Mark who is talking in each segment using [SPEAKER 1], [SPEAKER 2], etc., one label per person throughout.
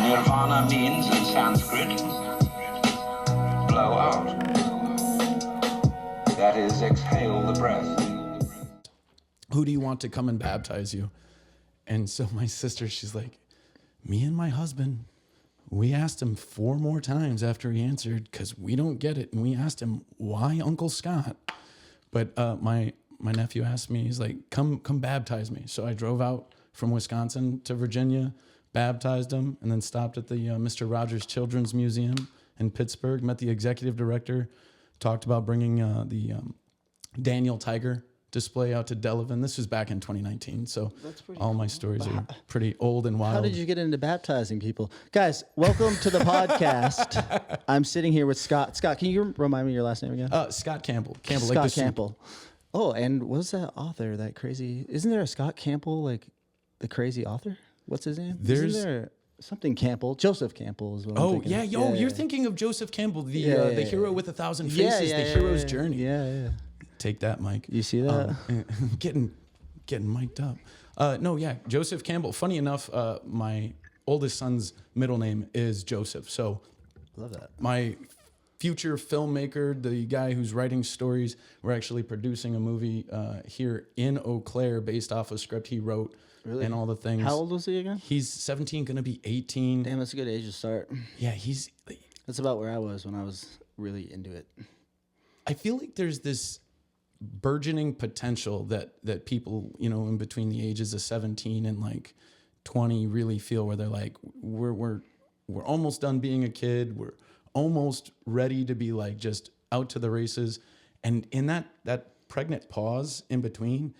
[SPEAKER 1] Nirvana means in Sanskrit, blow out. That is, exhale the breath.
[SPEAKER 2] Who do you want to come and baptize you? And so my sister, she's like, me and my husband. We asked him 4 more times after he answered because we don't get it. And we asked him, why Uncle Scott? But my nephew asked me, he's like, come baptize me. So I drove out from Wisconsin to Virginia, baptized him, and then stopped at the Mr. Rogers Children's Museum in Pittsburgh, met the executive director, talked about bringing the Daniel Tiger display out to Delavan. This was back in 2019, so all my stories are pretty old and wild.
[SPEAKER 3] How did you get into baptizing people? Guys, welcome to the podcast. I'm sitting here with Scott. Scott, can you remind me your last name again?
[SPEAKER 2] Scott Campbell. Campbell,
[SPEAKER 3] Scott
[SPEAKER 2] like the
[SPEAKER 3] Campbell. Oh, and what's that author, that crazy... Isn't there a Scott Campbell, like the crazy author? What's his name? Isn't there something Campbell? Joseph Campbell is what I'm thinking.
[SPEAKER 2] You're thinking of Joseph Campbell, the hero with 1,000 faces, the hero's journey.
[SPEAKER 3] Yeah.
[SPEAKER 2] Take that, Mike.
[SPEAKER 3] You see that?
[SPEAKER 2] Getting mic'd up. Joseph Campbell. Funny enough, my oldest son's middle name is Joseph. So
[SPEAKER 3] love that.
[SPEAKER 2] My future filmmaker, the guy who's writing stories, we're actually producing a movie here in Eau Claire based off a script he wrote. Really? And all the things.
[SPEAKER 3] How old was he again?
[SPEAKER 2] He's 17, going to be 18.
[SPEAKER 3] Damn, that's a good age to start.
[SPEAKER 2] Yeah,
[SPEAKER 3] That's about where I was when I was really into it.
[SPEAKER 2] I feel like there's this burgeoning potential that people, in between the ages of 17 and like 20 really feel, where they're like, we're almost done being a kid. We're almost ready to be like just out to the races. And in that pregnant pause in between,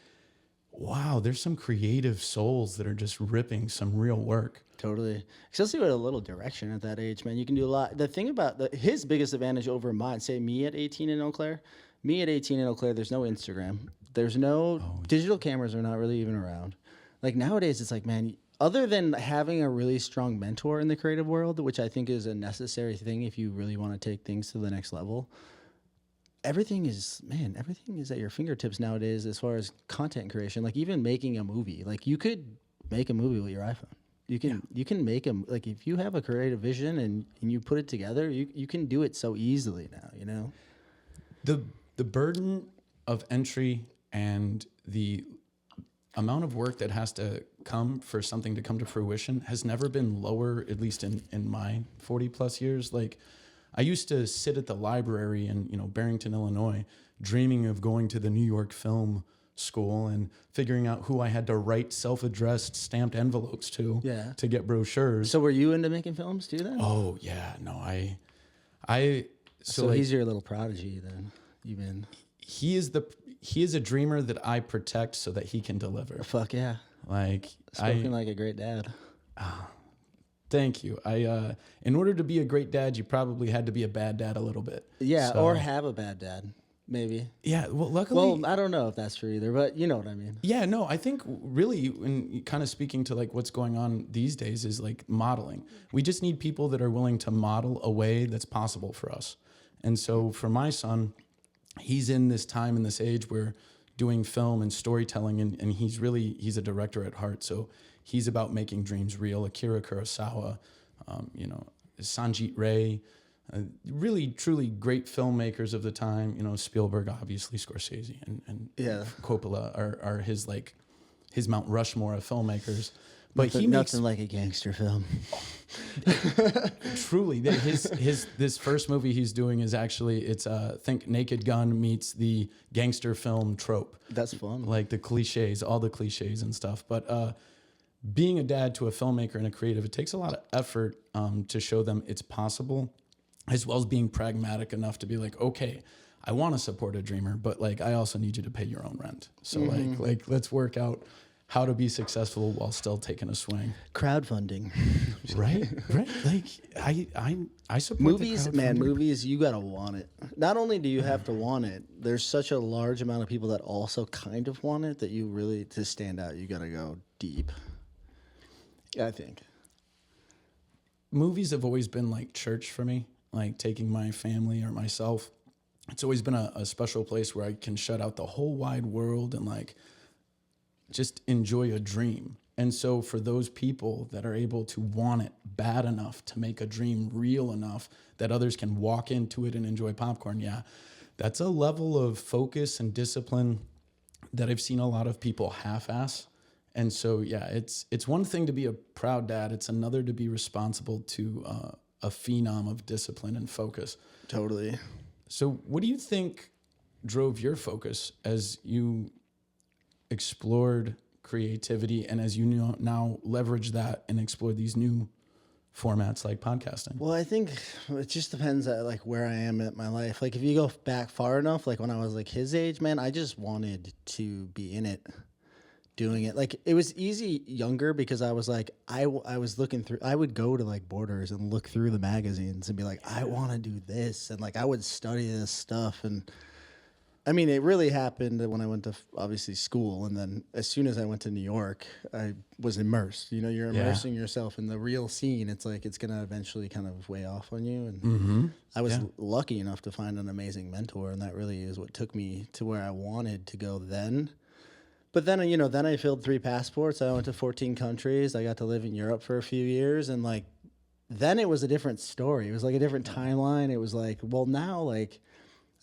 [SPEAKER 2] wow, there's some creative souls that are just ripping some real work.
[SPEAKER 3] Totally. Especially with a little direction at that age, man. You can do a lot. The thing about his biggest advantage over mine, say me at 18 in Eau Claire, there's no Instagram. There's no digital cameras are not really even around. Like nowadays, it's like, man, other than having a really strong mentor in the creative world, which I think is a necessary thing if you really want to take things to the next level, everything is at your fingertips nowadays as far as content creation. Like even making a movie, like you could make a movie with your iPhone. You can make them, like if you have a creative vision and you put it together, you can do it so easily now,
[SPEAKER 2] The burden of entry and the amount of work that has to come for something to come to fruition has never been lower, at least in my 40 plus years. Like I used to sit at the library in, Barrington, Illinois, dreaming of going to the New York Film School and figuring out who I had to write self-addressed stamped envelopes to get brochures.
[SPEAKER 3] So were you into making films too then?
[SPEAKER 2] Oh yeah, no,
[SPEAKER 3] So he's your little prodigy then. You've been.
[SPEAKER 2] He is a dreamer that I protect so that he can deliver.
[SPEAKER 3] Fuck yeah.
[SPEAKER 2] Like
[SPEAKER 3] spoken like a great dad.
[SPEAKER 2] Thank you. In order to be a great dad, you probably had to be a bad dad a little bit.
[SPEAKER 3] Yeah, or have a bad dad, maybe.
[SPEAKER 2] Yeah, well, luckily.
[SPEAKER 3] Well, I don't know if that's true either, but you know what I mean.
[SPEAKER 2] Yeah, no, I think really, in kind of speaking to like what's going on these days is like modeling. We just need people that are willing to model a way that's possible for us. And so for my son, he's in this time in this age where doing film and storytelling, and he's a director at heart. So he's about making dreams real. Akira Kurosawa, Sanjit Ray, really truly great filmmakers of the time. Spielberg, obviously, Scorsese, and Coppola are his Mount Rushmore of filmmakers. But he makes
[SPEAKER 3] nothing like a gangster film.
[SPEAKER 2] Truly, this first movie he's doing is actually think Naked Gun meets the gangster film trope.
[SPEAKER 3] That's fun.
[SPEAKER 2] Like the cliches, all the cliches and stuff. But being a dad to a filmmaker and a creative, it takes a lot of effort to show them it's possible, as well as being pragmatic enough to be like, okay, I want to support a dreamer, but like I also need you to pay your own rent. So like let's work out how to be successful while still taking a swing.
[SPEAKER 3] Crowdfunding.
[SPEAKER 2] Right. Like I support
[SPEAKER 3] movies, man. Movies, you gotta want it. Not only do you have to want it, there's such a large amount of people that also kind of want it that you really, to stand out, you gotta go deep. I think
[SPEAKER 2] movies have always been like church for me. Like taking my family or myself, it's always been a special place where I can shut out the whole wide world and like just enjoy a dream. And so for those people that are able to want it bad enough to make a dream real enough that others can walk into it and enjoy popcorn, yeah, that's a level of focus and discipline that I've seen a lot of people half-ass. And so, yeah, it's one thing to be a proud dad. It's another to be responsible to a phenom of discipline and focus.
[SPEAKER 3] Totally.
[SPEAKER 2] So what do you think drove your focus as you explored creativity and as you now leverage that and explore these new formats like podcasting?
[SPEAKER 3] Well, I think it just depends at like where I am at my life. Like if you go back far enough, like when I was like his age, man, I just wanted to be in it, doing it. Like it was easy younger because I was like, I was looking through, I would go to like Borders and look through the magazines and be like, I want to do this. And like, I would study this stuff. And I mean, it really happened when I went to obviously school. And then as soon as I went to New York, I was immersed, you know, you're immersing yourself in the real scene. It's like, it's going to eventually kind of weigh off on you. And I was lucky enough to find an amazing mentor. And that really is what took me to where I wanted to go then. But then, you know, then I filled 3 passports. I went to 14 countries. I got to live in Europe for a few years. And like, then it was a different story. It was like a different timeline. It was like, well, now like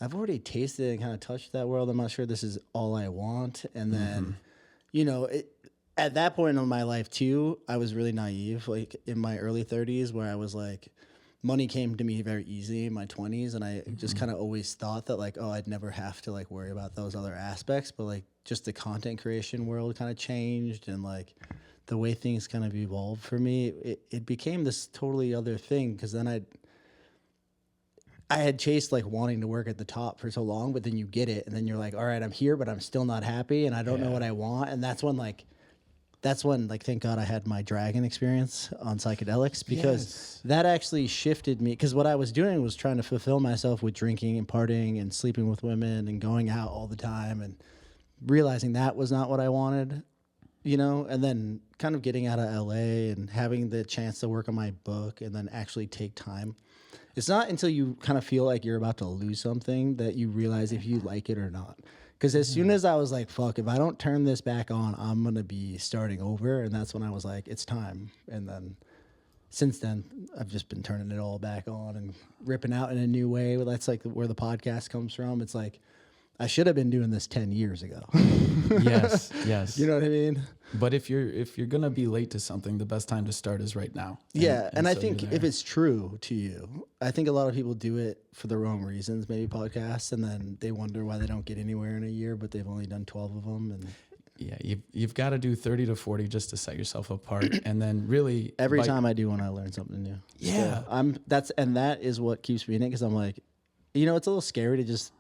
[SPEAKER 3] I've already tasted and kind of touched that world. I'm not sure this is all I want. And then, you know, at that point in my life too, I was really naive, like in my early 30s where I was like, money came to me very easy in my 20s. And I just kind of always thought that like, oh, I'd never have to like worry about those other aspects. But like just the content creation world kind of changed and like the way things kind of evolved for me, it became this totally other thing. Cause then I had chased like wanting to work at the top for so long, but then you get it and then you're like, all right, I'm here, but I'm still not happy. And I don't know what I want. And that's when thank God I had my dragon experience on psychedelics because that actually shifted me. Cause what I was doing was trying to fulfill myself with drinking and partying and sleeping with women and going out all the time and realizing that was not what I wanted, you know, and then kind of getting out of LA and having the chance to work on my book and then actually take time. It's not until you kind of feel like you're about to lose something that you realize if you like it or not. Because as soon as I was like, fuck, if I don't turn this back on, I'm going to be starting over. And that's when I was like, it's time. And then since then, I've just been turning it all back on and ripping out in a new way. That's like where the podcast comes from. It's like, I should have been doing this 10 years ago.
[SPEAKER 2] Yes.
[SPEAKER 3] You know what I mean?
[SPEAKER 2] But if you're going to be late to something, the best time to start is right now.
[SPEAKER 3] And I think if it's true to you, I think a lot of people do it for the wrong reasons, maybe podcasts, and then they wonder why they don't get anywhere in a year, but they've only done 12 of them. And
[SPEAKER 2] yeah, you've got to do 30 to 40 just to set yourself apart. And then really
[SPEAKER 3] every time I do one, I learn something new.
[SPEAKER 2] Yeah.
[SPEAKER 3] So that is what keeps me in it. Cause I'm like, you know, it's a little scary to just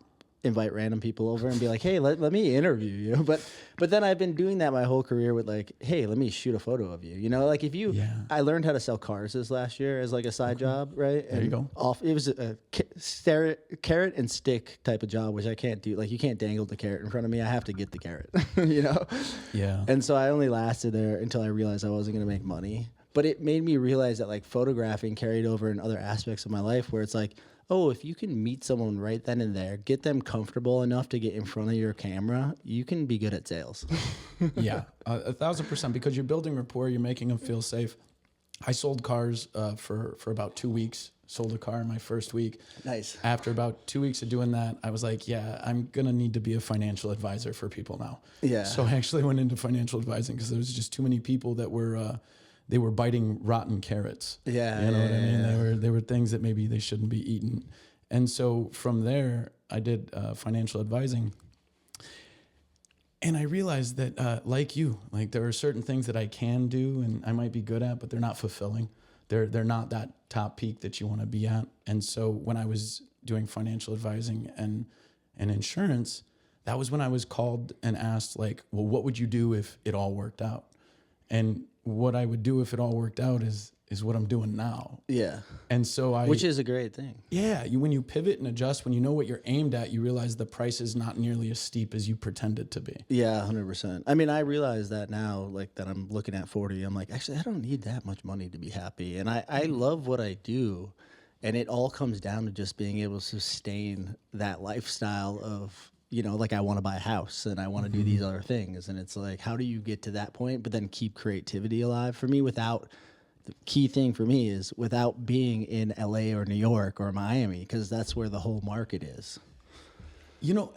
[SPEAKER 3] invite random people over and be like, hey, let me interview you. But then I've been doing that my whole career with like, hey, let me shoot a photo of you. You know, like I learned how to sell cars this last year as like a side job, right?
[SPEAKER 2] There you go.
[SPEAKER 3] It was a carrot and stick type of job, which I can't do. Like you can't dangle the carrot in front of me. I have to get the carrot, you know?
[SPEAKER 2] Yeah.
[SPEAKER 3] And so I only lasted there until I realized I wasn't going to make money. But it made me realize that like photographing carried over in other aspects of my life where it's like, oh, if you can meet someone right then and there, get them comfortable enough to get in front of your camera, you can be good at sales.
[SPEAKER 2] Yeah, 1,000%, because you're building rapport, you're making them feel safe. I sold cars for about 2 weeks, sold a car in my first week.
[SPEAKER 3] Nice.
[SPEAKER 2] After about 2 weeks of doing that, I was like, yeah, I'm going to need to be a financial advisor for people now. Yeah. So I actually went into financial advising because there was just too many people that were... they were biting rotten carrots. Yeah. You know what I mean? They were things that maybe they shouldn't be eaten. And so from there, I did financial advising. And I realized that, like you, like there are certain things that I can do and I might be good at, but they're not fulfilling. They're not that top peak that you want to be at. And so when I was doing financial advising and insurance, that was when I was called and asked like, well, what would you do if it all worked out? And what I would do if it all worked out is what I'm doing now. Yeah. And so which is a great thing. Yeah. When you pivot and adjust, when you know what you're aimed at, you realize the price is not nearly as steep as you pretend it to be. Yeah, 100%. I mean, I realize that now, like that I'm looking at 40, I'm like, actually, I don't need that much money to be happy. And I love what I do. And it all comes down to just being able to sustain that lifestyle of
[SPEAKER 3] you know, like I want to buy a house and I want to do these other things. And it's like, how do you get to that point, but then keep creativity alive? For me, the key thing for me is without being in LA or New York or Miami, because that's where the whole market is.
[SPEAKER 2] You know,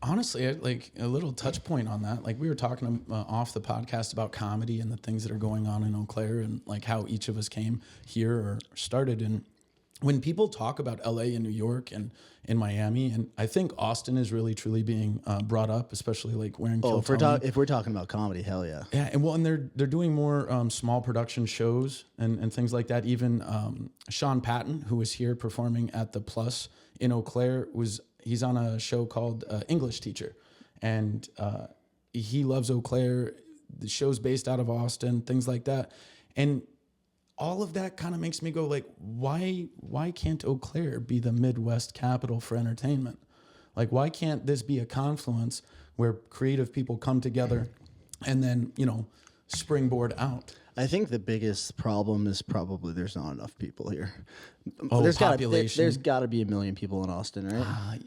[SPEAKER 2] honestly, like a little touch point on that. Like we were talking off the podcast about comedy and the things that are going on in Eau Claire and like how each of us came here or started. And when people talk about LA and New York and in Miami, and I think Austin is really truly being brought up, especially like wearing.
[SPEAKER 3] Oh, if we're talking about comedy, hell yeah.
[SPEAKER 2] Yeah, and they're doing more small production shows and things like that. Even Sean Patton, who was here performing at the Plus in Eau Claire, he's on a show called English Teacher, and he loves Eau Claire. The show's based out of Austin, things like that, and all of that kind of makes me go like, why can't Eau Claire be the Midwest capital for entertainment? Like, why can't this be a confluence where creative people come together and then, you know, springboard out?
[SPEAKER 3] I think the biggest problem is probably there's not enough people here.
[SPEAKER 2] Oh,
[SPEAKER 3] there's
[SPEAKER 2] population.
[SPEAKER 3] There's got to be 1 million people in Austin, right?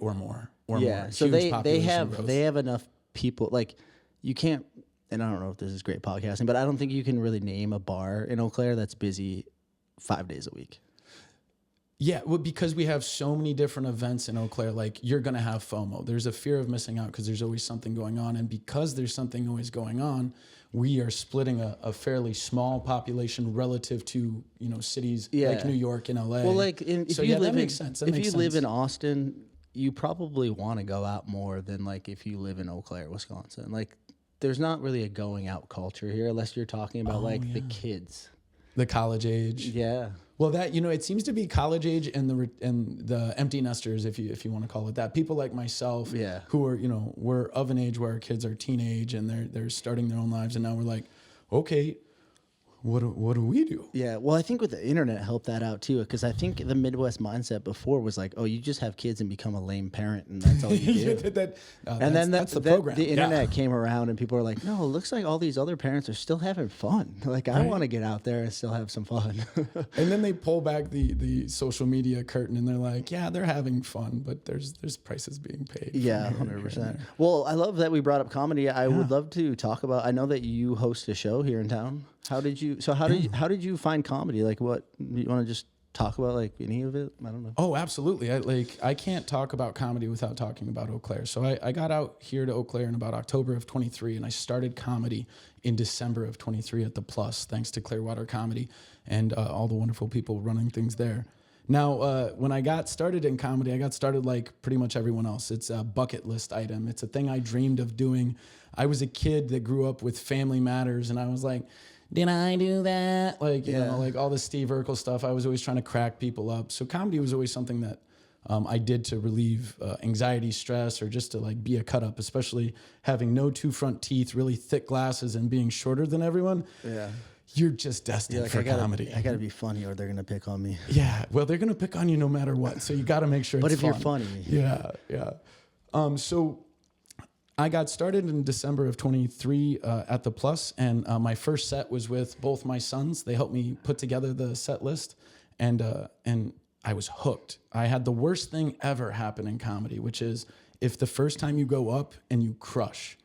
[SPEAKER 2] Or more.
[SPEAKER 3] Yeah. So
[SPEAKER 2] Huge
[SPEAKER 3] they
[SPEAKER 2] growth.
[SPEAKER 3] have enough people. Like you can't. And I don't know if this is great podcasting, but I don't think you can really name a bar in Eau Claire that's busy 5 days a week.
[SPEAKER 2] Yeah, well, because we have so many different events in Eau Claire, like you're going to have FOMO. There's a fear of missing out because there's always something going on. And because there's something always going on, we are splitting a fairly small population relative to, you know, cities like New York and LA.
[SPEAKER 3] Well, like if you live in Austin, you probably want to go out more than like if you live in Eau Claire, Wisconsin. Like there's not really a going out culture here unless you're talking about the kids.
[SPEAKER 2] The college age.
[SPEAKER 3] Yeah.
[SPEAKER 2] Well, that, you know, it seems to be college age and the empty nesters, if you want to call it that. People like myself, who are, you know, we're of an age where our kids are teenage and they're starting their own lives, and now we're like, okay, what do we do?
[SPEAKER 3] Yeah, well, I think with the internet helped that out too, because I think the Midwest mindset before was like, oh, you just have kids and become a lame parent, and that's all you do. That's the program. The internet came around, and people were like, no, it looks like all these other parents are still having fun. Like, I want to get out there and still have some fun.
[SPEAKER 2] And then they pull back the social media curtain, and they're like, yeah, they're having fun, but there's prices being paid.
[SPEAKER 3] Yeah, 100%. Well, I love that we brought up comedy. I would love to talk about. I know that you host a show here in town. How did you find comedy? Like, what you want to just talk about, like any of it? I don't know.
[SPEAKER 2] Oh, absolutely. I can't talk about comedy without talking about Eau Claire. So I got out here to Eau Claire in about October of 23, and I started comedy in December of 23 at the Plus, thanks to Clearwater Comedy and all the wonderful people running things there. Now, when I got started in comedy, I got started like pretty much everyone else. It's a bucket list item. It's a thing I dreamed of doing. I was a kid that grew up with Family Matters, and I was like, did I do that? Like, you know, like all the Steve Urkel stuff. I was always trying to crack people up. So comedy was always something that I did to relieve anxiety, stress, or just to like be a cut up, especially having no two front teeth, really thick glasses, and being shorter than everyone. Yeah. You're just destined for comedy.
[SPEAKER 3] I got to be funny or they're going to pick on me.
[SPEAKER 2] Yeah. Well, they're going to pick on you no matter what. So you got to make sure it's fun.
[SPEAKER 3] But if you're funny.
[SPEAKER 2] Yeah. Yeah. So I got started in December of 23 at the Plus, and my first set was with both my sons. They helped me put together the set list, and I was hooked. I had the worst thing ever happen in comedy, which is if the first time you go up and you crush.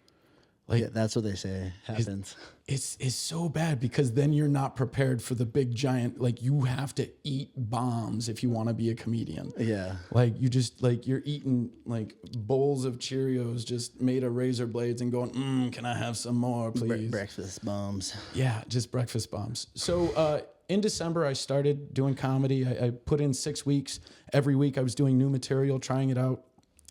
[SPEAKER 2] Like,
[SPEAKER 3] that's what they say happens.
[SPEAKER 2] It's so bad because then you're not prepared for the big giant, like you have to eat bombs if you want to be a comedian.
[SPEAKER 3] Yeah.
[SPEAKER 2] Like you just like you're eating like bowls of Cheerios just made of razor blades and going, can I have some more, please?
[SPEAKER 3] Breakfast bombs.
[SPEAKER 2] Yeah, just breakfast bombs. So in December, I started doing comedy. I put in 6 weeks. Every week I was doing new material, trying it out.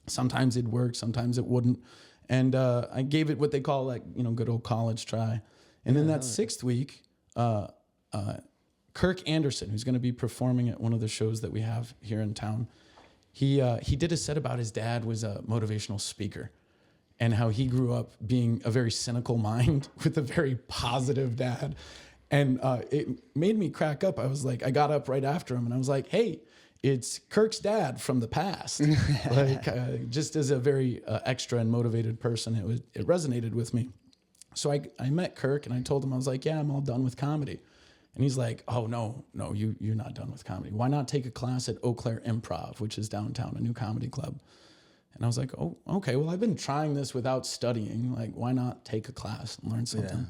[SPEAKER 2] Sometimes it'd work, sometimes it wouldn't. And I gave it what they call like, you know, good old college try. And in that 6th week, Kirk Anderson, who's going to be performing at one of the shows that we have here in town, he did a set about his dad was a motivational speaker and how he grew up being a very cynical mind with a very positive dad. And it made me crack up. I was like, I got up right after him and I was like, hey, it's Kirk's dad from the past. Just as a very extra and motivated person, it resonated with me. So I met Kirk and I told him, I was like, yeah, I'm all done with comedy. And he's like, oh, no, you're not done with comedy. Why not take a class at Eau Claire Improv, which is downtown, a new comedy club? And I was like, oh, okay, well, I've been trying this without studying. Like, why not take a class and learn something?
[SPEAKER 3] Yeah.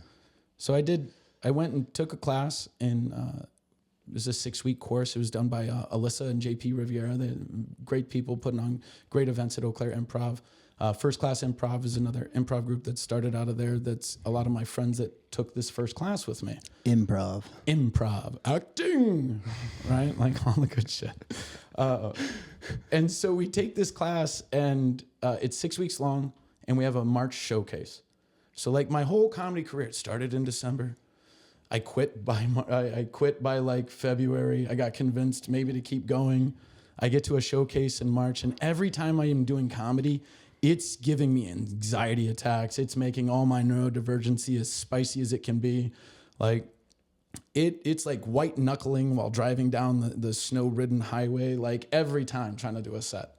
[SPEAKER 2] So I did. I went and took a class, and it was a 6-week course. It was done by Alyssa and JP Riviera. They're great people putting on great events at Eau Claire Improv. First Class Improv is another improv group that started out of there. That's a lot of my friends that took this first class with me.
[SPEAKER 3] Improv,
[SPEAKER 2] acting, right? Like all the good shit. And so we take this class, and it's 6 weeks long, and we have a March showcase. So like my whole comedy career, it started in December. I quit by like February. I got convinced maybe to keep going. I get to a showcase in March, and every time I am doing comedy, it's giving me anxiety attacks. It's making all my neurodivergency as spicy as it can be. Like it's like white knuckling while driving down the snow-ridden highway, like every time trying to do a set.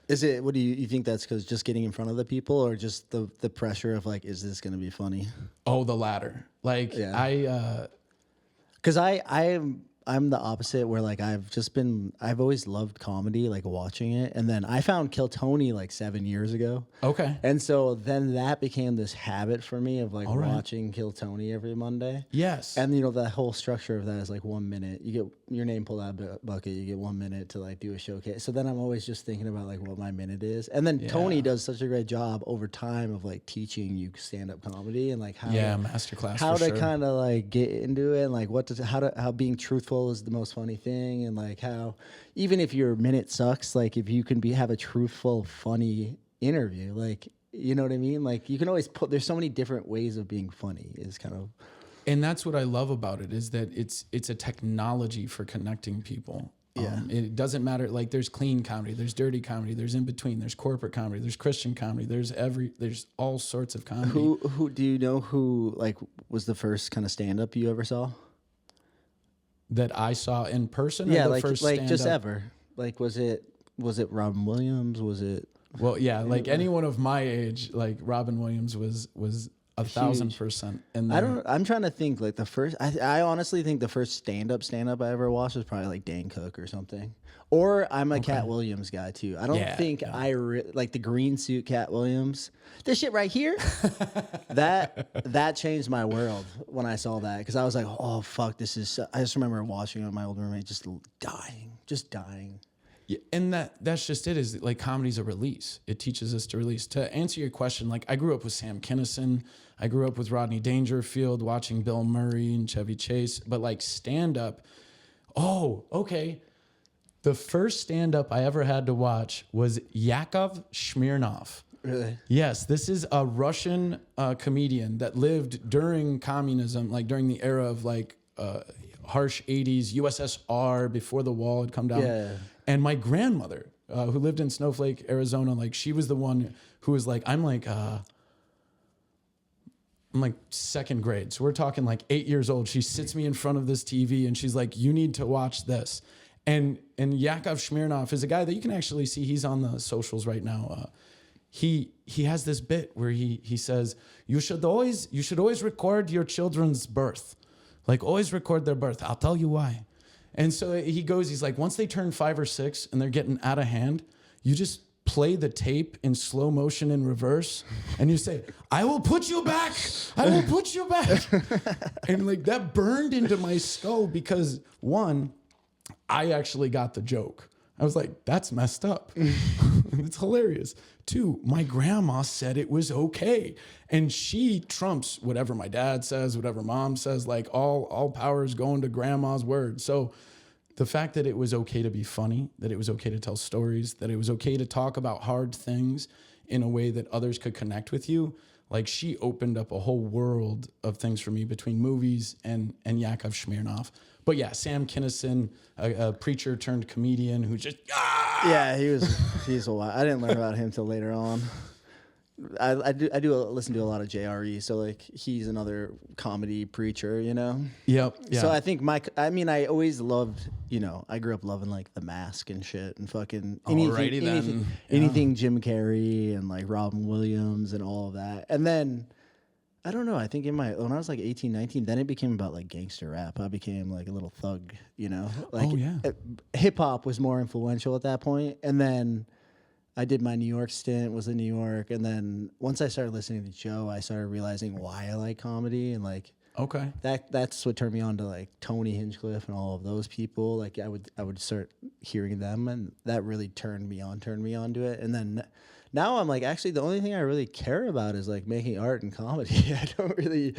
[SPEAKER 3] Is it? What do you think that's because just getting in front of the people, or just the pressure of like, is this going to be funny?
[SPEAKER 2] Oh, the latter. Like
[SPEAKER 3] Yeah. Because I'm the opposite, where like I've always loved comedy, like watching it, and then I found Kill Tony like 7 years ago.
[SPEAKER 2] Okay.
[SPEAKER 3] And so then that became this habit for me of like
[SPEAKER 2] All right.
[SPEAKER 3] watching Kill Tony every Monday.
[SPEAKER 2] Yes.
[SPEAKER 3] And the whole structure of that is like 1 minute. You get your name pulled out of a bucket. You get 1 minute to like do a showcase. So then I'm always just thinking about like what my minute is. And then Tony does such a great job over time of like teaching you stand up comedy and like how
[SPEAKER 2] masterclass.
[SPEAKER 3] how
[SPEAKER 2] for
[SPEAKER 3] to
[SPEAKER 2] sure.
[SPEAKER 3] kind of like get into it and like how being truthful is the most funny thing, and like how even if your minute sucks, like if you can have a truthful, funny interview, like you know what I mean? Like you can always there's so many different ways of being funny is kind of.
[SPEAKER 2] And that's what I love about it is that it's a technology for connecting people.
[SPEAKER 3] Yeah.
[SPEAKER 2] It doesn't matter. Like there's clean comedy, there's dirty comedy, there's in between, there's corporate comedy, there's Christian comedy, there's all sorts of comedy.
[SPEAKER 3] Who do you know who like was the first kind of stand up you ever saw?
[SPEAKER 2] That I saw in person? Or
[SPEAKER 3] Yeah,
[SPEAKER 2] the
[SPEAKER 3] like
[SPEAKER 2] first
[SPEAKER 3] just
[SPEAKER 2] stand-up?
[SPEAKER 3] ever. Like was it Robin Williams? Was it?
[SPEAKER 2] Well, yeah, like anyone of my age, like Robin Williams was 1,000%. And
[SPEAKER 3] I'm trying to think like the first. I honestly think the first stand up I ever watched was probably like Dan Cook or something. Or I'm a Cat Williams guy too. I don't think I like the green suit Cat Williams. This shit right here, that changed my world when I saw that, because I was like, oh fuck, this is. I just remember watching it with my old roommate just dying.
[SPEAKER 2] Yeah, and that's just it, is like comedy's a release. It teaches us to release. To answer your question, like I grew up with Sam Kinison. I grew up with Rodney Dangerfield, watching Bill Murray and Chevy Chase. But like stand-up, oh, okay. The first stand-up I ever had to watch was Yakov Smirnoff.
[SPEAKER 3] Really?
[SPEAKER 2] Yes, this is a Russian comedian that lived during communism, like during the era of like harsh 80s, USSR, before the wall had come down.
[SPEAKER 3] Yeah.
[SPEAKER 2] And my grandmother, who lived in Snowflake, Arizona, like she was the one who was like, I'm like second grade. So we're talking like 8 years old. She sits me in front of this TV and she's like, you need to watch this. And Yakov Smirnoff is a guy that you can actually see. He's on the socials right now. He has this bit where he says, you should always record your children's birth. Like always record their birth. I'll tell you why. And so he's like, once they turn 5 or 6 and they're getting out of hand, you just play the tape in slow motion in reverse. And you say, I will put you back. I will put you back. And like that burned into my skull because one, I actually got the joke. I was like, that's messed up. It's hilarious. 2, my grandma said it was okay. And she trumps whatever my dad says, whatever mom says, like all power is going to grandma's word. So the fact that it was okay to be funny, that it was okay to tell stories, that it was okay to talk about hard things in a way that others could connect with you, like she opened up a whole world of things for me between movies and Yakov Smirnoff. But yeah, Sam Kinison, a preacher turned comedian who just
[SPEAKER 3] Yeah, he's a lot. I didn't learn about him till later on. I do listen to a lot of JRE, so like he's another comedy preacher, you know.
[SPEAKER 2] Yep. Yeah.
[SPEAKER 3] So I think I always loved, I grew up loving like The Mask and shit and fucking anything Jim Carrey and like Robin Williams and all of that. And then I don't know, I think when I was like 18, 19, then it became about like gangster rap. I became like a little thug, Like
[SPEAKER 2] oh yeah.
[SPEAKER 3] Hip hop was more influential at that point, and then I did my New York stint, was in New York, and then once I started listening to Joe, I started realizing why I like comedy, and like
[SPEAKER 2] Okay.
[SPEAKER 3] that's what turned me on to like Tony Hinchcliffe and all of those people. Like I would start hearing them, and that really turned me on to it. And then now I'm like, actually, the only thing I really care about is like making art and comedy. I don't really.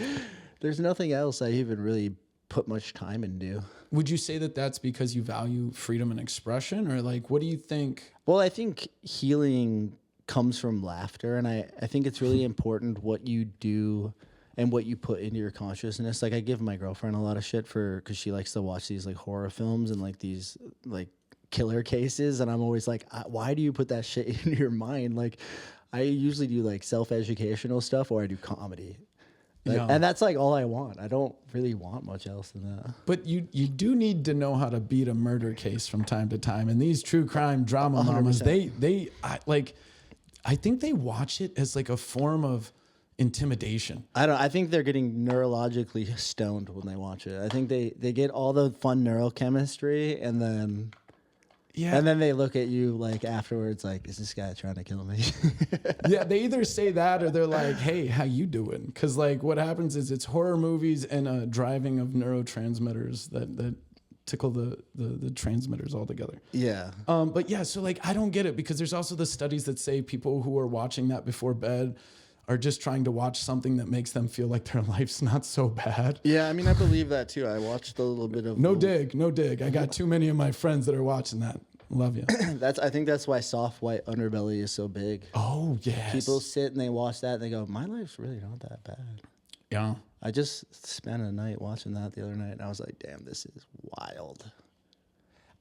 [SPEAKER 3] There's nothing else I even really put much time into.
[SPEAKER 2] Would you say that that's because you value freedom and expression, or like, what do you think?
[SPEAKER 3] Well, I think healing comes from laughter, and I think it's really important what you do and what you put into your consciousness. Like I give my girlfriend a lot of shit because she likes to watch these like horror films and like these like killer cases, and I'm always like, why do you put that shit in your mind? Like I usually do like self-educational stuff, or I do comedy. Like, and that's like all I want. I don't really want much else than that.
[SPEAKER 2] But you do need to know how to beat a murder case from time to time. And these true crime drama 100%. Mamas, I think they watch it as like a form of intimidation.
[SPEAKER 3] I think they're getting neurologically stoned when they watch it. I think they get all the fun neurochemistry, and then they look at you like afterwards, like, is this guy trying to kill me?
[SPEAKER 2] Yeah, they either say that or they're like, hey, how you doing? Because like what happens is it's horror movies and a driving of neurotransmitters that tickle the transmitters all together.
[SPEAKER 3] Yeah.
[SPEAKER 2] But yeah, so like I don't get it, because there's also the studies that say people who are watching that before bed are just trying to watch something that makes them feel like their life's not so bad.
[SPEAKER 3] Yeah, I mean, I believe that too. I watched a little bit of...
[SPEAKER 2] No dig. I got too many of my friends that are watching that. Love you.
[SPEAKER 3] I think that's why Soft White Underbelly is so big.
[SPEAKER 2] Oh, yes.
[SPEAKER 3] People sit and they watch that and they go, my life's really not that bad.
[SPEAKER 2] Yeah.
[SPEAKER 3] I just spent a night watching that the other night, and I was like, damn, this is wild.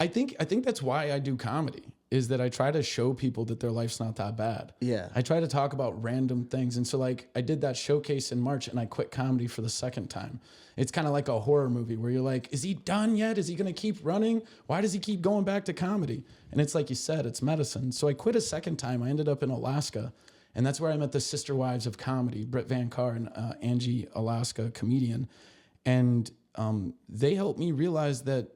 [SPEAKER 2] I think that's why I do comedy, is that I try to show people that their life's not that bad.
[SPEAKER 3] Yeah.
[SPEAKER 2] I try to talk about random things. And so like I did that showcase in March, and I quit comedy for the second time. It's kind of like a horror movie where you're like, is he done yet? Is he going to keep running? Why does he keep going back to comedy? And it's like you said, it's medicine. So I quit a second time. I ended up in Alaska, and that's where I met the sister wives of comedy, Britt Van Carr and Angie Alaska, comedian. And they helped me realize that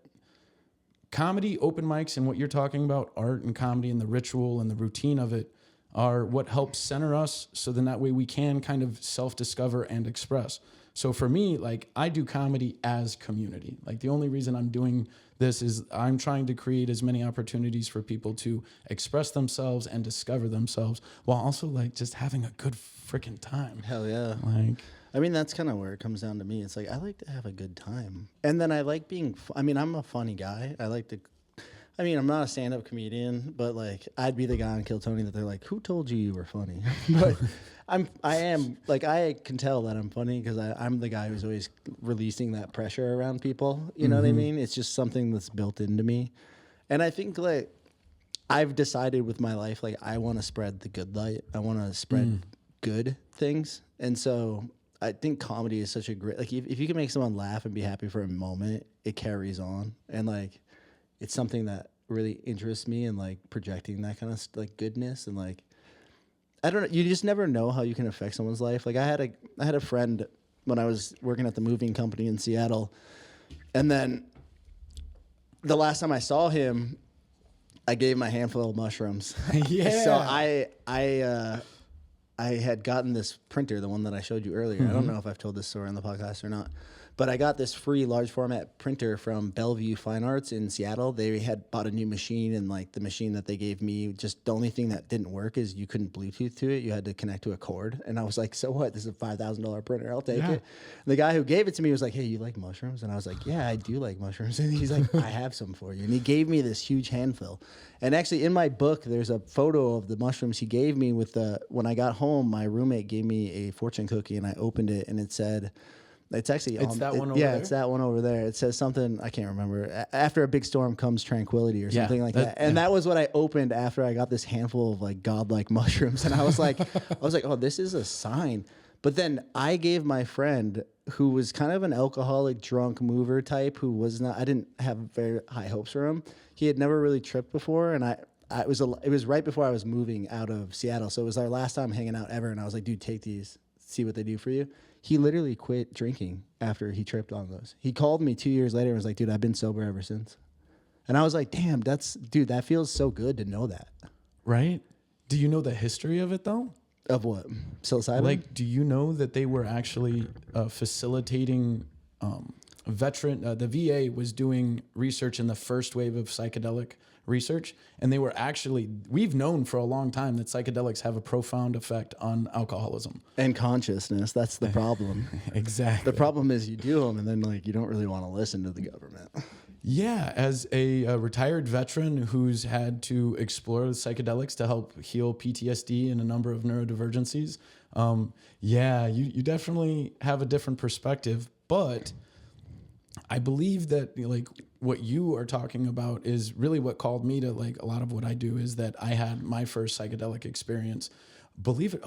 [SPEAKER 2] comedy, open mics, and what you're talking about, art and comedy and the ritual and the routine of it, are what helps center us, so then that way we can kind of self-discover and express. So for me, like I do comedy as community. Like the only reason I'm doing this is I'm trying to create as many opportunities for people to express themselves and discover themselves, while also like just having a good freaking time.
[SPEAKER 3] Hell yeah.
[SPEAKER 2] Like,
[SPEAKER 3] I mean, that's kind of where it comes down to me. It's like, I like to have a good time. And then I like being, I'm a funny guy. I'm not a stand-up comedian, but like, I'd be the guy on Kill Tony that they're like, who told you were funny? But I can tell that I'm funny because I'm the guy who's always releasing that pressure around people. You know what I mean? It's just something that's built into me. And I think like, I've decided with my life, like I want to spread the good light. I want to spread good things. And so I think comedy is such a great, like if you can make someone laugh and be happy for a moment, it carries on. And like, it's something that really interests me, and like projecting that kind of like goodness, and like, I don't know, you just never know how you can affect someone's life. Like I had a friend when I was working at the moving company in Seattle, and then the last time I saw him, I gave him a handful of mushrooms.
[SPEAKER 2] Yeah.
[SPEAKER 3] So I had gotten this printer, the one that I showed you earlier. I don't know if I've told this story on the podcast or not, but I got this free large format printer from Bellevue Fine Arts in Seattle. They had bought a new machine, and like the machine that they gave me, just the only thing that didn't work is you couldn't Bluetooth to it. You had to connect to a cord. And I was like, so what? This is a $5,000 printer. I'll take it. And the guy who gave it to me was like, hey, you like mushrooms? And I was like, yeah, I do like mushrooms. And he's like, I have some for you. And he gave me this huge handful. And actually in my book, there's a photo of the mushrooms he gave me with when I got home, my roommate gave me a fortune cookie, and I opened it, and it said, it's actually
[SPEAKER 2] that one over there?
[SPEAKER 3] Yeah, it's that one over there. It says something, I can't remember. After a big storm comes tranquility or something like that. And that was what I opened after I got this handful of like godlike mushrooms. And I was like, oh, this is a sign. But then I gave my friend, who was kind of an alcoholic, drunk mover type, who was not, I didn't have very high hopes for him. He had never really tripped before, and it was right before I was moving out of Seattle. So it was our last time hanging out ever. And I was like, dude, take these, see what they do for you. He literally quit drinking after he tripped on those. He called me 2 years later and was like, dude, I've been sober ever since. And I was like, damn, that feels so good to know that.
[SPEAKER 2] Right? Do you know the history of it though?
[SPEAKER 3] Of what? Psilocybin?
[SPEAKER 2] Like, do you know that they were actually facilitating the VA was doing research in the first wave of psychedelic research, and they were actually, we've known for a long time that psychedelics have a profound effect on alcoholism
[SPEAKER 3] and consciousness. That's the problem.
[SPEAKER 2] Exactly.
[SPEAKER 3] The problem is you do them and then like you don't really want to listen to the government.
[SPEAKER 2] Yeah, as a retired veteran who's had to explore psychedelics to help heal PTSD and a number of neurodivergencies, you definitely have a different perspective. But I believe that like what you are talking about is really what called me to like a lot of what I do is that I had my first psychedelic experience. Believe it,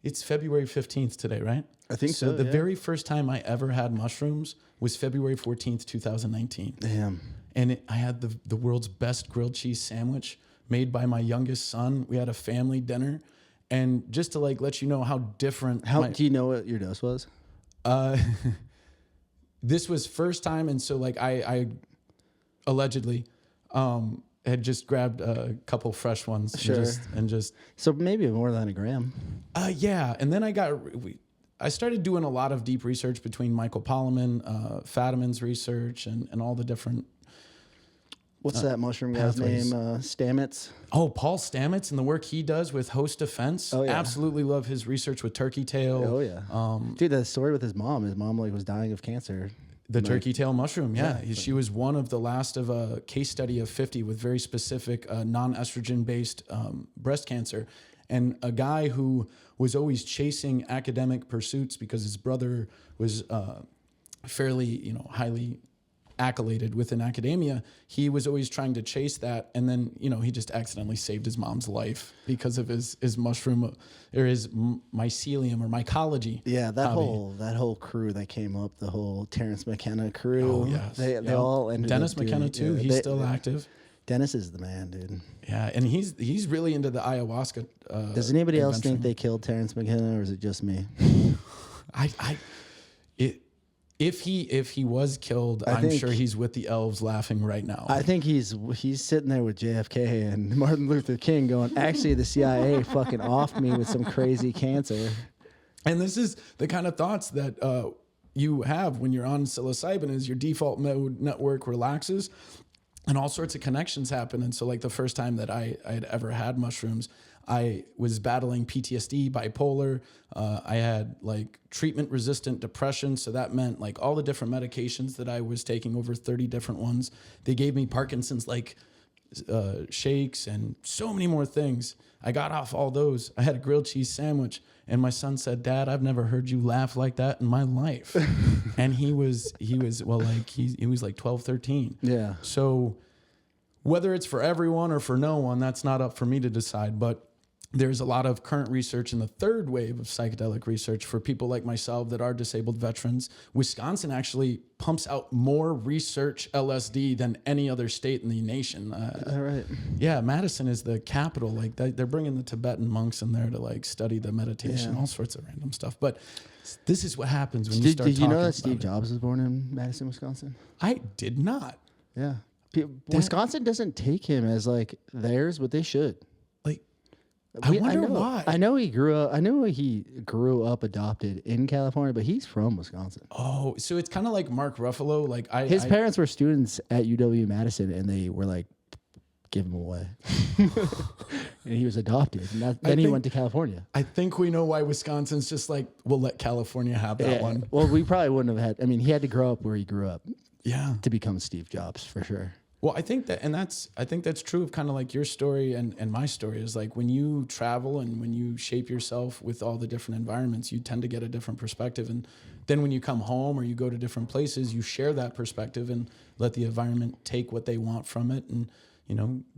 [SPEAKER 2] it's February 15th today, right?
[SPEAKER 3] I think so.
[SPEAKER 2] The very first time I ever had mushrooms was February 14th, 2019.
[SPEAKER 3] Damn.
[SPEAKER 2] And I had the world's best grilled cheese sandwich made by my youngest son. We had a family dinner. And just to like let you know how different.
[SPEAKER 3] Do you know what your dose was?
[SPEAKER 2] This was first time. And so like I allegedly had just grabbed a couple fresh ones.
[SPEAKER 3] Sure.
[SPEAKER 2] And just.
[SPEAKER 3] So maybe more than a gram.
[SPEAKER 2] Yeah. And then I started doing a lot of deep research between Michael Polliman, Fadiman's research, and all the different.
[SPEAKER 3] What's that mushroom guy's
[SPEAKER 2] pathways.
[SPEAKER 3] name? Stamets?
[SPEAKER 2] Oh, Paul Stamets and the work he does with host defense.
[SPEAKER 3] Oh, yeah.
[SPEAKER 2] Absolutely love his research with turkey tail.
[SPEAKER 3] Oh, yeah. Dude, the story with his mom like was dying of cancer.
[SPEAKER 2] The turkey tail mushroom, yeah. She was one of the last of a case study of 50 with very specific non-estrogen-based breast cancer. And a guy who was always chasing academic pursuits because his brother was fairly, highly accoladed within academia. He was always trying to chase that, and then he just accidentally saved his mom's life because of his mushroom or his mycelium or mycology.
[SPEAKER 3] Yeah, that whole crew that came up, the whole Terrence McKenna crew.
[SPEAKER 2] Oh yes,
[SPEAKER 3] they all ended
[SPEAKER 2] Dennis
[SPEAKER 3] up doing,
[SPEAKER 2] McKenna too. He's still active.
[SPEAKER 3] Dennis is the man, dude.
[SPEAKER 2] Yeah, and he's really into the ayahuasca.
[SPEAKER 3] Does anybody else think they killed Terrence McKenna, or is it just me?
[SPEAKER 2] If he was killed, I'm sure he's with the elves laughing right now.
[SPEAKER 3] I think he's sitting there with JFK and Martin Luther King going, actually, the CIA fucking offed me with some crazy cancer.
[SPEAKER 2] And this is the kind of thoughts that you have when you're on psilocybin is your default mode network relaxes and all sorts of connections happen. And so like the first time that I had ever had mushrooms, I was battling PTSD, bipolar. I had like treatment resistant depression. So that meant like all the different medications that I was taking, over 30 different ones. They gave me Parkinson's like shakes and so many more things. I got off all those. I had a grilled cheese sandwich and my son said, "Dad, I've never heard you laugh like that in my life." And he was like 12, 13.
[SPEAKER 3] Yeah.
[SPEAKER 2] So whether it's for everyone or for no one, that's not up for me to decide. But there's a lot of current research in the third wave of psychedelic research for people like myself that are disabled veterans. Wisconsin actually pumps out more research LSD than any other state in the nation.
[SPEAKER 3] All right.
[SPEAKER 2] Yeah, Madison is the capital. Like they're bringing the Tibetan monks in there to like study the meditation, all sorts of random stuff. But this is what happens when you start talking.
[SPEAKER 3] Did you know that Steve Jobs was born in Madison, Wisconsin?
[SPEAKER 2] I did not.
[SPEAKER 3] Yeah. Wisconsin doesn't take him as like theirs, but they should.
[SPEAKER 2] I wonder why.
[SPEAKER 3] I know he grew up adopted in California, but he's from Wisconsin.
[SPEAKER 2] Oh, so it's kind of like Mark Ruffalo. Like
[SPEAKER 3] his parents were students at UW-Madison, and they were like, give him away. And he was adopted. And then he went to California.
[SPEAKER 2] I think we know why Wisconsin's just like, we'll let California have that one.
[SPEAKER 3] Well, we probably wouldn't have had. I mean, he had to grow up where he grew up.
[SPEAKER 2] Yeah.
[SPEAKER 3] To become Steve Jobs, for sure.
[SPEAKER 2] Well, I think that's true of kind of like your story and my story is like when you travel and when you shape yourself with all the different environments, you tend to get a different perspective. And then when you come home or you go to different places, you share that perspective and let the environment take what they want from it and,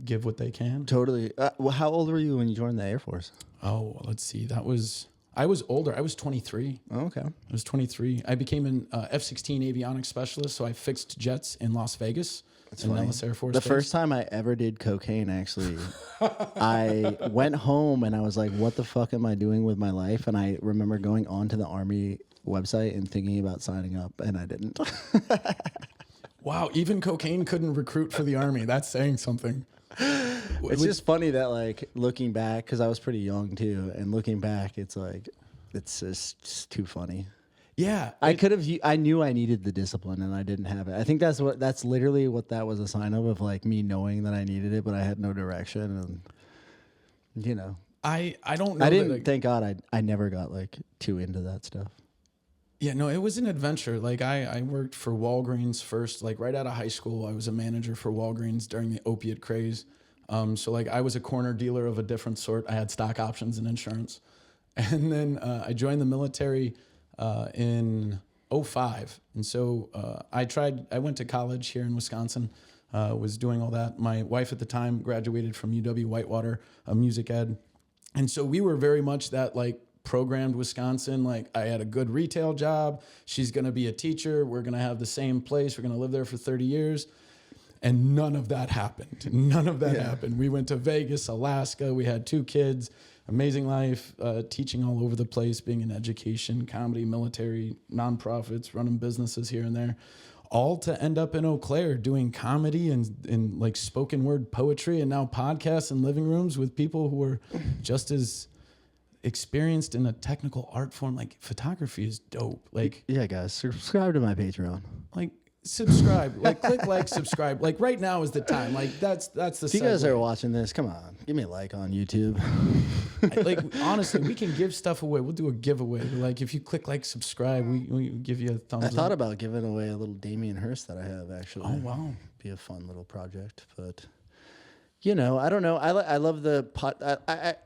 [SPEAKER 2] give what they can.
[SPEAKER 3] Totally. Well, how old were you when you joined the Air Force?
[SPEAKER 2] Oh, let's see. I was older. I was 23.
[SPEAKER 3] Oh, okay.
[SPEAKER 2] I was 23. I became an F-16 avionics specialist. So I fixed jets in Las Vegas.
[SPEAKER 3] That's
[SPEAKER 2] in
[SPEAKER 3] funny.
[SPEAKER 2] Nellis Air Force
[SPEAKER 3] The
[SPEAKER 2] Base.
[SPEAKER 3] first time I ever did cocaine, actually, I went home and I was like, what the fuck am I doing with my life? And I remember going onto the Army website and thinking about signing up, and I didn't.
[SPEAKER 2] Wow, even cocaine couldn't recruit for the Army. That's saying something.
[SPEAKER 3] It's just funny that like looking back, because I was pretty young too, and looking back, it's like it's just too funny.
[SPEAKER 2] Yeah,
[SPEAKER 3] I knew I needed the discipline and I didn't have it. I think that's literally what that was a sign of like me knowing that I needed it, but I had no direction. And you know,
[SPEAKER 2] I don't know.
[SPEAKER 3] I didn't. Thank God I never got like too into that stuff.
[SPEAKER 2] Yeah, no, it was an adventure. Like I worked for Walgreens first, like right out of high school. I was a manager for Walgreens during the opiate craze. So like I was a corner dealer of a different sort. I had stock options and insurance. And then I joined the military in 2005. And so I went to college here in Wisconsin, was doing all that. My wife at the time graduated from UW-Whitewater, music ed. And so we were very much that like programmed Wisconsin. Like I had a good retail job. She's going to be a teacher. We're going to have the same place. We're going to live there for 30 years. And none of that happened. None of that happened. We went to Vegas, Alaska. We had 2 kids. Amazing life, teaching all over the place, being in education, comedy, military, nonprofits, running businesses here and there, all to end up in Eau Claire doing comedy and like spoken word poetry and now podcasts and living rooms with people who are just as experienced in a technical art form. Like photography is dope. Like,
[SPEAKER 3] yeah, guys, subscribe to my Patreon.
[SPEAKER 2] Like, subscribe, like click like, subscribe. Like right now is the time. Like that's the.
[SPEAKER 3] If you guys are watching this, come on, give me a like on YouTube.
[SPEAKER 2] Like honestly, we can give stuff away. We'll do a giveaway. Like if you click like, subscribe, we give you a thumbs up.
[SPEAKER 3] I thought about giving away a little Damien Hirst that I have actually.
[SPEAKER 2] Oh wow,
[SPEAKER 3] be a fun little project, but. You know, I don't know. I love the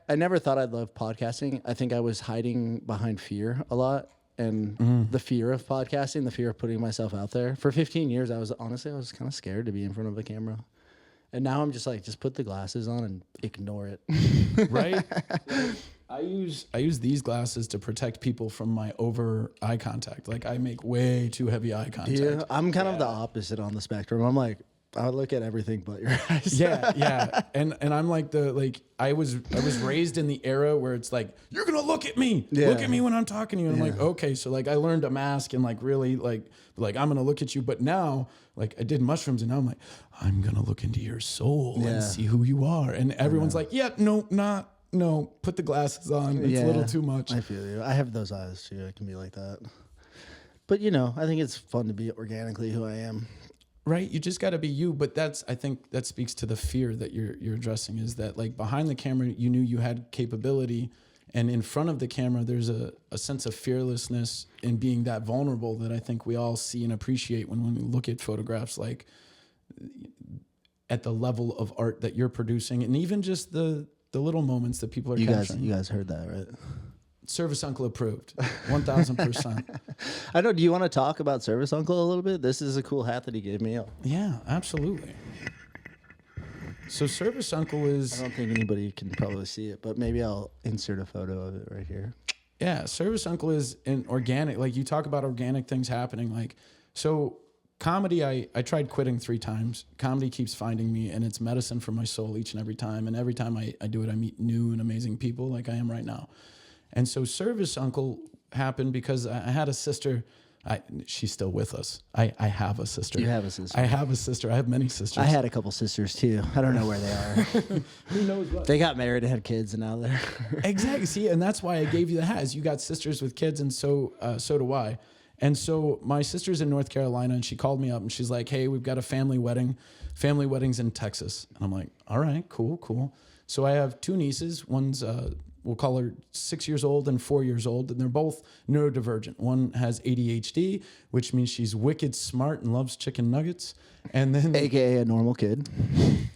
[SPEAKER 3] I never thought I'd love podcasting. I think I was hiding behind fear a lot. And the fear of podcasting, the fear of putting myself out there. For 15 years, I was kind of scared to be in front of a camera. And now I'm just like, just put the glasses on and ignore it.
[SPEAKER 2] Right? I use these glasses to protect people from my over eye contact. Like I make way too heavy eye contact.
[SPEAKER 3] Yeah, I'm kind of the opposite on the spectrum. I'm like, I look at everything but your eyes.
[SPEAKER 2] Yeah. And I'm like I was raised in the era where it's like, you're gonna look at me. Yeah. Look at me when I'm talking to you. And I'm like, okay. So like I learned to mask and like really like I'm gonna look at you. But now like I did mushrooms and now I'm like, I'm gonna look into your soul and see who you are. And everyone's like, no, put the glasses on. It's a little too much.
[SPEAKER 3] I feel you. I have those eyes too. I can be like that. But you know, I think it's fun to be organically who I am.
[SPEAKER 2] Right, you just got to be you, but I think that speaks to the fear that you're addressing. Is that like behind the camera, you knew you had capability, and in front of the camera, there's a sense of fearlessness in being that vulnerable that I think we all see and appreciate when we look at photographs, like at the level of art that you're producing, and even just the little moments that people are capturing.
[SPEAKER 3] You guys heard that, right?
[SPEAKER 2] ServiceUncle approved, 1,000%.
[SPEAKER 3] I know. Do you want to talk about ServiceUncle a little bit? This is a cool hat that he gave me.
[SPEAKER 2] Yeah, absolutely. So ServiceUncle is...
[SPEAKER 3] I don't think anybody can probably see it, but maybe I'll insert a photo of it right here.
[SPEAKER 2] Yeah, ServiceUncle is an organic... Like, you talk about organic things happening. Like, so comedy, I tried quitting 3 times. Comedy keeps finding me, and it's medicine for my soul each and every time. And every time I do it, I meet new and amazing people like I am right now. And so ServiceUncle happened because I had a sister. She's still with us. I have a sister.
[SPEAKER 3] You have a sister.
[SPEAKER 2] I have a sister. I have many sisters.
[SPEAKER 3] I had a couple sisters too. I don't know where they are.
[SPEAKER 2] Who knows what?
[SPEAKER 3] They got married and had kids, and now they're...
[SPEAKER 2] Exactly. See, and that's why I gave you the hat. Is you got sisters with kids, and so do I. And so my sister's in North Carolina, and she called me up, and she's like, "Hey, we've got a family wedding. Family wedding's in Texas." And I'm like, "All right, cool." So I have 2 nieces. One's we'll call her 6 years old and 4 years old, and they're both neurodivergent. One has ADHD, which means she's wicked smart and loves chicken nuggets. And then
[SPEAKER 3] AKA a normal kid.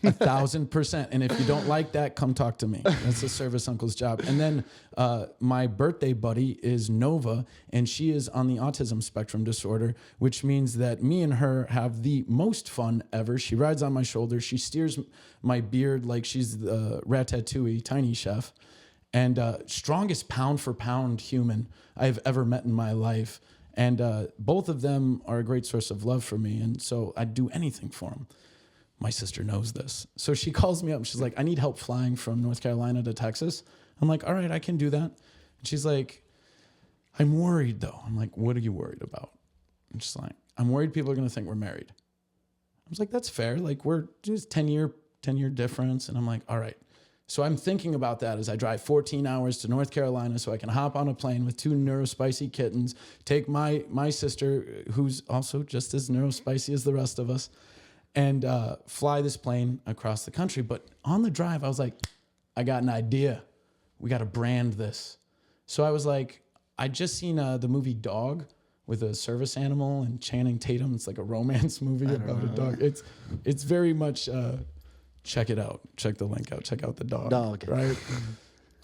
[SPEAKER 2] 1,000%. And if you don't like that, come talk to me. That's the ServiceUncle's job. And then my birthday buddy is Nova, and she is on the autism spectrum disorder, which means that me and her have the most fun ever. She rides on my shoulder. She steers my beard like she's the Ratatouille tiny chef. And strongest pound for pound human I've ever met in my life. And both of them are a great source of love for me. And so I'd do anything for them. My sister knows this. So she calls me up and she's like, "I need help flying from North Carolina to Texas." I'm like, "All right, I can do that." And she's like, "I'm worried though." I'm like, "What are you worried about?" And she's like, "I'm worried people are going to think we're married." I was like, "That's fair. Like we're just 10 10-year difference. And I'm like, all right. So I'm thinking about that as I drive 14 hours to North Carolina so I can hop on a plane with 2 neurospicy kittens, take my sister, who's also just as neurospicy as the rest of us, and fly this plane across the country. But on the drive, I was like, I got an idea. We got to brand this. So I was like, I just seen the movie Dog with a service animal and Channing Tatum. It's like a romance movie about a dog. It's very much... check it out. Check the link out. Check out the dog. Right?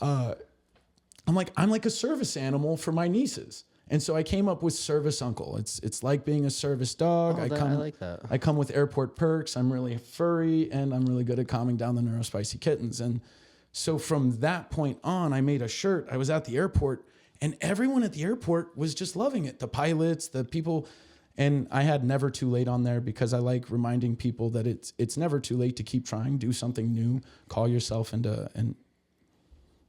[SPEAKER 2] I'm like a service animal for my nieces. And so I came up with ServiceUncle. It's like being a service dog.
[SPEAKER 3] I like that.
[SPEAKER 2] I come with airport perks. I'm really furry, and I'm really good at calming down the neurospicy kittens. And so from that point on, I made a shirt. I was at the airport, and everyone at the airport was just loving it. The pilots, the people... And I had Never Too Late on there because I like reminding people that it's never too late to keep trying, do something new, call yourself into an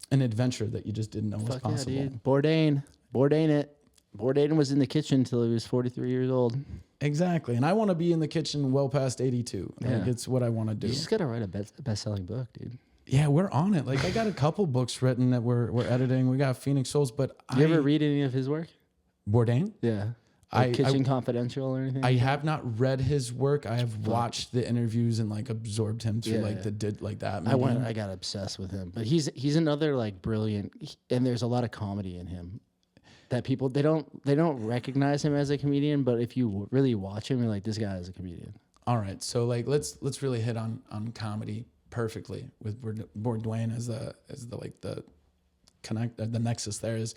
[SPEAKER 2] adventure that you just didn't know was possible.
[SPEAKER 3] Yeah, dude. Bourdain it. Bourdain was in the kitchen until he was 43 years old.
[SPEAKER 2] Exactly. And I want to be in the kitchen well past 82.
[SPEAKER 3] Yeah.
[SPEAKER 2] Like, it's what I want to do.
[SPEAKER 3] You just got to write a best-selling book, dude.
[SPEAKER 2] Yeah, we're on it. Like, I got a couple books written that we're editing. We got Phoenix Souls, but
[SPEAKER 3] You ever read any of his work?
[SPEAKER 2] Bourdain?
[SPEAKER 3] Yeah. Kitchen Confidential or anything?
[SPEAKER 2] I have not read his work. I have watched the interviews and like absorbed him through that.
[SPEAKER 3] I got obsessed with him, but he's another like brilliant, and there's a lot of comedy in him that people they don't recognize him as a comedian, but if you really watch him, you're like, this guy is a comedian.
[SPEAKER 2] All right, so like let's really hit on comedy perfectly with Bourdain as the nexus. There is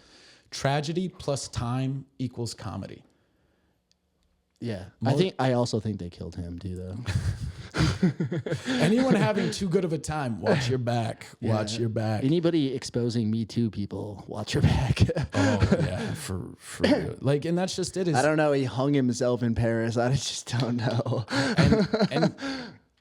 [SPEAKER 2] tragedy plus time equals comedy.
[SPEAKER 3] Yeah, I also think they killed him too, though.
[SPEAKER 2] Anyone having too good of a time, watch your back. Yeah. Watch your back.
[SPEAKER 3] Anybody exposing Me Too people, watch your back.
[SPEAKER 2] Oh yeah, for real. Like, and that's just it.
[SPEAKER 3] I don't know. He hung himself in Paris. I just don't know.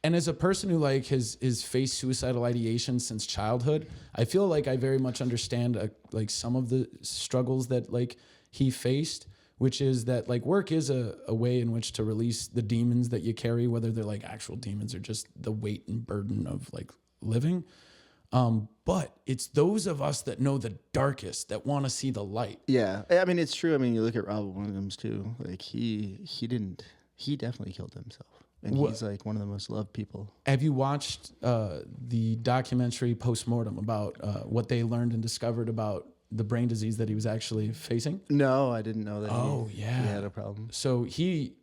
[SPEAKER 2] And as a person who like has faced suicidal ideation since childhood, I feel like I very much understand like some of the struggles that like he faced. Which is that like work is a way in which to release the demons that you carry, whether they're like actual demons or just the weight and burden of like living. But it's those of us that know the darkest that want to see the light.
[SPEAKER 3] Yeah. I mean, it's true. I mean, you look at Robert Williams too. Like he definitely killed himself. And he's like one of the most loved people.
[SPEAKER 2] Have you watched the documentary Postmortem about what they learned and discovered about the brain disease that he was actually facing?
[SPEAKER 3] No, I didn't know that.
[SPEAKER 2] He
[SPEAKER 3] had a problem.
[SPEAKER 2] So he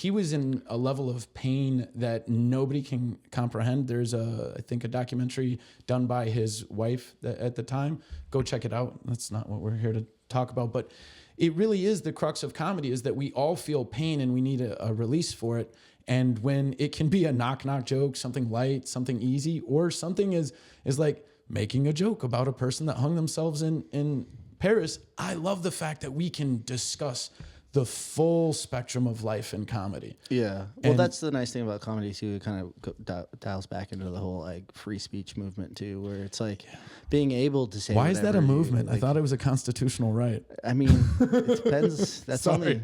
[SPEAKER 2] was in a level of pain that nobody can comprehend. There's I think a documentary done by his wife at the time. Go check it out. That's not what we're here to talk about, but it really is the crux of comedy is that we all feel pain and we need a release for it. And when it can be a knock joke, something light, something easy, or something is like making a joke about a person that hung themselves in Paris. I love the fact that we can discuss the full spectrum of life in comedy.
[SPEAKER 3] Yeah. Well, that's the nice thing about comedy too. It kind of dials back into the whole like free speech movement too, where it's like being able to say.
[SPEAKER 2] Why is that a movement? I thought it was a constitutional right.
[SPEAKER 3] I mean, it depends. That's
[SPEAKER 2] Sorry,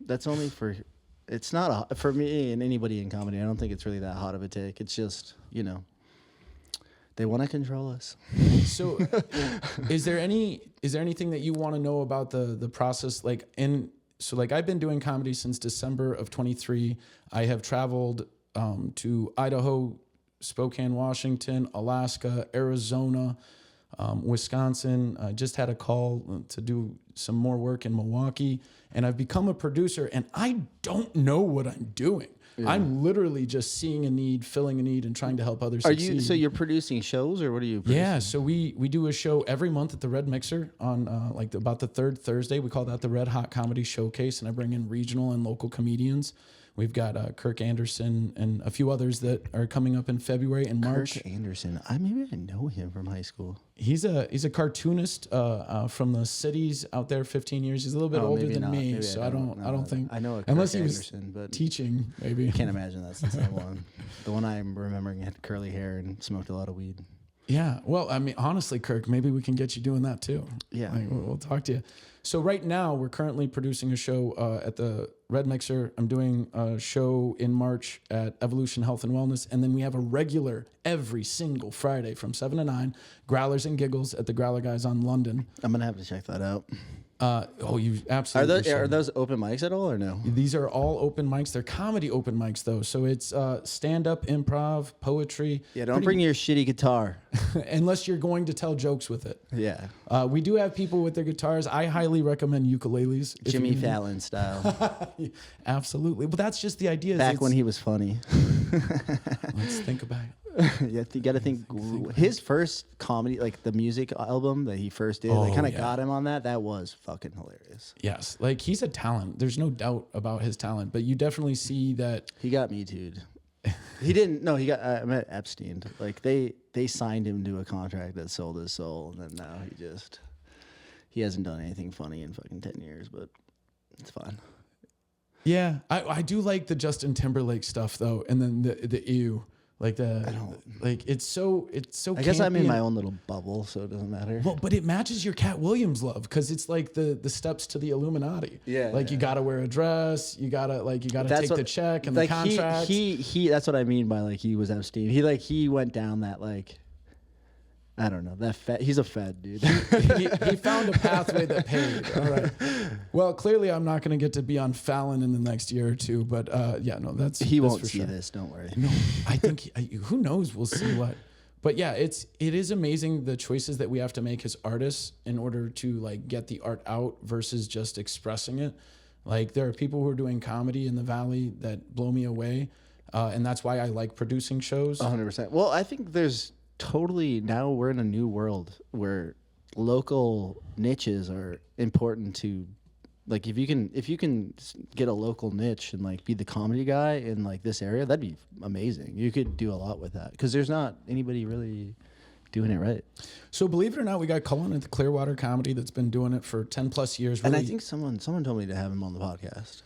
[SPEAKER 3] That's only for. It's not for me and anybody in comedy. I don't think it's really that hot of a take. It's just they want to control us.
[SPEAKER 2] So, is there anything that you want to know about the process? Like, I've been doing comedy since December of 23. I have traveled to Idaho, Spokane, Washington, Alaska, Arizona, Wisconsin. I just had a call to do some more work in Milwaukee, and I've become a producer, and I don't know what I'm doing. Yeah. I'm literally just seeing a need, filling a need, and trying to help others succeed.
[SPEAKER 3] So you're producing shows, or what are you producing?
[SPEAKER 2] Yeah, so we do a show every month at the Red Mixer on about the third Thursday. We call that the Red Hot Comedy Showcase, and I bring in regional and local comedians. We've got Anderson and a few others that are coming up in February and March.
[SPEAKER 3] Kirk Anderson, maybe I know him from high school.
[SPEAKER 2] He's a cartoonist from the cities out there. 15 years. He's a little bit older than me, maybe so I don't think.
[SPEAKER 3] I know
[SPEAKER 2] unless he was
[SPEAKER 3] Anderson, but
[SPEAKER 2] teaching. Maybe
[SPEAKER 3] I can't imagine that's the same one. The one I'm remembering had curly hair and smoked a lot of weed.
[SPEAKER 2] Yeah. Well, I mean, honestly, Kirk, maybe we can get you doing that too.
[SPEAKER 3] Yeah.
[SPEAKER 2] Like, we'll talk to you. So right now we're currently producing a show at the Red Mixer. I'm doing a show in March at Evolution Health and Wellness. And then we have a regular every single Friday from 7 to 9, Growlers and Giggles at the Growler Guys on London.
[SPEAKER 3] I'm going to have to check that out.
[SPEAKER 2] You absolutely
[SPEAKER 3] Are those open mics at all or no?
[SPEAKER 2] These are all open mics. They're comedy open mics though. So it's stand-up, improv, poetry.
[SPEAKER 3] Yeah, don't bring your shitty guitar.
[SPEAKER 2] Unless you're going to tell jokes with it.
[SPEAKER 3] Yeah.
[SPEAKER 2] We do have people with their guitars. I highly recommend ukuleles.
[SPEAKER 3] Jimmy Fallon style.
[SPEAKER 2] Absolutely. But that's just the idea.
[SPEAKER 3] Back when he was funny.
[SPEAKER 2] Let's think about it.
[SPEAKER 3] Yeah, you got to think his first comedy, like the music album that he first did, they kind of got him on that. That was fucking hilarious.
[SPEAKER 2] Yes, like he's a talent. There's no doubt about his talent, but you definitely see that
[SPEAKER 3] he got me too'd. He didn't. No, he got. I met Epstein. Like they signed him to a contract that sold his soul, and then now he hasn't done anything funny in fucking 10 years, but it's fine.
[SPEAKER 2] Yeah, I do like the Justin Timberlake stuff though, and then the ew. Like it's so.
[SPEAKER 3] I guess I'm in my own little bubble, so it doesn't matter.
[SPEAKER 2] Well, but it matches your Cat Williams love because it's like the steps to the Illuminati.
[SPEAKER 3] Yeah,
[SPEAKER 2] like you gotta wear a dress, you gotta take the check and the contract.
[SPEAKER 3] He that's what I mean by like he was Epstein. He went down that like. I don't know. He's a fed dude.
[SPEAKER 2] he found a pathway that paid. All right. Well, clearly I'm not going to get to be on Fallon in the next year or two, but
[SPEAKER 3] he won't see this. Don't worry.
[SPEAKER 2] No, I think who knows? We'll see what. But yeah, it is amazing the choices that we have to make as artists in order to like get the art out versus just expressing it. Like there are people who are doing comedy in the Valley that blow me away, and that's why I like producing shows.
[SPEAKER 3] 100%. Well, I think there's. Totally. Now we're in a new world where local niches are important to, like, if you can get a local niche and like be the comedy guy in like this area, that'd be amazing. You could do a lot with that because there's not anybody really doing it right.
[SPEAKER 2] So believe it or not, we got Cullen at the Clearwater Comedy that's been doing it for 10 plus years.
[SPEAKER 3] Really. And I think someone told me to have him on the podcast.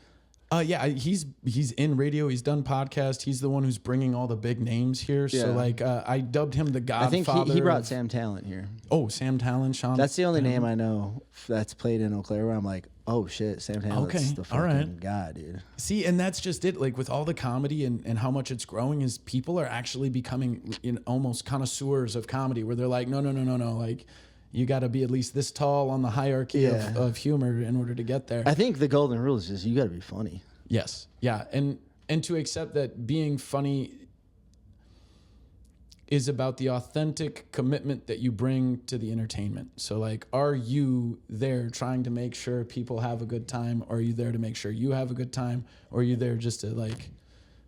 [SPEAKER 2] Yeah, he's in radio. He's done podcast. He's the one who's bringing all the big names here. Yeah. So like, I dubbed him the Godfather.
[SPEAKER 3] I think he brought Sam Talent here.
[SPEAKER 2] Oh, Sam Talent, Sean.
[SPEAKER 3] That's the only name I know that's played in Eau Claire where I'm like, oh shit, Sam Talent's the fucking guy, dude.
[SPEAKER 2] See, and that's just it. Like with all the comedy and how much it's growing, is people are actually becoming almost connoisseurs of comedy, where they're like, no, like. You got to be at least this tall on the hierarchy of humor in order to get there.
[SPEAKER 3] I think the golden rule is just you got to be funny.
[SPEAKER 2] Yes. Yeah. And to accept that being funny is about the authentic commitment that you bring to the entertainment. So like, are you there trying to make sure people have a good time? Or are you there to make sure you have a good time? Or are you there just to like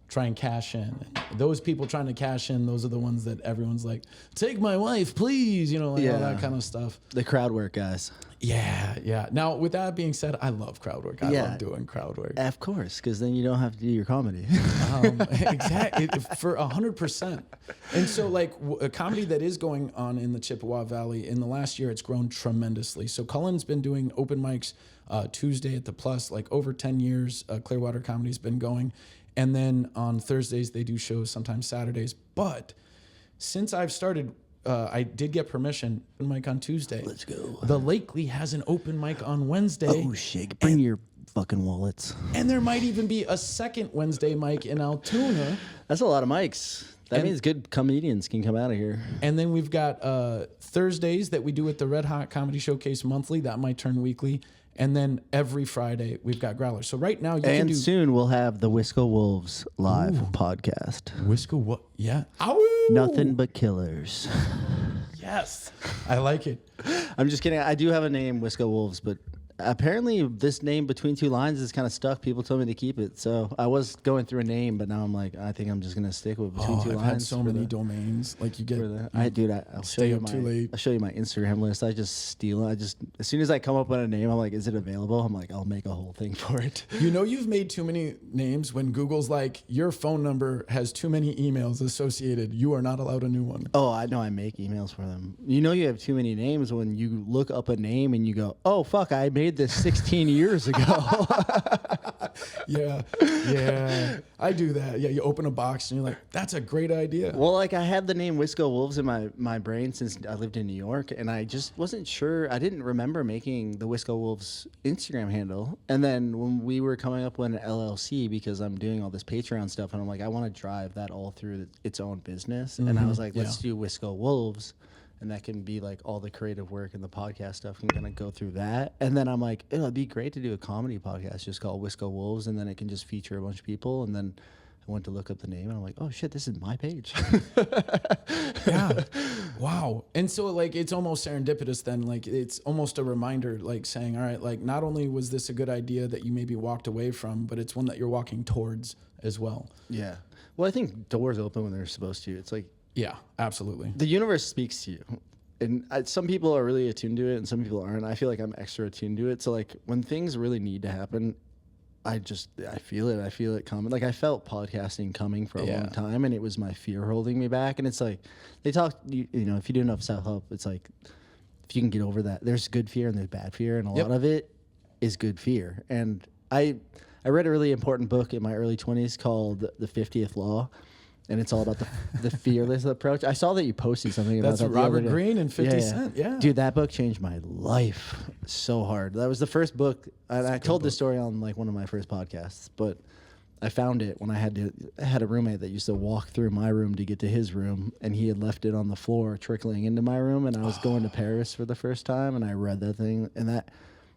[SPEAKER 2] try and cash in? And those people trying to cash in, those are the ones that everyone's like, take my wife, please, all that kind of stuff.
[SPEAKER 3] The crowd work guys.
[SPEAKER 2] Yeah. Now, with that being said, I love crowd work. I love doing crowd work.
[SPEAKER 3] Of course, because then you don't have to do your comedy.
[SPEAKER 2] Exactly, for 100%. And so, like, a comedy that is going on in the Chippewa Valley, in the last year, it's grown tremendously. So Cullen's been doing open mics Tuesday at the Plus, like over 10 years. Clearwater Comedy's been going. And then on Thursdays, they do shows, sometimes Saturdays. But since I've started, I did get permission, open mic on Tuesday.
[SPEAKER 3] Let's go.
[SPEAKER 2] The Lakely has an open mic on Wednesday.
[SPEAKER 3] Oh, shit. Bring your fucking wallets.
[SPEAKER 2] And there might even be a second Wednesday mic in Altoona.
[SPEAKER 3] That's a lot of mics. That means good comedians can come out of here. And
[SPEAKER 2] then we've got Thursdays that we do at the Red Hot Comedy Showcase monthly. That might turn weekly. And then every Friday, we've got Growlers. So right now, you can do... And
[SPEAKER 3] soon we'll have the Wisco Wolves live podcast.
[SPEAKER 2] Wisco what? Yeah. Ow!
[SPEAKER 3] Nothing but killers.
[SPEAKER 2] Yes. I like it.
[SPEAKER 3] I'm just kidding. I do have a name, Wisco Wolves, but apparently this name Between Two Lines is kind of stuck. People told me to keep it. So I was going through a name, but now I'm like, I think I'm just going to stick with Between Two Lines.
[SPEAKER 2] I've had so many domains. Like you get...
[SPEAKER 3] I'll show you I'll show you my Instagram list. I just steal it. As soon as I come up with a name, I'm like, is it available? I'm like, I'll make a whole thing for it.
[SPEAKER 2] You've made too many names when Google's like, your phone number has too many emails associated. You are not allowed a new one.
[SPEAKER 3] Oh, I know. I make emails for them. You have too many names when you look up a name and you go, oh, fuck, I made this 16 years ago.
[SPEAKER 2] Yeah. I do that. Yeah, you open a box and you're like, that's a great idea.
[SPEAKER 3] Well, like I had the name Wisco Wolves in my brain since I lived in New York, and I just wasn't sure. I didn't remember making the Wisco Wolves Instagram handle. And then when we were coming up with an LLC, because I'm doing all this Patreon stuff, and I'm like, I want to drive that all through its own business. And I was like, let's do Wisco Wolves. And that can be like all the creative work and the podcast stuff can kind of go through that. And then I'm like, it'd be great to do a comedy podcast just called Wisco Wolves. And then it can just feature a bunch of people. And then I went to look up the name and I'm like, oh shit, this is my page.
[SPEAKER 2] Yeah. Wow. And so like, it's almost serendipitous then. Like it's almost a reminder, like saying, all right, like not only was this a good idea that you maybe walked away from, but it's one that you're walking towards as well.
[SPEAKER 3] Yeah. Well, I think doors open when they're supposed to. It's like,
[SPEAKER 2] yeah, absolutely.
[SPEAKER 3] the universe speaks to you. And some people are really attuned to it and some people aren't. I feel like I'm extra attuned to it. So like when things really need to happen, I feel it. I feel it coming. Like I felt podcasting coming for a long time, and it was my fear holding me back. And it's like, they talk, you know, if you do enough self-help, it's like, if you can get over that, there's good fear and there's bad fear. And a lot of it is good fear. And I read a really important book in my early 20s called The 50th Law. And it's all about the fearless approach. I saw that you posted something about that.
[SPEAKER 2] That's Robert Greene and 50 Cent. Yeah.
[SPEAKER 3] Dude, that book changed my life so hard. That was the first book. And I told this story on like one of my first podcasts, but I found it when I had a roommate that used to walk through my room to get to his room, and he had left it on the floor trickling into my room, and I was going to Paris for the first time, and I read that thing, and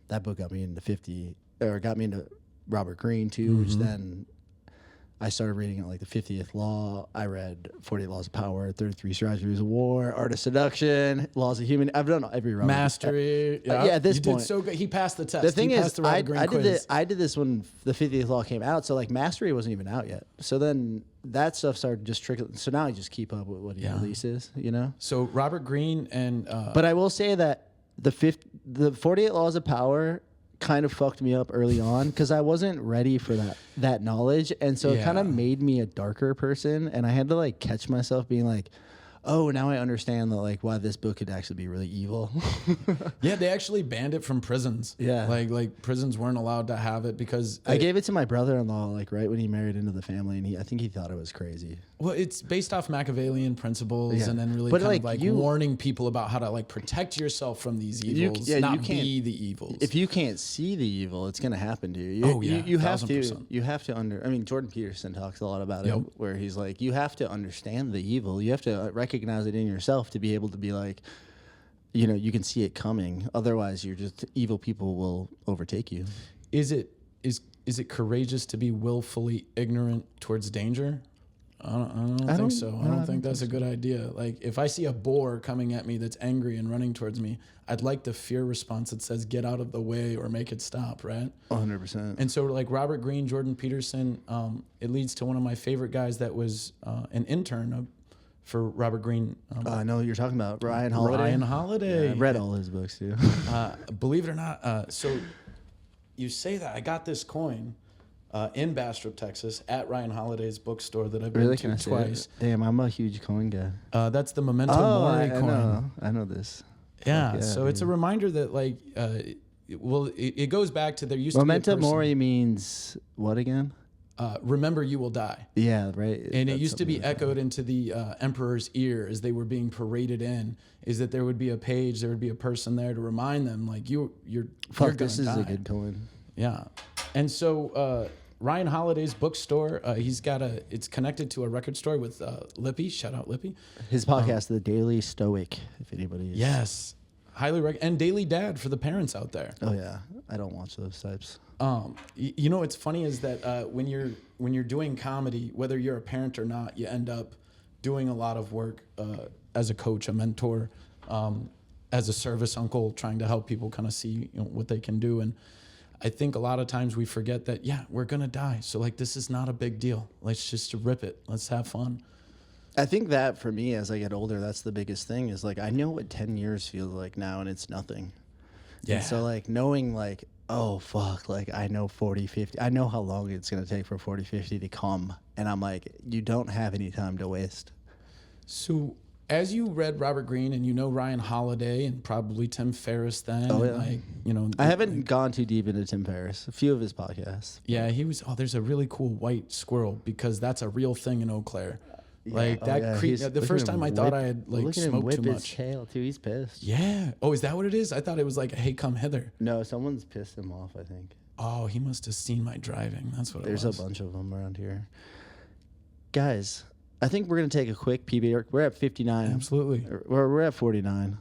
[SPEAKER 3] that book got me into Robert Greene too, which then I started reading it, like the 50th Law. I read 48 Laws of Power, 33 Strategies of War, Art of Seduction, Laws of Human. I've done every Robert.
[SPEAKER 2] Mastery.
[SPEAKER 3] At this point,
[SPEAKER 2] did so good. He passed the test.
[SPEAKER 3] The thing is, I
[SPEAKER 2] did
[SPEAKER 3] this when the 50th Law came out. So like Mastery wasn't even out yet. So then that stuff started just trickling. So now I just keep up with what he releases, you know?
[SPEAKER 2] So Robert Greene and...
[SPEAKER 3] but I will say that the 48 Laws of Power kind of fucked me up early on because I wasn't ready for that knowledge, and so it kind of made me a darker person, and I had to like catch myself being like, oh, now I understand that like why this book could actually be really evil.
[SPEAKER 2] Yeah, they actually banned it from prisons.
[SPEAKER 3] Yeah,
[SPEAKER 2] like prisons weren't allowed to have it because
[SPEAKER 3] I gave it to my brother-in-law like right when he married into the family, and I think he thought it was crazy.
[SPEAKER 2] Well, it's based off Machiavellian principles, and then really warning people about how to like protect yourself from these evils, not be the evils.
[SPEAKER 3] If you can't see the evil, it's going to happen to you. You have to. You have to I mean, Jordan Peterson talks a lot about it, where he's like, you have to understand the evil. You have to recognize it in yourself to be able to be like, you know, you can see it coming. Otherwise, you're just evil people will overtake you.
[SPEAKER 2] Is it courageous to be willfully ignorant towards danger? I don't think so. I don't think that's a good idea. Like if I see a boar coming at me that's angry and running towards me, I'd like the fear response that says get out of the way or make it stop, right?
[SPEAKER 3] 100%.
[SPEAKER 2] And so like Robert Greene, Jordan Peterson, it leads to one of my favorite guys that was an intern for Robert Greene.
[SPEAKER 3] I know who you're talking about, Ryan Holiday. Yeah, I read all his books too.
[SPEAKER 2] Believe it or not, so you say that. I got this coin in Bastrop, Texas, at Ryan Holiday's bookstore that I've been to twice.
[SPEAKER 3] Damn, I'm a huge coin guy.
[SPEAKER 2] That's the Memento Mori coin.
[SPEAKER 3] I know this.
[SPEAKER 2] Yeah, so it's a reminder that like, it goes back to there used
[SPEAKER 3] Memento
[SPEAKER 2] to be a person.
[SPEAKER 3] Mori means what again?
[SPEAKER 2] Remember you will die.
[SPEAKER 3] Yeah, right.
[SPEAKER 2] And it used to be echoed into the emperor's ear as they were being paraded in, is that there would be a page, there would be a person there to remind them, like, you're
[SPEAKER 3] this is
[SPEAKER 2] die.
[SPEAKER 3] a good coin.
[SPEAKER 2] Yeah. And so Ryan Holiday's bookstore, it's connected to a record store with Lippy. Shout out Lippy.
[SPEAKER 3] His podcast, The Daily Stoic, if anybody is.
[SPEAKER 2] Yes. Highly recommend. And Daily Dad for the parents out there.
[SPEAKER 3] Oh, yeah. I don't watch those types.
[SPEAKER 2] You know what's funny is that when you're doing comedy, whether you're a parent or not, you end up doing a lot of work as a coach, a mentor, as a service uncle, trying to help people kind of see what they can do. And I think a lot of times we forget that, we're gonna die. So like this is not a big deal. Let's just rip it. Let's have fun.
[SPEAKER 3] I think that for me, as I get older, that's the biggest thing is like I know what 10 years feels like now, and it's nothing. Yeah. And so like knowing like, oh fuck, like I know 40, 50, I know how long it's gonna take for 40, 50 to come, and I'm like, you don't have any time to waste.
[SPEAKER 2] So as you read Robert Greene and you know Ryan Holiday and probably Tim Ferriss then, and like, you know,
[SPEAKER 3] I haven't gone too deep into Tim Ferriss. A few of his podcasts.
[SPEAKER 2] Yeah, he was. Oh, there's a really cool white squirrel because that's a real thing in Eau Claire. Like that. The first time I thought I had like smoked too much.
[SPEAKER 3] His tail too. He's pissed.
[SPEAKER 2] Yeah. Oh, is that what it is? I thought it was like, hey, come hither.
[SPEAKER 3] No, someone's pissed him off, I think.
[SPEAKER 2] Oh, he must have seen my driving. That's what it was.
[SPEAKER 3] There's a bunch of them around here. Guys, I think we're going to take a quick PB. We're at 59.
[SPEAKER 2] Absolutely.
[SPEAKER 3] We're at 49.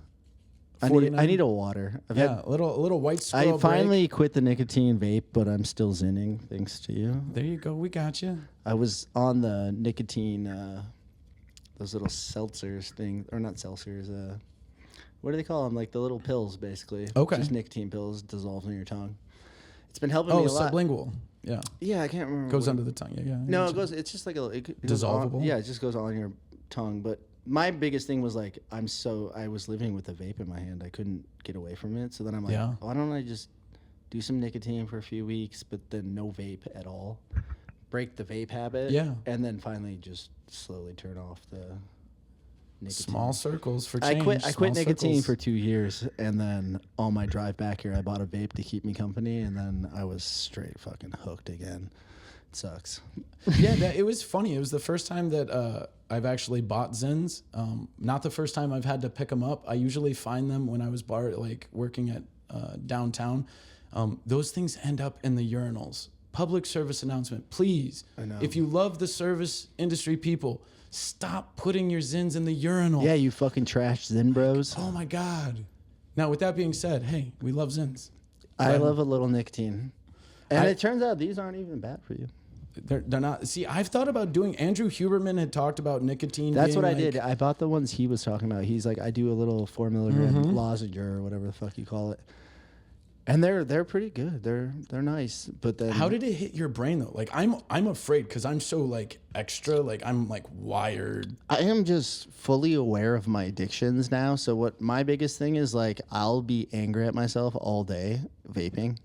[SPEAKER 2] 49?
[SPEAKER 3] I need a water.
[SPEAKER 2] A little white squirrel
[SPEAKER 3] I finally quit the nicotine vape, but I'm still zinning, thanks to you.
[SPEAKER 2] There you go. We got you.
[SPEAKER 3] I was on the nicotine, those little seltzers thing, or not seltzers, what do they call them? Like the little pills, basically.
[SPEAKER 2] Okay.
[SPEAKER 3] Just nicotine pills dissolved in your tongue. It's been helping me a lot.
[SPEAKER 2] Sublingual. Yeah.
[SPEAKER 3] Yeah, I can't remember.
[SPEAKER 2] Goes under the tongue. Yeah.
[SPEAKER 3] No, it goes. It's just like it goes
[SPEAKER 2] dissolvable.
[SPEAKER 3] on, yeah, it just goes on your tongue. But my biggest thing was like I was living with a vape in my hand. I couldn't get away from it. So then I'm like, why don't I just do some nicotine for a few weeks, but then no vape at all, break the vape habit.
[SPEAKER 2] Yeah.
[SPEAKER 3] And then finally just slowly turn off the nicotine.
[SPEAKER 2] Small circles for change.
[SPEAKER 3] I quit nicotine for 2 years, and then on my drive back here, I bought a vape to keep me company, and then I was straight fucking hooked again. It sucks.
[SPEAKER 2] Yeah, it was funny. It was the first time that I've actually bought Zins. Not the first time I've had to pick them up. I usually find them when I was working at downtown. Those things end up in the urinals. Public service announcement, please.
[SPEAKER 3] I know.
[SPEAKER 2] If you love the service industry people, stop putting your Zins in the urinal.
[SPEAKER 3] Yeah, you fucking trash Zin bros.
[SPEAKER 2] Oh my God. Now, with that being said, hey, we love Zins.
[SPEAKER 3] I love a little nicotine. And it turns out these aren't even bad for you.
[SPEAKER 2] They're not. See, I've thought about doing. Andrew Huberman had talked about nicotine.
[SPEAKER 3] That's what I
[SPEAKER 2] like,
[SPEAKER 3] did. I bought the ones he was talking about. He's like, I do a little 4 milligram lozenge or whatever the fuck you call it. And they're pretty good. They're nice. But then
[SPEAKER 2] how did it hit your brain though? Like I'm afraid because I'm so like extra. Like I'm like wired.
[SPEAKER 3] I am just fully aware of my addictions now. So what my biggest thing is like I'll be angry at myself all day vaping.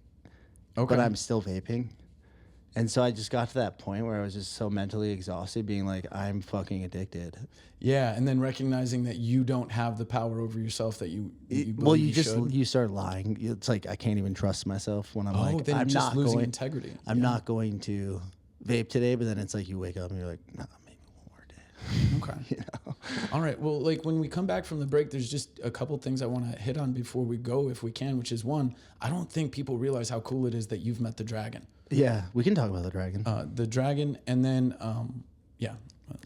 [SPEAKER 3] Okay. But I'm still vaping. And so I just got to that point where I was just so mentally exhausted being like, I'm fucking addicted.
[SPEAKER 2] Yeah, and then recognizing that you don't have the power over yourself that you
[SPEAKER 3] you start lying. It's like I can't even trust myself when I'm like,
[SPEAKER 2] then
[SPEAKER 3] I'm
[SPEAKER 2] just
[SPEAKER 3] not
[SPEAKER 2] losing
[SPEAKER 3] going,
[SPEAKER 2] integrity.
[SPEAKER 3] I'm not going to vape today, but then it's like you wake up and you're like, nah, maybe one more day.
[SPEAKER 2] Okay.
[SPEAKER 3] You know?
[SPEAKER 2] All right. Well, like when we come back from the break, there's just a couple things I want to hit on before we go, if we can, which is one, I don't think people realize how cool it is that you've met the dragon.
[SPEAKER 3] Yeah, we can talk about the dragon.
[SPEAKER 2] The dragon, and then, yeah.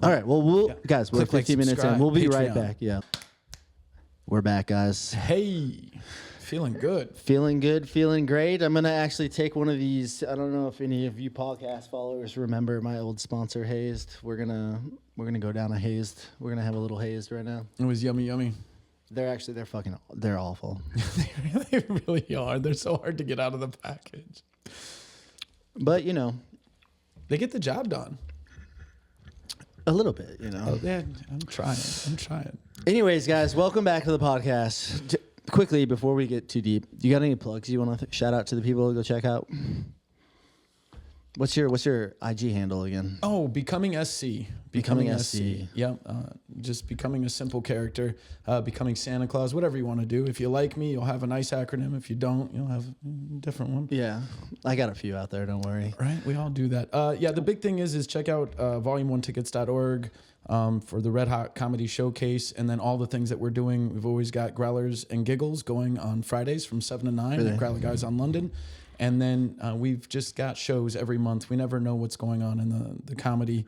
[SPEAKER 3] All right. Well, guys, we're 15 minutes in. We'll be
[SPEAKER 2] Patreon.
[SPEAKER 3] right back. Yeah. We're back, guys.
[SPEAKER 2] Hey, feeling good.
[SPEAKER 3] Feeling good, feeling great. I'm going to actually take one of these. I don't know if any of you podcast followers remember my old sponsor, Hazed. We're going to go down a Hazed. We're going to have a little Hazed right now.
[SPEAKER 2] It was yummy.
[SPEAKER 3] They're awful.
[SPEAKER 2] They really are. They're so hard to get out of the package.
[SPEAKER 3] But, you know.
[SPEAKER 2] They get the job done.
[SPEAKER 3] A little bit, you know.
[SPEAKER 2] Oh, yeah, I'm trying.
[SPEAKER 3] Anyways, guys, welcome back to the podcast. Quickly, before we get too deep, you got any plugs you want to shout out to the people to go check out? What's your IG handle again?
[SPEAKER 2] Oh, Becoming SC.
[SPEAKER 3] Becoming SC.
[SPEAKER 2] Yep. Just becoming a simple character, becoming Santa Claus, whatever you want to do. If you like me, you'll have a nice acronym. If you don't, you'll have a different one.
[SPEAKER 3] Yeah. I got a few out there. Don't worry.
[SPEAKER 2] Right. We all do that. Yeah. The big thing is check out volume1tickets.org for the Red Hot Comedy Showcase. And then all the things that we're doing. We've always got Growlers and Giggles going on Fridays from 7 to 9 at Growler Guys on London. And then we've just got shows every month. We never know what's going on in the comedy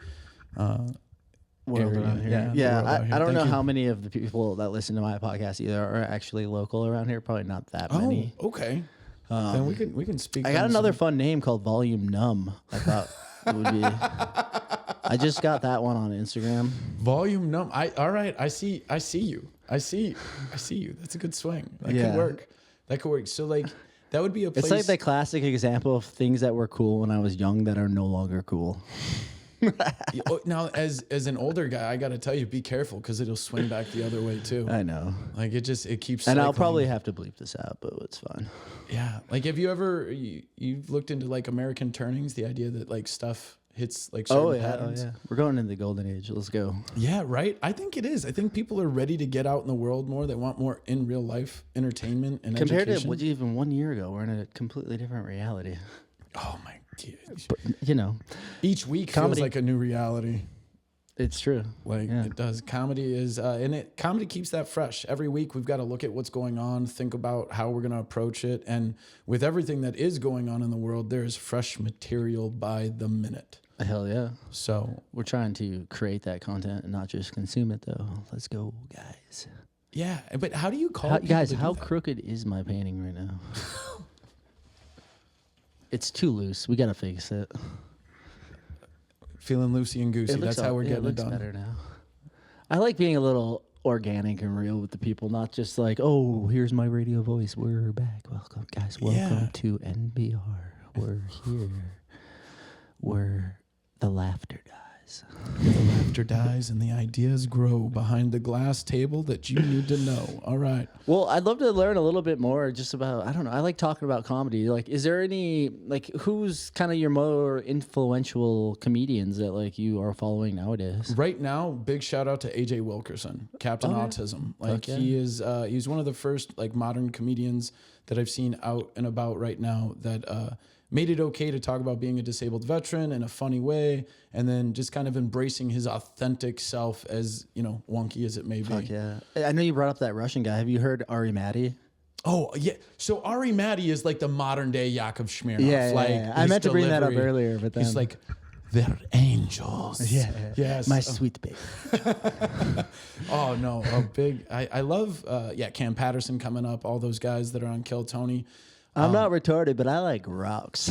[SPEAKER 3] world around here.
[SPEAKER 2] Yeah,
[SPEAKER 3] I don't know how many of the people that listen to my podcast either are actually local around here. Probably not that many.
[SPEAKER 2] Oh, okay. Then we can speak.
[SPEAKER 3] I got another fun name called Volume Numb. I thought it would be. I just got that one on Instagram.
[SPEAKER 2] Volume Numb. All right. I see you. I see you. That's a good swing. That could work. So like. That would be a place.
[SPEAKER 3] It's like the classic example of things that were cool when I was young that are no longer cool.
[SPEAKER 2] Now, as an older guy, I got to tell you, be careful because it'll swing back the other way too.
[SPEAKER 3] I know.
[SPEAKER 2] Like it keeps.
[SPEAKER 3] And
[SPEAKER 2] cycling.
[SPEAKER 3] I'll probably have to bleep this out, but it's fine.
[SPEAKER 2] Yeah. Like, have you ever you've looked into like American turnings? The idea that like stuff hits like certain patterns.
[SPEAKER 3] Oh yeah, we're going into the golden age. Let's go.
[SPEAKER 2] Yeah, right. I think it is. I think people are ready to get out in the world more. They want more in real life entertainment and
[SPEAKER 3] Compared
[SPEAKER 2] education.
[SPEAKER 3] to what even 1 year ago, we're in a completely different reality.
[SPEAKER 2] Oh my dude.
[SPEAKER 3] But, you know,
[SPEAKER 2] Each week
[SPEAKER 3] comedy-
[SPEAKER 2] feels like a new reality.
[SPEAKER 3] it's true.
[SPEAKER 2] Like
[SPEAKER 3] Yeah.
[SPEAKER 2] it does. Comedy is, comedy keeps that fresh. Every week we've got to look at what's going on, think about how we're going to approach it. And with everything that is going on in the world, there's fresh material by the minute.
[SPEAKER 3] Hell yeah.
[SPEAKER 2] So
[SPEAKER 3] We're trying to create that content and not just consume it, though. Let's go, guys.
[SPEAKER 2] yeah, but how do you call people
[SPEAKER 3] Guys,
[SPEAKER 2] to do
[SPEAKER 3] how
[SPEAKER 2] that?
[SPEAKER 3] crooked is my painting right now? It's too loose. We got to fix it.
[SPEAKER 2] Feeling loosey and goosey. That's how we're getting it
[SPEAKER 3] looks
[SPEAKER 2] done.
[SPEAKER 3] better now. I like being a little organic and real with the people, not just like, oh, here's my radio voice. We're back. Welcome, guys. Welcome
[SPEAKER 2] Yeah.
[SPEAKER 3] to NBR. We're here. We're the laughter dies.
[SPEAKER 2] The laughter dies and the ideas grow behind the glass table that you need to know. All right.
[SPEAKER 3] Well, I'd love to learn a little bit more just about, I don't know, I like talking about comedy. Like, is there any, like, who's kind of your more influential comedians that, like, you are following nowadays?
[SPEAKER 2] Right now, big shout out to AJ Wilkerson, Captain
[SPEAKER 3] Oh, yeah.
[SPEAKER 2] Autism. Like
[SPEAKER 3] Fuck yeah.
[SPEAKER 2] he is, he's one of the first like modern comedians that I've seen out and about right now that made it okay to talk about being a disabled veteran in a funny way, and then just kind of embracing his authentic self, as you know, wonky as it may be.
[SPEAKER 3] Fuck yeah. I know you brought up that Russian guy. Have you heard Ari Matty?
[SPEAKER 2] Oh yeah. So Ari Matty is like the modern day Yakov Smirnoff.
[SPEAKER 3] Yeah,
[SPEAKER 2] like
[SPEAKER 3] I
[SPEAKER 2] his
[SPEAKER 3] meant to bring that up
[SPEAKER 2] delivery,
[SPEAKER 3] earlier, but then
[SPEAKER 2] he's like, they're angels.
[SPEAKER 3] yeah,
[SPEAKER 2] Yes.
[SPEAKER 3] my sweet baby.
[SPEAKER 2] Oh no, big. I love Cam Patterson coming up. All those guys that are on Kill Tony.
[SPEAKER 3] I'm not retarded, but I like rocks.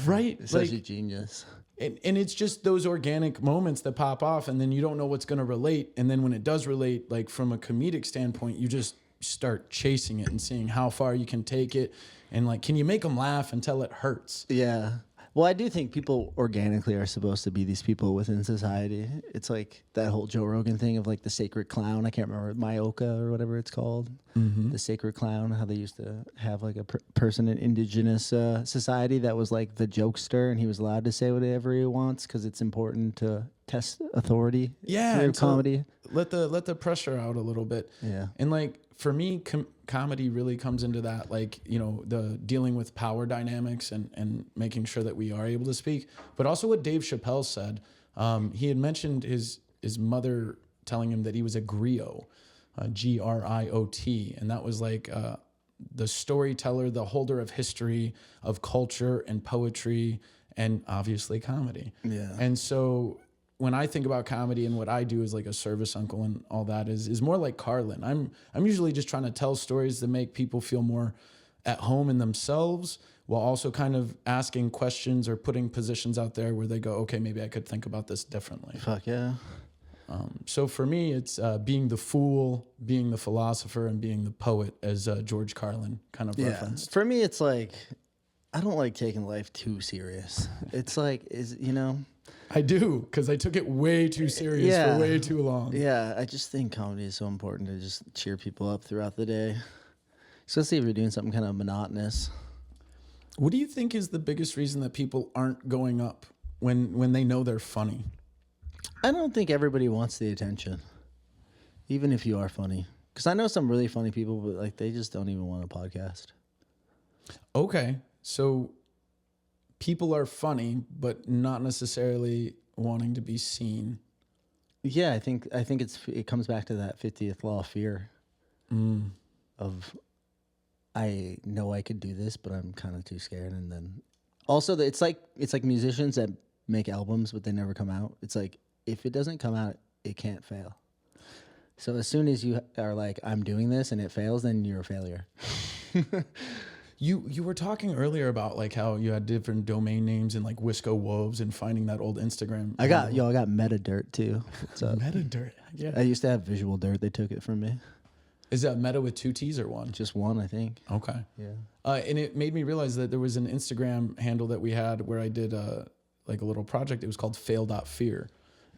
[SPEAKER 2] Right.
[SPEAKER 3] Such a
[SPEAKER 2] Like,
[SPEAKER 3] genius.
[SPEAKER 2] and it's just those organic moments that pop off, and then you don't know what's going to relate, and then when it does relate, like from a comedic standpoint, you just start chasing it and seeing how far you can take it, and like, can you make them laugh until it hurts?
[SPEAKER 3] Yeah. Well, I do think people organically are supposed to be these people within society. It's like that whole Joe Rogan thing of like the sacred clown. I can't remember, Myoka or whatever it's called.
[SPEAKER 2] Mm-hmm.
[SPEAKER 3] The sacred clown, how they used to have like a person in indigenous society that was like the jokester, and he was allowed to say whatever he wants because it's important to test authority through
[SPEAKER 2] and so
[SPEAKER 3] comedy.
[SPEAKER 2] let the pressure out a little bit.
[SPEAKER 3] Yeah.
[SPEAKER 2] And like for me, comedy really comes into that, like, you know, the dealing with power dynamics and making sure that we are able to speak. But also what Dave Chappelle said, he had mentioned his mother telling him that he was a griot, Griot, and that was like the storyteller, the holder of history, of culture and poetry, and obviously comedy.
[SPEAKER 3] Yeah.
[SPEAKER 2] And so when I think about comedy and what I do as like a service uncle and all that is more like Carlin. I'm usually just trying to tell stories that make people feel more at home in themselves, while also kind of asking questions or putting positions out there where they go, okay, maybe I could think about this differently.
[SPEAKER 3] Fuck yeah.
[SPEAKER 2] So for me, it's being the fool, being the philosopher, and being the poet, as George Carlin kind of referenced.
[SPEAKER 3] For me, it's like, I don't like taking life too serious. It's like,
[SPEAKER 2] I do, because I took it way too serious for way too long.
[SPEAKER 3] Yeah, I just think comedy is so important to just cheer people up throughout the day, especially if you're doing something kind of monotonous.
[SPEAKER 2] What do you think is the biggest reason that people aren't going up when they know they're funny?
[SPEAKER 3] I don't think everybody wants the attention, even if you are funny. Because I know some really funny people, but like they just don't even want a podcast.
[SPEAKER 2] Okay, so people are funny, but not necessarily wanting to be seen.
[SPEAKER 3] Yeah, I think it comes back to that 50th law of fear of I know I could do this, but I'm kind of too scared. And then also it's like musicians that make albums, but they never come out. It's like, if it doesn't come out, it can't fail. So as soon as you are like, I'm doing this and it fails, then you're a failure.
[SPEAKER 2] You were talking earlier about like how you had different domain names and like Wisco Woves and finding that old Instagram.
[SPEAKER 3] I got MetaDirt too. What's up?
[SPEAKER 2] MetaDirt. Yeah.
[SPEAKER 3] I used to have Visual Dirt. They took it from me.
[SPEAKER 2] Is that Meta with 2 T's or one?
[SPEAKER 3] Just one, I think.
[SPEAKER 2] Okay.
[SPEAKER 3] Yeah.
[SPEAKER 2] And it made me realize that there was an Instagram handle that we had where I did like a little project. It was called fail.fear.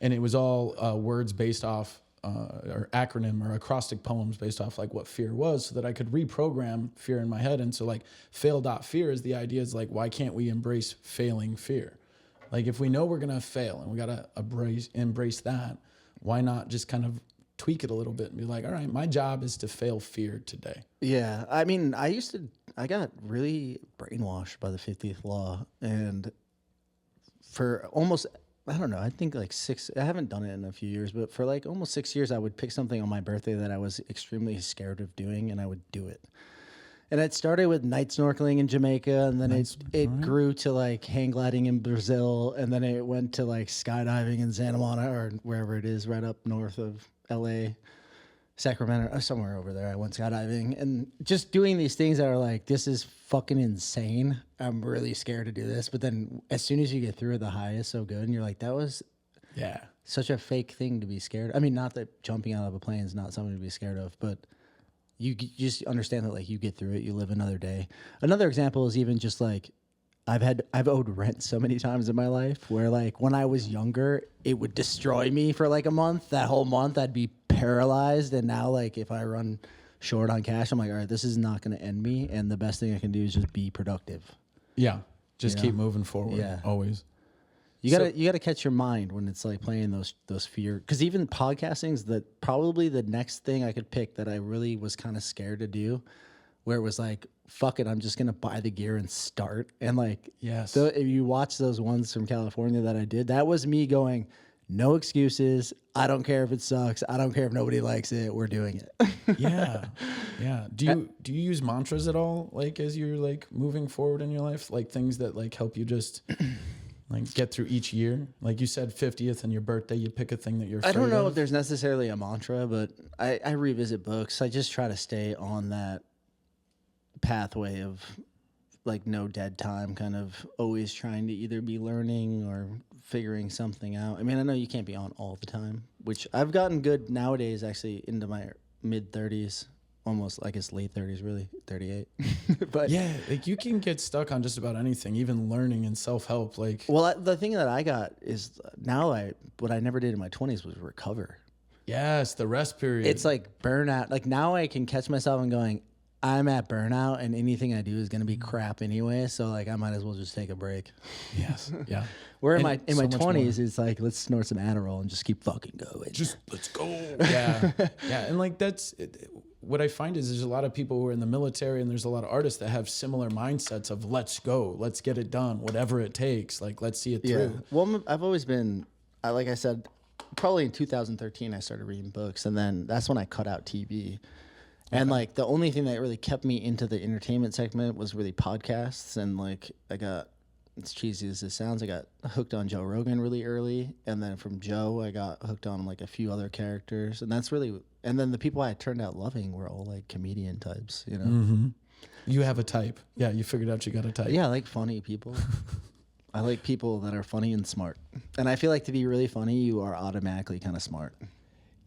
[SPEAKER 2] And it was all words based off or acronym or acrostic poems based off like what fear was, so that I could reprogram fear in my head. And so like fail.fear is the idea is like, why can't we embrace failing fear? Like if we know we're going to fail and we got to embrace that, why not just kind of tweak it a little bit and be like, all right, my job is to fail fear today.
[SPEAKER 3] Yeah. I mean, I got really brainwashed by the 50th law. And for almost, I don't know, I think like I haven't done it in a few years, but for like almost 6 years, I would pick something on my birthday that I was extremely scared of doing, and I would do it. And it started with night snorkeling in Jamaica, and then it grew to like hang gliding in Brazil, and then it went to like skydiving in Santa Monica or wherever it is, right up north of LA, Sacramento, somewhere over there. I went skydiving and just doing these things that are like, this is fucking insane. I'm really scared to do this. But then as soon as you get through it, the high is so good. And you're like, that was such a fake thing to be scared. I mean, not that jumping out of a plane is not something to be scared of, but you just understand that like you get through it, you live another day. Another example is even just like, I've owed rent so many times in my life where like when I was younger, it would destroy me for like a month. That whole month I'd be paralyzed. And now like if I run short on cash, I'm like, all right, this is not going to end me. And the best thing I can do is just be productive.
[SPEAKER 2] Yeah. Just keep moving forward. Yeah. Always.
[SPEAKER 3] You gotta catch your mind when it's like playing those fear. Because even podcasting is probably the next thing I could pick that I really was kind of scared to do, where it was like, fuck it, I'm just gonna buy the gear and start. And like,
[SPEAKER 2] yes,
[SPEAKER 3] if you watch those ones from California that I did, that was me going, no excuses. I don't care if it sucks. I don't care if nobody likes it. We're doing it.
[SPEAKER 2] Yeah. Do you use mantras at all, like as you're like moving forward in your life, like things that like help you just like get through each year? Like you said, 50th and your birthday, you pick a thing that you're afraid
[SPEAKER 3] I don't know
[SPEAKER 2] of.
[SPEAKER 3] if there's necessarily a mantra, but I revisit books. I just try to stay on that pathway of like no dead time, kind of always trying to either be learning or figuring something out. I mean, I know you can't be on all the time, which I've gotten good nowadays, actually into my mid 30s, almost, I guess, late 30s, really, 38. But
[SPEAKER 2] yeah, like you can get stuck on just about anything, even learning and self-help. Like,
[SPEAKER 3] well, the thing that I got is now what I never did in my 20s was recover.
[SPEAKER 2] Yes, the rest period.
[SPEAKER 3] It's like burnout. Like now I can catch myself and going, I'm at burnout and anything I do is going to be crap anyway. So like I might as well just take a break.
[SPEAKER 2] Yes. Yeah.
[SPEAKER 3] Where in my 20s, it's like, let's snort some Adderall and just keep fucking going.
[SPEAKER 2] Just let's go. Yeah. Yeah. And like what I find is there's a lot of people who are in the military and there's a lot of artists that have similar mindsets of let's go, let's get it done, whatever it takes. Like, let's see it through.
[SPEAKER 3] Well, I've always been, like I said, probably in 2013, I started reading books, and then that's when I cut out TV. And like the only thing that really kept me into the entertainment segment was really podcasts. And like I got, as cheesy as this sounds, I got hooked on Joe Rogan really early. And then from Joe, I got hooked on like a few other characters. And that's really, and then the people I turned out loving were all like comedian types, you know?
[SPEAKER 2] Mm-hmm. You have a type. Yeah, you figured out you got a type.
[SPEAKER 3] Yeah, I like funny people. I like people that are funny and smart. And I feel like to be really funny, you are automatically kind of smart.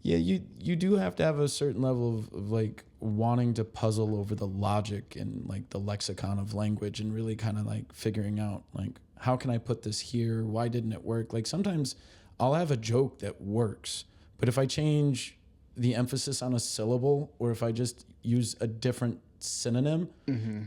[SPEAKER 2] Yeah, you do have to have a certain level of like wanting to puzzle over the logic and like the lexicon of language and really kind of like figuring out like, how can I put this here? Why didn't it work? Like sometimes I'll have a joke that works, but if I change the emphasis on a syllable or if I just use a different synonym,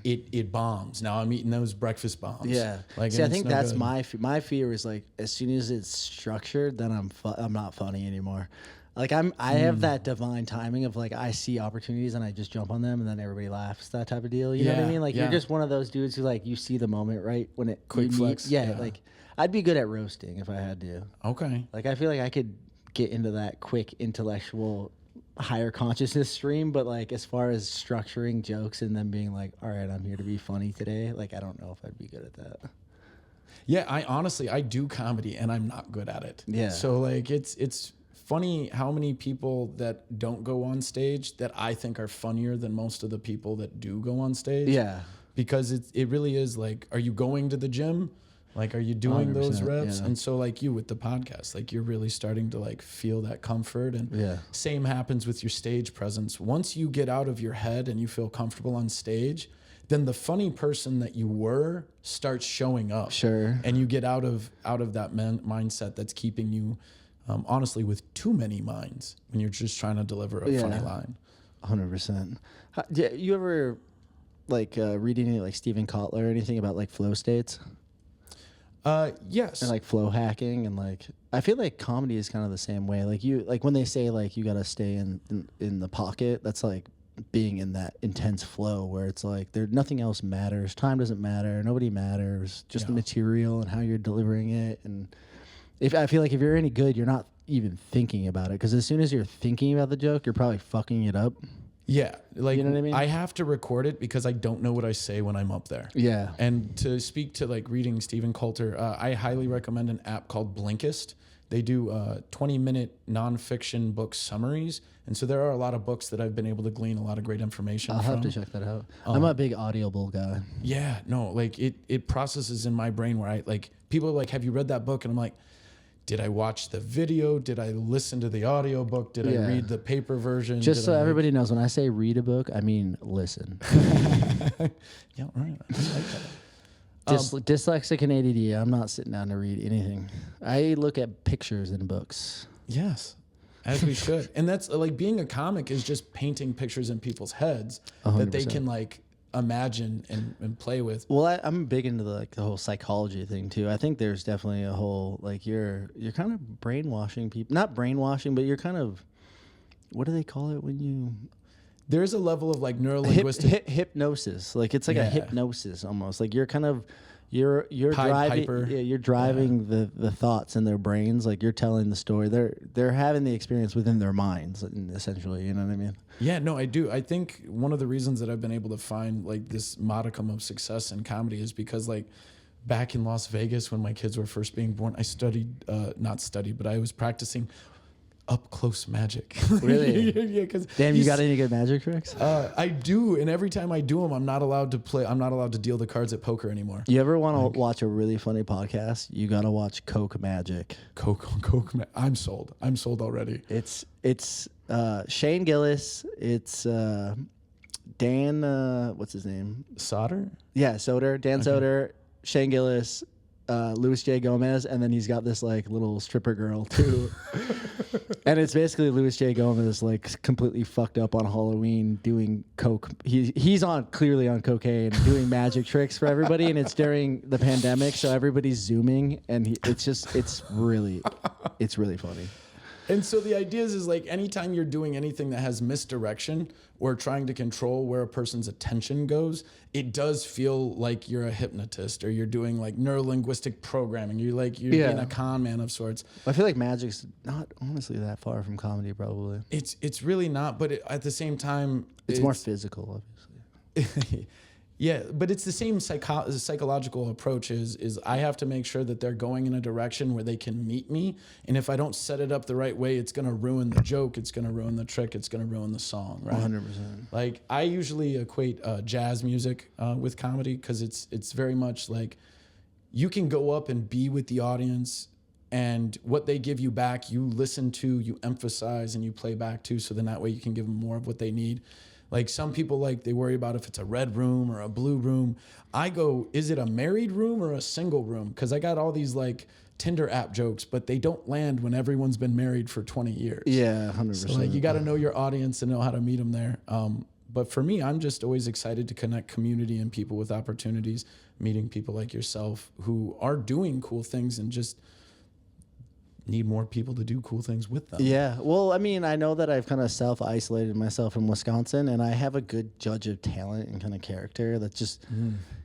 [SPEAKER 2] it bombs. Now I'm eating those breakfast bombs.
[SPEAKER 3] Yeah.
[SPEAKER 2] Like,
[SPEAKER 3] see, I think that's my fear is like as soon as it's structured, then I'm not funny anymore. Like I have that divine timing of like I see opportunities and I just jump on them and then everybody laughs, that type of deal. You know what I mean? Like you're just one of those dudes who like you see the moment right when it
[SPEAKER 2] quick flex.
[SPEAKER 3] Yeah, like I'd be good at roasting if I had to.
[SPEAKER 2] Okay.
[SPEAKER 3] Like I feel like I could get into that quick intellectual higher consciousness stream, but like as far as structuring jokes and then being like, all right, I'm here to be funny today, like I don't know if I'd be good at that.
[SPEAKER 2] Yeah, I do comedy and I'm not good at it.
[SPEAKER 3] Yeah.
[SPEAKER 2] So like it's funny how many people that don't go on stage that I think are funnier than most of the people that do go on stage.
[SPEAKER 3] Yeah.
[SPEAKER 2] Because it really is like, are you going to the gym? Like, are you doing those reps?
[SPEAKER 3] Yeah.
[SPEAKER 2] And so like you with the podcast, like you're really starting to like feel that comfort. And same happens with your stage presence. Once you get out of your head and you feel comfortable on stage, then the funny person that you were starts showing up.
[SPEAKER 3] Sure.
[SPEAKER 2] And you get out of that mindset that's keeping you honestly with too many minds when you're just trying to deliver a funny line.
[SPEAKER 3] 100%. You ever like read any like Stephen Kotler or anything about like flow states?
[SPEAKER 2] Yes.
[SPEAKER 3] And like flow hacking, and like I feel like comedy is kind of the same way. Like when they say like you gotta stay in the pocket, that's like being in that intense flow where it's like nothing else matters. Time doesn't matter. Nobody matters. Just the material and how you're delivering it. And I feel like if you're any good, you're not even thinking about it, because as soon as you're thinking about the joke, you're probably fucking it up.
[SPEAKER 2] Yeah, like
[SPEAKER 3] you know what I mean?
[SPEAKER 2] I have to record it because I don't know what I say when I'm up there.
[SPEAKER 3] Yeah.
[SPEAKER 2] And to speak to like reading Stephen Coulter, I highly recommend an app called Blinkist. They do 20-minute nonfiction book summaries. And so there are a lot of books that I've been able to glean a lot of great information
[SPEAKER 3] I'll
[SPEAKER 2] from.
[SPEAKER 3] have to check that out. I'm a big Audible guy.
[SPEAKER 2] Yeah, no, like it processes in my brain where I like, people are like, have you read that book? And I'm like, did I watch the video? Did I listen to the audiobook? Did I read the paper version?
[SPEAKER 3] Just so everybody knows, when I say read a book, I mean listen.
[SPEAKER 2] Yeah, right. I like that.
[SPEAKER 3] Dyslexic and ADD, I'm not sitting down to read anything. I look at pictures in books.
[SPEAKER 2] Yes, as we should. And that's like, being a comic is just painting pictures in people's heads
[SPEAKER 3] 100%.
[SPEAKER 2] that they can like imagine and play with.
[SPEAKER 3] Well, I'm big into the whole psychology thing too. I think there's definitely a whole, like, you're kind of brainwashing people. Not brainwashing, but you're kind of, what do they call it when you...
[SPEAKER 2] There's a level of like neurolinguistic
[SPEAKER 3] hypnosis. Like it's like a hypnosis almost. Like you're kind of you're
[SPEAKER 2] Pied
[SPEAKER 3] driving
[SPEAKER 2] Piper.
[SPEAKER 3] you're driving the thoughts in their brains. Like you're telling the story. They're having the experience within their minds, essentially. You know what I mean?
[SPEAKER 2] Yeah, no, I do. I think one of the reasons that I've been able to find like this modicum of success in comedy is because like back in Las Vegas when my kids were first being born, I but I was practicing up close magic.
[SPEAKER 3] Really?
[SPEAKER 2] Yeah, because
[SPEAKER 3] Damn, you got any good magic tricks?
[SPEAKER 2] I do, and every time I do them, I'm not allowed to deal the cards at poker anymore.
[SPEAKER 3] You ever want to watch a really funny podcast? You gotta watch Coke Magic.
[SPEAKER 2] Coke. I'm sold already.
[SPEAKER 3] It's Shane Gillis. It's Dan. What's his name?
[SPEAKER 2] Solder?
[SPEAKER 3] Yeah, Soder. Dan Soder. Shane Gillis. Louis J. Gomez, and then he's got this like little stripper girl too. And it's basically Louis J. Gomez like completely fucked up on Halloween doing coke. He's clearly on cocaine, doing magic tricks for everybody, and it's during the pandemic, so everybody's zooming, and it's really funny.
[SPEAKER 2] And so the idea is like anytime you're doing anything that has misdirection or trying to control where a person's attention goes, it does feel like you're a hypnotist or you're doing like neurolinguistic programming. You're being a con man of sorts.
[SPEAKER 3] I feel like magic's not honestly that far from comedy, probably.
[SPEAKER 2] It's really not, but at the same time,
[SPEAKER 3] it's more physical, obviously.
[SPEAKER 2] Yeah, but it's the same psychological approach is I have to make sure that they're going in a direction where they can meet me. And if I don't set it up the right way, it's going to ruin the joke. It's going to ruin the trick. It's going to ruin the song, right?
[SPEAKER 3] 100%.
[SPEAKER 2] Like I usually equate jazz music with comedy because it's very much like you can go up and be with the audience and what they give you back, you listen to, you emphasize, and you play back to. So then that way you can give them more of what they need. Like some people, like they worry about if it's a red room or a blue room. I go, is it a married room or a single room? Because I got all these like Tinder app jokes, but they don't land when everyone's been married for 20 years.
[SPEAKER 3] Yeah, 100%.
[SPEAKER 2] So like you got to know your audience and know how to meet them there. But for me, I'm just always excited to connect community and people with opportunities, meeting people like yourself who are doing cool things and just need more people to do cool things with them.
[SPEAKER 3] Yeah. Well, I mean, I know that I've kind of self-isolated myself from Wisconsin, and I have a good judge of talent and kind of character that just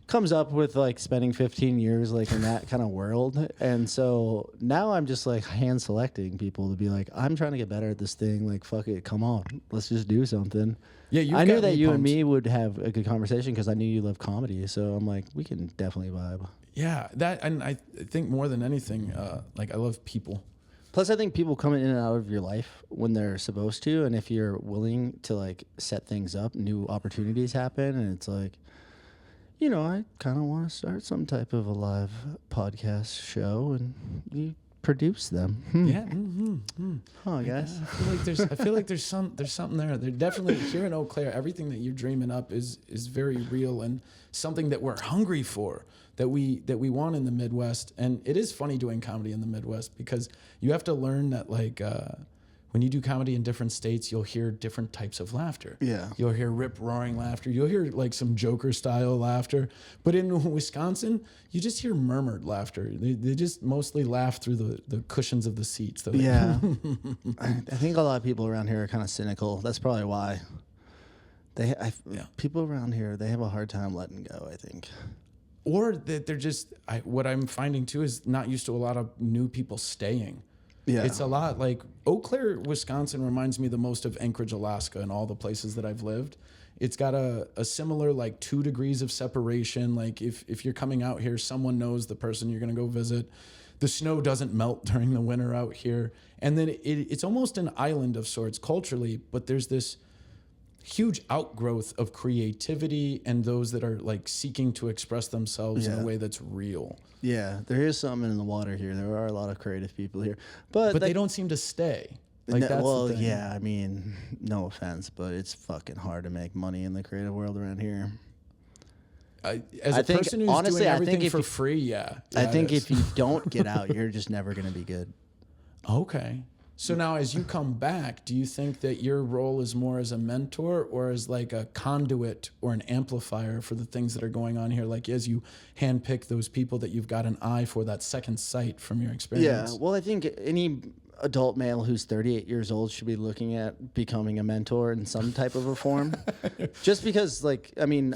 [SPEAKER 3] comes up with like spending 15 years like in that kind of world. And so now I'm just like hand selecting people to be like, I'm trying to get better at this thing. Like, fuck it. Come on. Let's just do something.
[SPEAKER 2] Yeah,
[SPEAKER 3] I knew that you and me would have a good conversation because I knew you love comedy. So I'm like, we can definitely vibe.
[SPEAKER 2] Yeah, that, and I think more than anything, like I love people.
[SPEAKER 3] Plus, I think people come in and out of your life when they're supposed to, and if you're willing to like set things up, new opportunities happen, and it's like, you know, I kind of want to start some type of a live podcast show, and you produce them.
[SPEAKER 2] Yeah.
[SPEAKER 3] Huh, guys.
[SPEAKER 2] I feel like there's something there. They're definitely here in Eau Claire. Everything that you're dreaming up is very real and something that we're hungry for. That we want in the Midwest. And it is funny doing comedy in the Midwest because you have to learn that like when you do comedy in different states, you'll hear different types of laughter.
[SPEAKER 3] Yeah.
[SPEAKER 2] You'll hear rip roaring laughter. You'll hear like some Joker style laughter. But in Wisconsin, you just hear murmured laughter. They just mostly laugh through the cushions of the seats. They're like,
[SPEAKER 3] Yeah. I think a lot of people around here are kind of cynical. That's probably why. People around here, they have a hard time letting go, I think.
[SPEAKER 2] Or that they're just, what I'm finding too is not used to a lot of new people staying.
[SPEAKER 3] Yeah.
[SPEAKER 2] It's a lot like Eau Claire, Wisconsin reminds me the most of Anchorage, Alaska, and all the places that I've lived. It's got a similar like 2 degrees of separation. Like if you're coming out here, someone knows the person you're going to go visit. The snow doesn't melt during the winter out here. And then it's almost an island of sorts culturally, but there's this huge outgrowth of creativity and those that are like seeking to express themselves in a way that's real.
[SPEAKER 3] Yeah, there is something in the water here. There are a lot of creative people here, but
[SPEAKER 2] they don't seem to stay. Like that's
[SPEAKER 3] well,
[SPEAKER 2] the thing.
[SPEAKER 3] yeah. I mean, no offense, but it's fucking hard to make money in the creative world around here.
[SPEAKER 2] As a person who's
[SPEAKER 3] honestly,
[SPEAKER 2] doing
[SPEAKER 3] I
[SPEAKER 2] everything
[SPEAKER 3] think
[SPEAKER 2] for free,
[SPEAKER 3] I think if you don't get out, you're just never going to be good.
[SPEAKER 2] Okay. So now as you come back, do you think that your role is more as a mentor or as like a conduit or an amplifier for the things that are going on here? Like as you handpick those people that you've got an eye for, that second sight from your experience?
[SPEAKER 3] Yeah, well, I think any adult male who's 38 years old should be looking at becoming a mentor in some type of a form. Just because, like, I mean,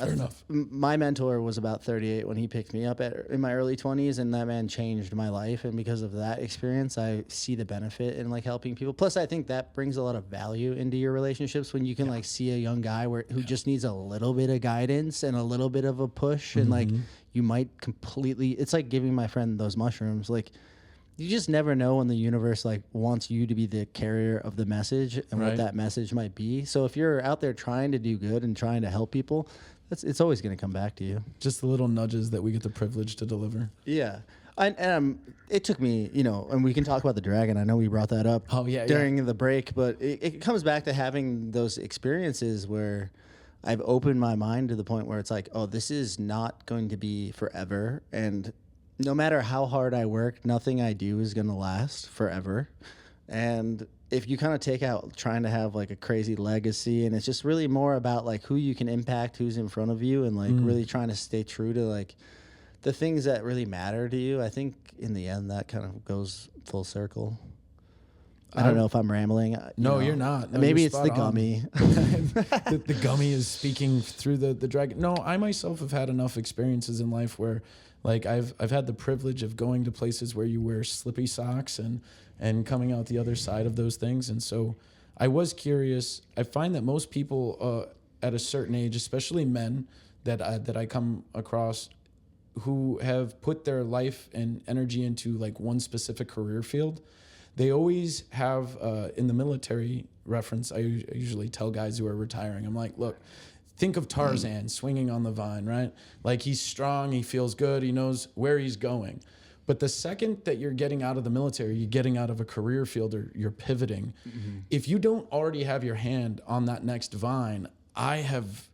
[SPEAKER 3] my mentor was about 38 when he picked me up in my early 20s, and that man changed my life. And because of that experience, I see the benefit in like helping people. Plus, I think that brings a lot of value into your relationships when you can like see a young guy who just needs a little bit of guidance and a little bit of a push, and like you might completely. It's like giving my friend those mushrooms, like. You just never know when the universe like wants you to be the carrier of the message and what that message might be. So if you're out there trying to do good and trying to help people, it's always going to come back to you.
[SPEAKER 2] Just the little nudges that we get the privilege to deliver.
[SPEAKER 3] Yeah. And it took me, and we can talk about the dragon. I know we brought that up during the break, but it comes back to having those experiences where I've opened my mind to the point where it's like, oh, this is not going to be forever. And no matter how hard I work, nothing I do is going to last forever. And if you kind of take out trying to have like a crazy legacy, and it's just really more about like who you can impact, who's in front of you, and like really trying to stay true to like the things that really matter to you, I think in the end that kind of goes full circle. I don't know if I'm rambling.
[SPEAKER 2] No, you're not. No,
[SPEAKER 3] maybe
[SPEAKER 2] you're
[SPEAKER 3] it's the gummy.
[SPEAKER 2] the gummy is speaking through the dragon. No, I myself have had enough experiences in life where like I've had the privilege of going to places where you wear slippy socks and coming out the other side of those things. And so I was curious. I find that most people at a certain age, especially men that I come across who have put their life and energy into like one specific career field, they always have in the military reference, I usually tell guys who are retiring, I'm like, look, think of Tarzan swinging on the vine, right? Like he's strong, he feels good, he knows where he's going. But the second that you're getting out of the military, you're getting out of a career field or you're pivoting, if you don't already have your hand on that next vine, I have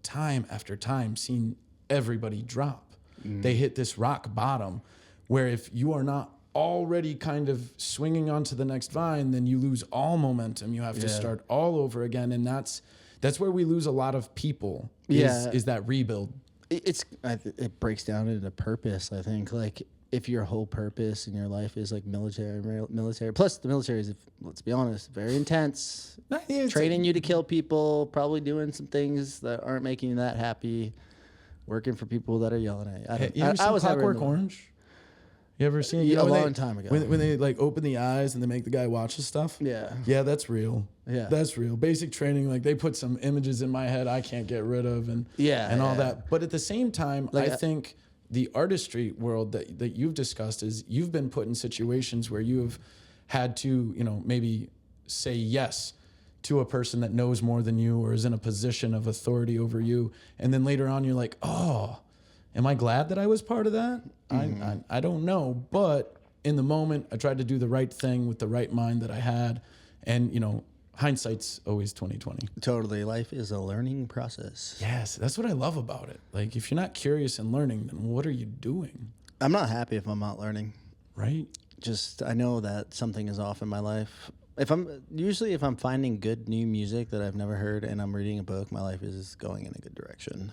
[SPEAKER 2] time after time seen everybody drop. They hit this rock bottom where if you are not already kind of swinging onto the next vine, then you lose all momentum. You have to start all over again. And that's where we lose a lot of people is that rebuild.
[SPEAKER 3] It breaks down into purpose, I think. Like if your whole purpose in your life is like military, plus the military is, let's be honest, very intense. Training you to kill people, probably doing some things that aren't making you that happy, working for people that are yelling at you.
[SPEAKER 2] You ever seen Clockwork Orange? You ever seen it?
[SPEAKER 3] A long time ago.
[SPEAKER 2] When they like open the eyes and they make the guy watch the stuff?
[SPEAKER 3] Yeah.
[SPEAKER 2] Yeah, that's real.
[SPEAKER 3] Yeah.
[SPEAKER 2] That's real. Basic training, like they put some images in my head I can't get rid of and all that. But at the same time, like, I think the artistry world that you've discussed is you've been put in situations where you have had to, maybe say yes to a person that knows more than you or is in a position of authority over you. And then later on you're like, oh, am I glad that I was part of that? I don't know. But in the moment, I tried to do the right thing with the right mind that I had. And, hindsight's always 20/20.
[SPEAKER 3] Totally. Life is a learning process.
[SPEAKER 2] Yes, that's what I love about it. Like, if you're not curious and learning, then what are you doing?
[SPEAKER 3] I'm not happy if I'm not learning.
[SPEAKER 2] Right?
[SPEAKER 3] Just, I know that something is off in my life. If I'm finding good new music that I've never heard and I'm reading a book, my life is going in a good direction.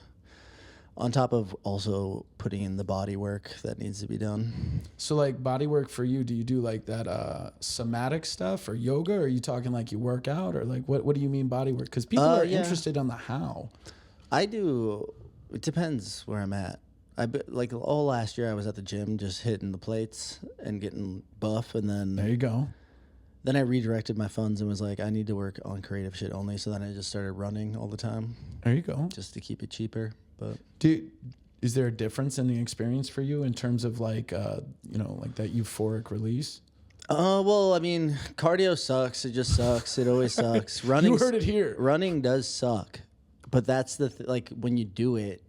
[SPEAKER 3] On top of also putting in the body work that needs to be done.
[SPEAKER 2] So like body work for you, do you do like that somatic stuff or yoga? Or are you talking like you work out or like what do you mean body work? Because people are interested on the how.
[SPEAKER 3] I do. It depends where I'm at. Like all last year I was at the gym just hitting the plates and getting buff, and then
[SPEAKER 2] there you go.
[SPEAKER 3] Then I redirected my funds and was like, I need to work on creative shit only. So then I just started running all the time.
[SPEAKER 2] There you go.
[SPEAKER 3] Just to keep it cheaper. But
[SPEAKER 2] is there a difference in the experience for you in terms of like, like that euphoric release?
[SPEAKER 3] Well, I mean, cardio sucks. It just sucks. It always sucks. Running.
[SPEAKER 2] You heard it here.
[SPEAKER 3] Running does suck. But that's like when you do it,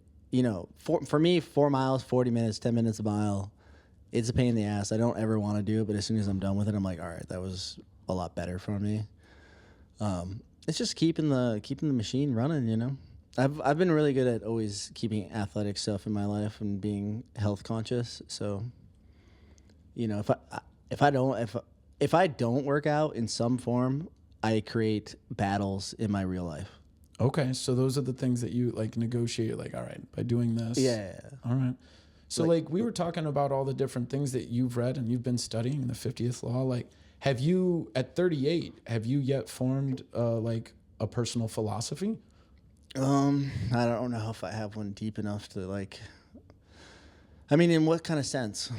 [SPEAKER 3] for me, 4 miles, 40 minutes, 10 minutes a mile, it's a pain in the ass. I don't ever want to do it, but as soon as I'm done with it, I'm like, all right, that was a lot better for me. It's just keeping the machine running, I've been really good at always keeping athletic stuff in my life and being health conscious. So, if I don't work out in some form, I create battles in my real life.
[SPEAKER 2] Okay, so those are the things that you like negotiate. Like, all right, by doing this,
[SPEAKER 3] yeah.
[SPEAKER 2] All right. So like we were talking about all the different things that you've read and you've been studying in the 50th law. Like, have you at 38? Have you yet formed like a personal philosophy?
[SPEAKER 3] I don't know if I have one deep enough to like. I mean, in what kind of sense?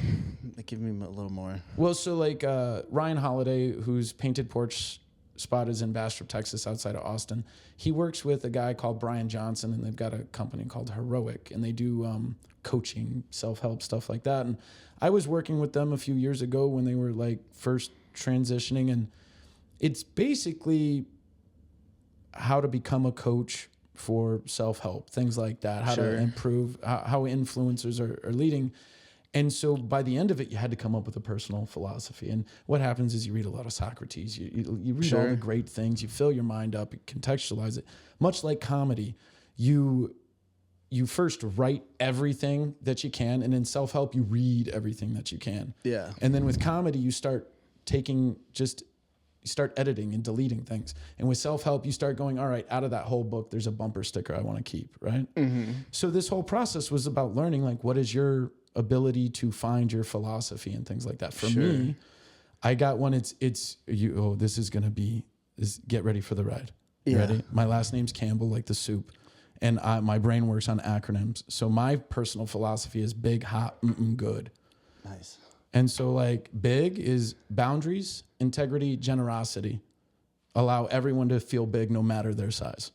[SPEAKER 3] Like, give me a little more.
[SPEAKER 2] Well, so like Ryan Holiday, whose Painted Porch spot is in Bastrop, Texas, outside of Austin. He works with a guy called Brian Johnson, and they've got a company called Heroic, and they do coaching, self-help, stuff like that. And I was working with them a few years ago when they were like first transitioning, and it's basically how to become a coach for self-help, things like that, how to improve, how influencers are leading. And so by the end of it, you had to come up with a personal philosophy. And what happens is you read a lot of Socrates, you read all the great things, you fill your mind up, you contextualize it. Much like comedy, you first write everything that you can, and in self-help, you read everything that you can.
[SPEAKER 3] Yeah.
[SPEAKER 2] And then with comedy, you start editing and deleting things. And with self-help, you start going, all right, out of that whole book, there's a bumper sticker I want to keep, right? Mm-hmm. So this whole process was about learning, like, what is your ability to find your philosophy and things like that. For me, I got one. This is going to be, get ready for the ride. You ready? My last name's Campbell, like the soup. And my brain works on acronyms. So my personal philosophy is big, hot, good.
[SPEAKER 3] Nice.
[SPEAKER 2] And so like big is boundaries, integrity, generosity. Allow everyone to feel big no matter their size.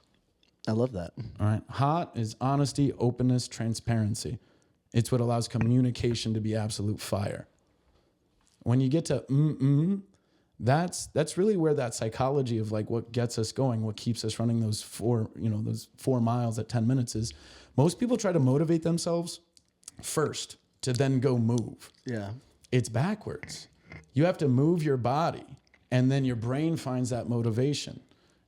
[SPEAKER 3] I love that. All
[SPEAKER 2] right. Hot is honesty, openness, transparency. It's what allows communication to be absolute fire. When you get to that's really where that psychology of like what gets us going, what keeps us running those 4 miles at 10 minutes is. Most people try to motivate themselves first to then go move.
[SPEAKER 3] Yeah.
[SPEAKER 2] It's backwards. You have to move your body, and then your brain finds that motivation.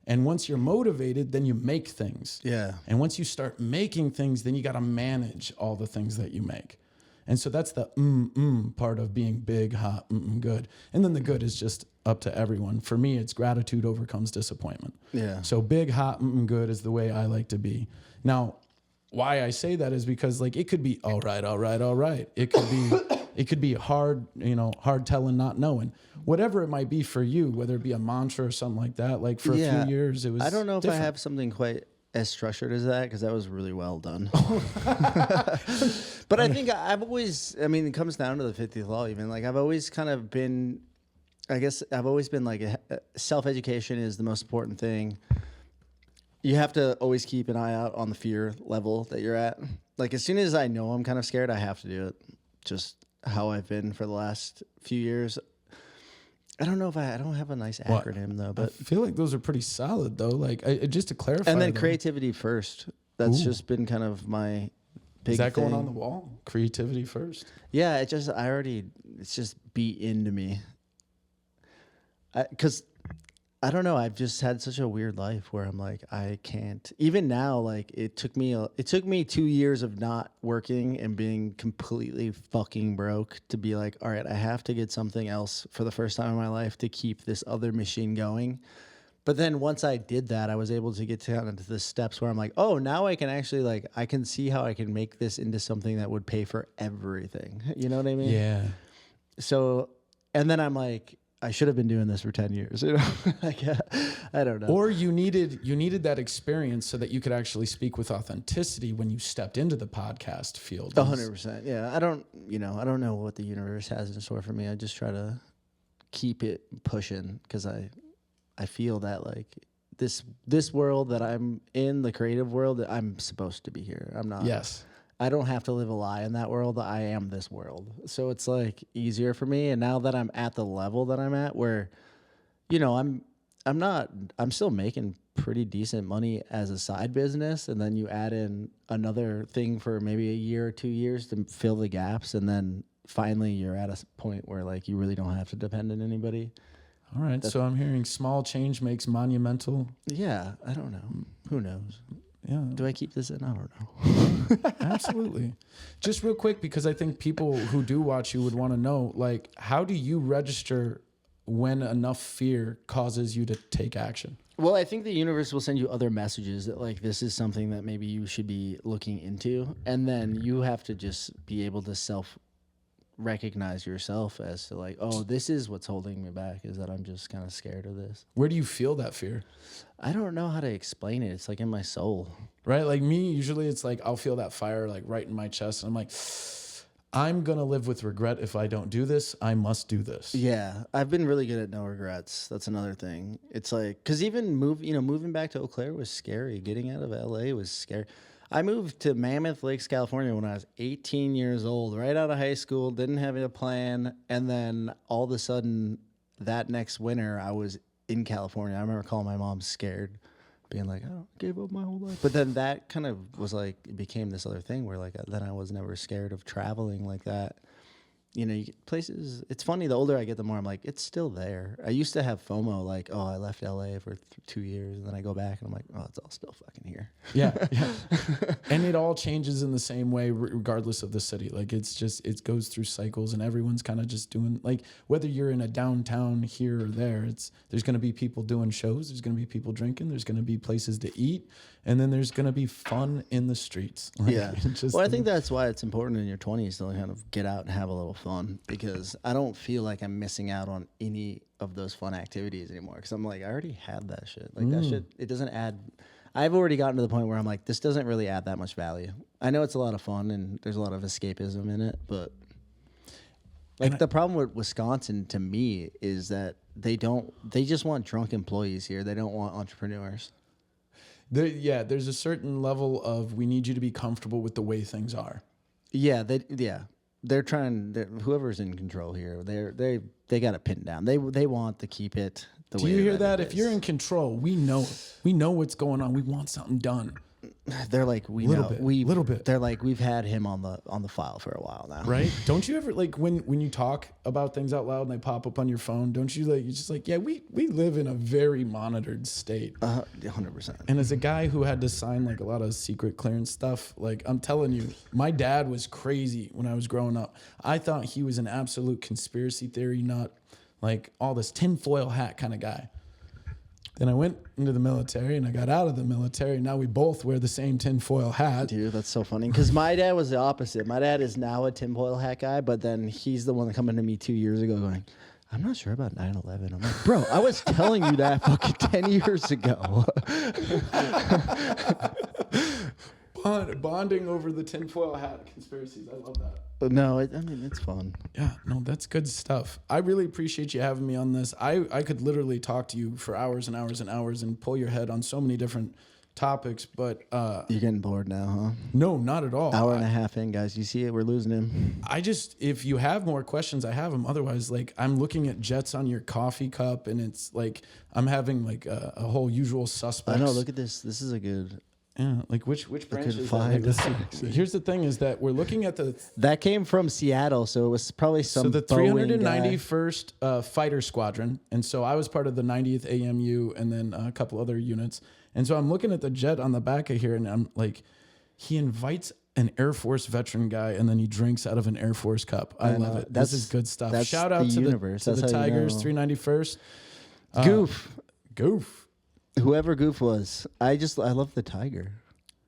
[SPEAKER 2] And once you're motivated, then you make things.
[SPEAKER 3] Yeah.
[SPEAKER 2] And once you start making things, then you got to manage all the things that you make. And so that's the part of being big, hot, good. And then the good is just up to everyone. For me, it's gratitude overcomes disappointment.
[SPEAKER 3] Yeah.
[SPEAKER 2] So big, hot, good is the way I like to be. Now, why I say that is because like it could be all right. It could be hard, hard telling, not knowing. Whatever it might be for you, whether it be a mantra or something like that. Like for a few years, it was.
[SPEAKER 3] I don't know
[SPEAKER 2] different.
[SPEAKER 3] if I have something quite as structured as that, because that was really well done. But I think I've always, it comes down to the 50th law even. Like I've always kind of been, I've always been like self-education is the most important thing. You have to always keep an eye out on the fear level that you're at. Like as soon as I know I'm kind of scared, I have to do it. Just how I've been for the last few years. I don't know if I don't have a nice acronym though, but
[SPEAKER 2] I feel like those are pretty solid though. Like just to clarify.
[SPEAKER 3] And then creativity first. That's just been kind of my big
[SPEAKER 2] Is that
[SPEAKER 3] thing.
[SPEAKER 2] going on the wall? Creativity first?
[SPEAKER 3] Yeah, it's just beat into me. Because I don't know. I've just had such a weird life where I'm like, I can't. Even now, like it took me 2 years of not working and being completely fucking broke to be like, all right, I have to get something else for the first time in my life to keep this other machine going. But then once I did that, I was able to get down into the steps where I'm like, oh, now I can actually like, I can see how I can make this into something that would pay for everything. You know what I mean?
[SPEAKER 2] Yeah.
[SPEAKER 3] So, and then I'm like, I should have been doing this for 10 years. You know, like, I don't know.
[SPEAKER 2] Or you needed that experience so that you could actually speak with authenticity when you stepped into the podcast field.
[SPEAKER 3] 100%. Yeah. I don't know what the universe has in store for me. I just try to keep it pushing because I feel that like this world that I'm in, the creative world, that I'm supposed to be here. I'm not.
[SPEAKER 2] Yes.
[SPEAKER 3] I don't have to live a lie in that world. I am this world. So it's like easier for me. And now that I'm at the level that I'm at where, you know, I'm still making pretty decent money as a side business. And then you add in another thing for maybe a year or 2 years to fill the gaps. And then finally you're at a point where like you really don't have to depend on anybody.
[SPEAKER 2] All right. So I'm hearing small change makes monumental.
[SPEAKER 3] Yeah. I don't know. Who knows?
[SPEAKER 2] Yeah.
[SPEAKER 3] Do I keep this in? I don't know.
[SPEAKER 2] Absolutely. Just real quick, because I think people who do watch you would want to know, like, how do you register when enough fear causes you to take action?
[SPEAKER 3] Well, I think the universe will send you other messages that like this is something that maybe you should be looking into. And then you have to just be able to recognize yourself as to like, oh, this is what's holding me back, is that I'm just kind of scared of this.
[SPEAKER 2] Where do you feel that fear?
[SPEAKER 3] I don't know how to explain it. It's like in my soul.
[SPEAKER 2] Right? Like me, usually it's like I'll feel that fire like right in my chest. And I'm like, I'm going to live with regret if I don't do this. I must do this.
[SPEAKER 3] Yeah. I've been really good at no regrets. That's another thing. It's like, because even moving back to Eau Claire was scary. Getting out of LA was scary. I moved to Mammoth Lakes, California when I was 18 years old, right out of high school, didn't have a plan. And then all of a sudden that next winter I was in California. I remember calling my mom scared, being like, I gave up my whole life. But then that kind of was like, it became this other thing where like, then I was never scared of traveling like that. You know, you get places, it's funny, the older I get, the more I'm like, it's still there. I used to have FOMO, like, oh, I left LA for 2 years, and then I go back, and I'm like, oh, it's all still fucking here.
[SPEAKER 2] Yeah. And it all changes in the same way, regardless of the city. Like, it's just, it goes through cycles, and everyone's kind of just doing, like, whether you're in a downtown here or there, there's going to be people doing shows, there's going to be people drinking, there's going to be places to eat, and then there's going to be fun in the streets. Like,
[SPEAKER 3] yeah. Well, I think that's why it's important in your 20s to kind of get out and have a little fun, because I don't feel like I'm missing out on any of those fun activities anymore, because I'm like, I already had that shit. Like that shit, it doesn't add. I've already gotten to the point where I'm like, this doesn't really add that much value. I know it's a lot of fun and there's a lot of escapism in it, but like the problem with Wisconsin to me is that they just want drunk employees here. They don't want entrepreneurs.
[SPEAKER 2] There's a certain level of, we need you to be comfortable with the way things are.
[SPEAKER 3] Yeah, they're trying. Whoever's in control here, they got it pinned down. They want to keep it the way.
[SPEAKER 2] Do you hear that? If you're in control, we know what's going on. We want something done.
[SPEAKER 3] They're like,
[SPEAKER 2] little bit.
[SPEAKER 3] They're like, we've had him on the file for a while now.
[SPEAKER 2] Right? Don't you ever, like, when you talk about things out loud and they pop up on your phone, don't you, like, you're just like, yeah, we live in a very monitored state.
[SPEAKER 3] 100%.
[SPEAKER 2] And as a guy who had to sign like a lot of secret clearance stuff, like, I'm telling you, my dad was crazy when I was growing up. I thought he was an absolute conspiracy theory nut, like all this tinfoil hat kind of guy. Then I went into the military and I got out of the military. Now we both wear the same tinfoil hat.
[SPEAKER 3] Dude, that's so funny. Because my dad was the opposite. My dad is now a tinfoil hat guy, but then he's the one that coming to me 2 years ago going, I'm not sure about 9/11. I'm like, bro, I was telling you that fucking 10 years ago.
[SPEAKER 2] Bonding over the tinfoil hat conspiracies. I love that.
[SPEAKER 3] But no, I mean, it's fun.
[SPEAKER 2] Yeah, no, that's good stuff. I really appreciate you having me on this. I could literally talk to you for hours and hours and hours and pull your head on so many different topics, but...
[SPEAKER 3] You're getting bored now, huh?
[SPEAKER 2] No, not at all.
[SPEAKER 3] Hour and a half in, guys. You see it? We're losing him.
[SPEAKER 2] If you have more questions, I have them. Otherwise, like, I'm looking at jets on your coffee cup, and it's like, I'm having like a whole usual suspects.
[SPEAKER 3] I know, look at this. This is a good...
[SPEAKER 2] Yeah, like which branch
[SPEAKER 3] could
[SPEAKER 2] is
[SPEAKER 3] find
[SPEAKER 2] that? Like, here's the thing: is that we're looking at the
[SPEAKER 3] That came from Seattle, so it was probably some.
[SPEAKER 2] the
[SPEAKER 3] Boeing guy.
[SPEAKER 2] 391st Fighter Squadron, and so I was part of the 90th AMU, and then a couple other units. And so I'm looking at the jet on the back of here, and I'm like, he invites an Air Force veteran guy, and then he drinks out of an Air Force cup. I love it. This is good stuff.
[SPEAKER 3] That's
[SPEAKER 2] Shout out
[SPEAKER 3] the
[SPEAKER 2] to
[SPEAKER 3] universe.
[SPEAKER 2] the
[SPEAKER 3] That's how you
[SPEAKER 2] Tigers,
[SPEAKER 3] know.
[SPEAKER 2] 391st. Goof.
[SPEAKER 3] Whoever Goof was, I love the Tiger.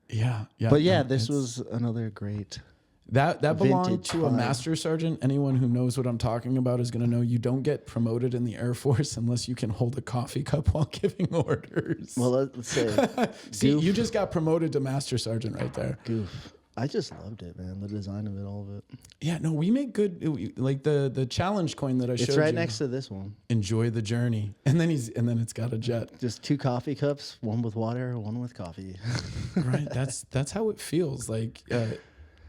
[SPEAKER 2] Yeah.
[SPEAKER 3] But yeah,
[SPEAKER 2] no,
[SPEAKER 3] this
[SPEAKER 2] it's-
[SPEAKER 3] was another great.
[SPEAKER 2] That belonged
[SPEAKER 3] vintage
[SPEAKER 2] to a
[SPEAKER 3] climb.
[SPEAKER 2] master sergeant. Anyone who knows what I'm talking about is going to know you don't get promoted in the Air Force unless you can hold a coffee cup while giving orders.
[SPEAKER 3] Well, let's say
[SPEAKER 2] See,
[SPEAKER 3] Goof.
[SPEAKER 2] you just got promoted to master sergeant right there.
[SPEAKER 3] Goof. I just loved it, man. The design of it, all of it.
[SPEAKER 2] Yeah, no, we make good. Like the challenge coin that I showed you.
[SPEAKER 3] It's right next to this one.
[SPEAKER 2] Enjoy the journey, and then it's got a jet.
[SPEAKER 3] Just 2 coffee cups, one with water, one with coffee.
[SPEAKER 2] Right. That's how it feels. Like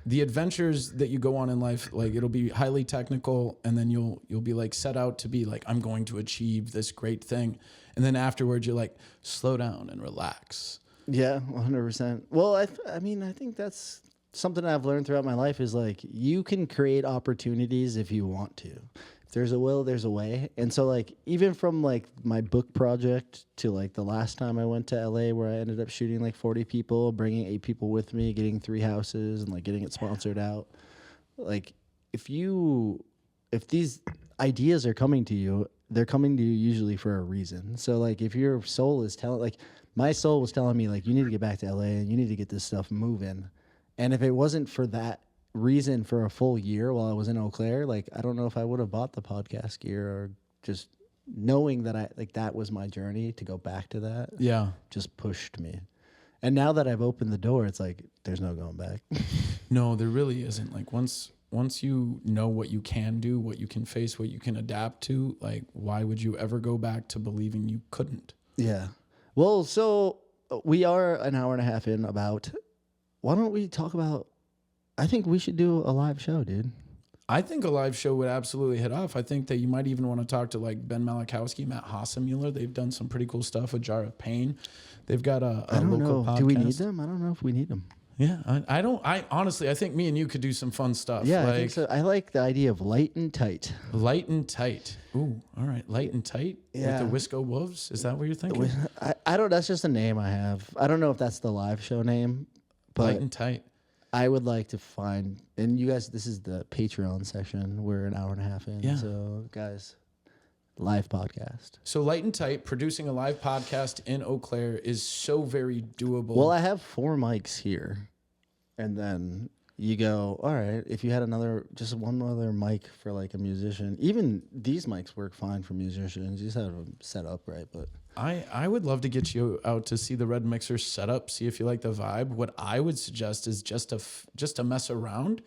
[SPEAKER 2] the adventures that you go on in life, like it'll be highly technical, and then you'll be like set out to be like, I'm going to achieve this great thing, and then afterwards you're like, slow down and relax.
[SPEAKER 3] Yeah, 100%. Well, I mean, I think that's something I've learned throughout my life is like you can create opportunities if you want to. If there's a will, there's a way. And so like even from like my book project to like the last time I went to LA where I ended up shooting like 40 people, bringing 8 people with me, getting 3 houses and like getting it sponsored out. Like if these ideas are coming to you, they're coming to you usually for a reason. So like if your soul is telling, like my soul was telling me like you need to get back to LA and you need to get this stuff moving. And if it wasn't for that reason for a full year while I was in Eau Claire, like I don't know if I would have bought the podcast gear or just knowing that that was my journey to go back to that.
[SPEAKER 2] Yeah.
[SPEAKER 3] Just pushed me. And now that I've opened the door, it's like there's no going back.
[SPEAKER 2] No, there really isn't. Like once you know what you can do, what you can face, what you can adapt to, like why would you ever go back to believing you couldn't?
[SPEAKER 3] Yeah. Well, so we are an hour and a half in about. Why don't we talk about, I think we should do a live show, dude.
[SPEAKER 2] I think a live show would absolutely hit off. I think that you might even want to talk to like Ben Malachowski, Matt Hassemuller. They've done some pretty cool stuff with Jar of Pain. They've got a
[SPEAKER 3] I don't
[SPEAKER 2] local
[SPEAKER 3] know.
[SPEAKER 2] podcast.
[SPEAKER 3] Do we need them? I don't know if we need them.
[SPEAKER 2] Yeah, I honestly, I think me and you could do some fun stuff.
[SPEAKER 3] Yeah,
[SPEAKER 2] like,
[SPEAKER 3] I think so. I like the idea of light and tight.
[SPEAKER 2] Light and tight. Ooh, all right. Light and tight
[SPEAKER 3] Yeah.
[SPEAKER 2] with the Wisco Wolves. Is that what you're thinking?
[SPEAKER 3] I don't, that's just a name I have. I don't know if that's the live show name, but
[SPEAKER 2] Light and tight.
[SPEAKER 3] I would like to find, and you guys, this is the Patreon section. We're an hour and a half in.
[SPEAKER 2] Yeah.
[SPEAKER 3] So, guys, live podcast.
[SPEAKER 2] So Light and Tight, producing a live podcast in Eau Claire is so very doable.
[SPEAKER 3] Well, I have 4 mics here. And then you go, all right, if you had just one other mic for like a musician, even these mics work fine for musicians. You just have them set up right. But
[SPEAKER 2] I would love to get you out to see the Red Mixer setup, see if you like the vibe. What I would suggest is just to mess around.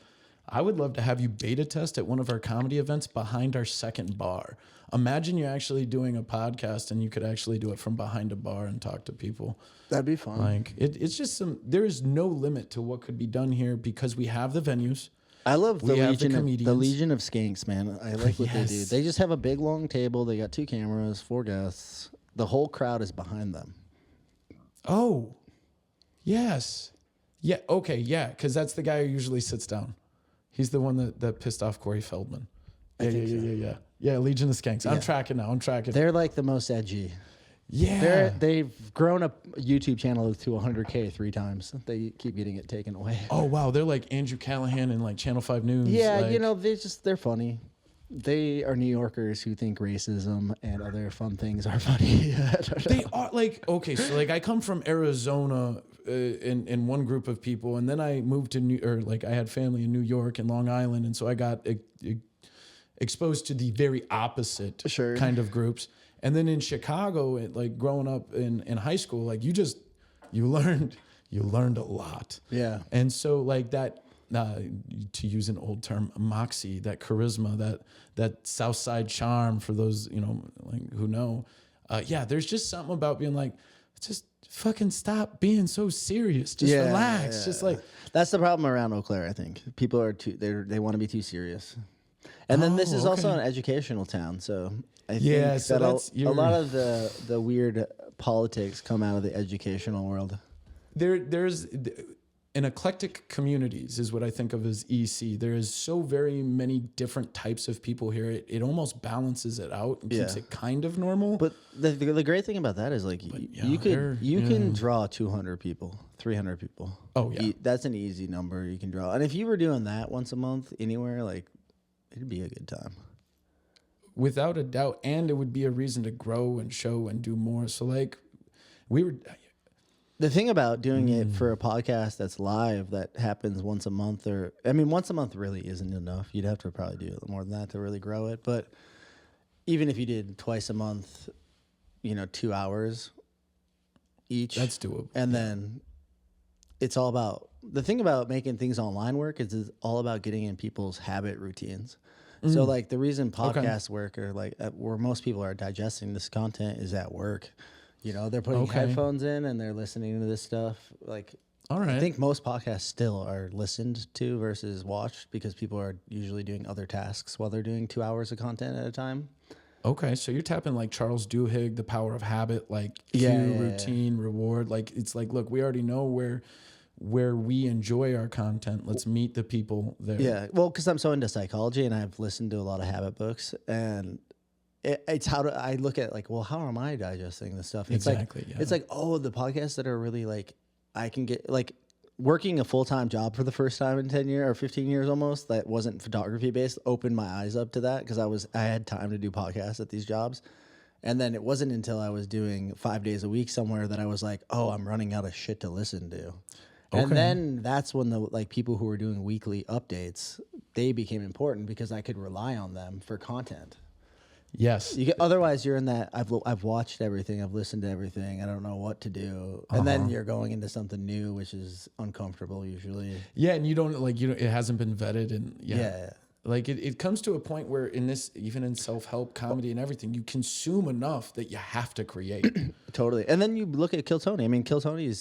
[SPEAKER 2] I would love to have you beta test at one of our comedy events behind our second bar. Imagine you're actually doing a podcast and you could actually do it from behind a bar and talk to people.
[SPEAKER 3] that'd be fun.
[SPEAKER 2] Like it's just there is no limit to what could be done here because we have the venues.
[SPEAKER 3] I love the
[SPEAKER 2] We have the
[SPEAKER 3] Legion, the
[SPEAKER 2] comedians.
[SPEAKER 3] Legion of Skanks, man. I like what they do.
[SPEAKER 2] Yes.
[SPEAKER 3] They just have a big, long table. They got 2 cameras, 4 guests. The whole crowd is behind them.
[SPEAKER 2] Oh, yes. Yeah, okay, yeah, because that's the guy who usually sits down. He's the one that pissed off Corey Feldman. Yeah. Yeah, Legion of Skanks. I'm
[SPEAKER 3] Yeah.
[SPEAKER 2] tracking now.
[SPEAKER 3] They're like the most edgy.
[SPEAKER 2] Yeah.
[SPEAKER 3] They've grown a YouTube channel to 100K 3 times. They keep getting it taken away.
[SPEAKER 2] Oh, wow. They're like Andrew Callahan and like Channel 5 News.
[SPEAKER 3] Yeah,
[SPEAKER 2] like,
[SPEAKER 3] you know, they're funny. They are New Yorkers who think racism and other fun things are funny.
[SPEAKER 2] They are like, okay, so like I come from Arizona in one group of people, and then I moved to I had family in New York and Long Island, and so I got exposed to the very opposite
[SPEAKER 3] Sure.
[SPEAKER 2] kind of groups. And then in Chicago, like growing up in high school, like you learned a lot.
[SPEAKER 3] Yeah.
[SPEAKER 2] And so like that, to use an old term, moxie, that charisma, that South Side charm for those, like who know. Yeah, there's just something about being like, just fucking stop being so serious. Just relax.
[SPEAKER 3] yeah.
[SPEAKER 2] Just like,
[SPEAKER 3] That's the problem around Eau Claire, I think. People are they want to be too serious. And then this is also
[SPEAKER 2] okay.
[SPEAKER 3] an educational town, so I
[SPEAKER 2] Yeah,
[SPEAKER 3] think
[SPEAKER 2] so
[SPEAKER 3] that
[SPEAKER 2] that's
[SPEAKER 3] a lot of the weird politics come out of the educational world.
[SPEAKER 2] there's an eclectic communities is what I think of as EC. There is so very many different types of people here. It almost balances it out and keeps it kind of normal.
[SPEAKER 3] But the great thing about that is like you can draw 200 people, 300 people.
[SPEAKER 2] Oh yeah,
[SPEAKER 3] that's an easy number you can draw. And if you were doing that once a month anywhere, like it'd be a good time.
[SPEAKER 2] Without a doubt, and it would be a reason to grow and show and do more. So like we were.
[SPEAKER 3] The thing about doing it for a podcast that's live that happens once a month, once a month really isn't enough. You'd have to probably do more than that to really grow it. But even if you did twice a month, 2 hours each,
[SPEAKER 2] that's doable.
[SPEAKER 3] And then it's all about the thing about making things online work is it's all about getting in people's habit routines. So like the reason podcasts work or like where most people are digesting this content is at work. They're putting headphones in and they're listening to this stuff. Like,
[SPEAKER 2] all right.
[SPEAKER 3] I think most podcasts still are listened to versus watched because people are usually doing other tasks while they're doing 2 hours of content at a time.
[SPEAKER 2] Okay, so you're tapping like Charles Duhigg, the power of habit, like cue, routine, reward. Like it's like, look, we already know where we enjoy our content. Let's meet the people there.
[SPEAKER 3] Yeah, well, because I'm so into psychology and I've listened to a lot of habit books and. It's how I look at like, well, how am I digesting this stuff? It's
[SPEAKER 2] exactly.
[SPEAKER 3] It's like, oh, the podcasts that are really like, I can get like working a full-time job for the first time in 10 years or 15 years almost that wasn't photography based opened my eyes up to that because I had time to do podcasts at these jobs. And then it wasn't until I was doing 5 days a week somewhere that I was like, oh, I'm running out of shit to listen to. Okay. And then that's when the like people who were doing weekly updates, they became important because I could rely on them for content.
[SPEAKER 2] Yes.
[SPEAKER 3] Otherwise, you're in that. I've watched everything. I've listened to everything. I don't know what to do, and then you're going into something new, which is uncomfortable usually.
[SPEAKER 2] Yeah, and you don't it hasn't been vetted, and like it comes to a point where in this, even in self-help comedy and everything, you consume enough that you have to create.
[SPEAKER 3] Totally, and then you look at Kill Tony. I mean, Kill Tony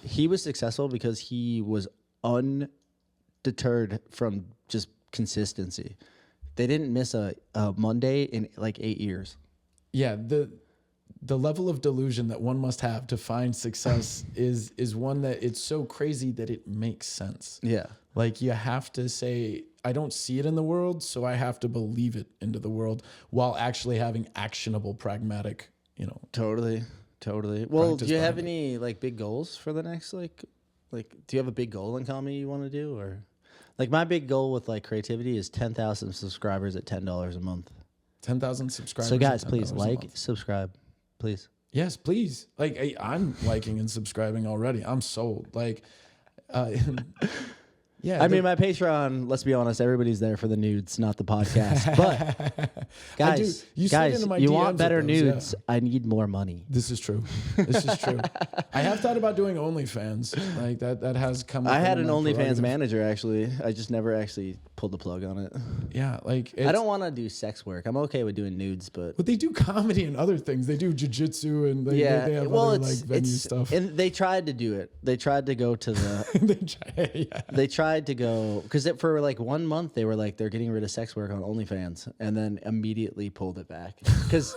[SPEAKER 3] he was successful because he was undeterred from just consistency. They didn't miss a Monday in like 8 years.
[SPEAKER 2] Yeah, the level of delusion that one must have to find success is one that it's so crazy that it makes sense.
[SPEAKER 3] Yeah.
[SPEAKER 2] Like you have to say, I don't see it in the world, so I have to believe it into the world while actually having actionable, pragmatic,
[SPEAKER 3] Totally. Well, do you have any like big goals for the next like do you have a big goal in comedy you want to do or? Like my big goal with like creativity is 10,000 subscribers at $10 a month. 10,000
[SPEAKER 2] subscribers.
[SPEAKER 3] So guys, please like, subscribe, please.
[SPEAKER 2] Yes, please. Like I'm liking and subscribing already. I'm sold. Like, yeah.
[SPEAKER 3] I mean, my Patreon. Let's be honest, everybody's there for the nudes, not the podcast. But guys, you want better nudes? Yeah. I need more money.
[SPEAKER 2] This is true. I have thought about doing OnlyFans. Like that has come.
[SPEAKER 3] I had an OnlyFans manager actually. I just never actually pulled the plug on it.
[SPEAKER 2] Yeah, like
[SPEAKER 3] I don't want to do sex work. I'm okay with doing nudes, but
[SPEAKER 2] they do comedy and other things. They do jiu-jitsu and they have other like venue stuff.
[SPEAKER 3] And they tried to do it. They tried to go to the. They tried to go because for like 1 month they were like they're getting rid of sex work on OnlyFans and then immediately pulled it back because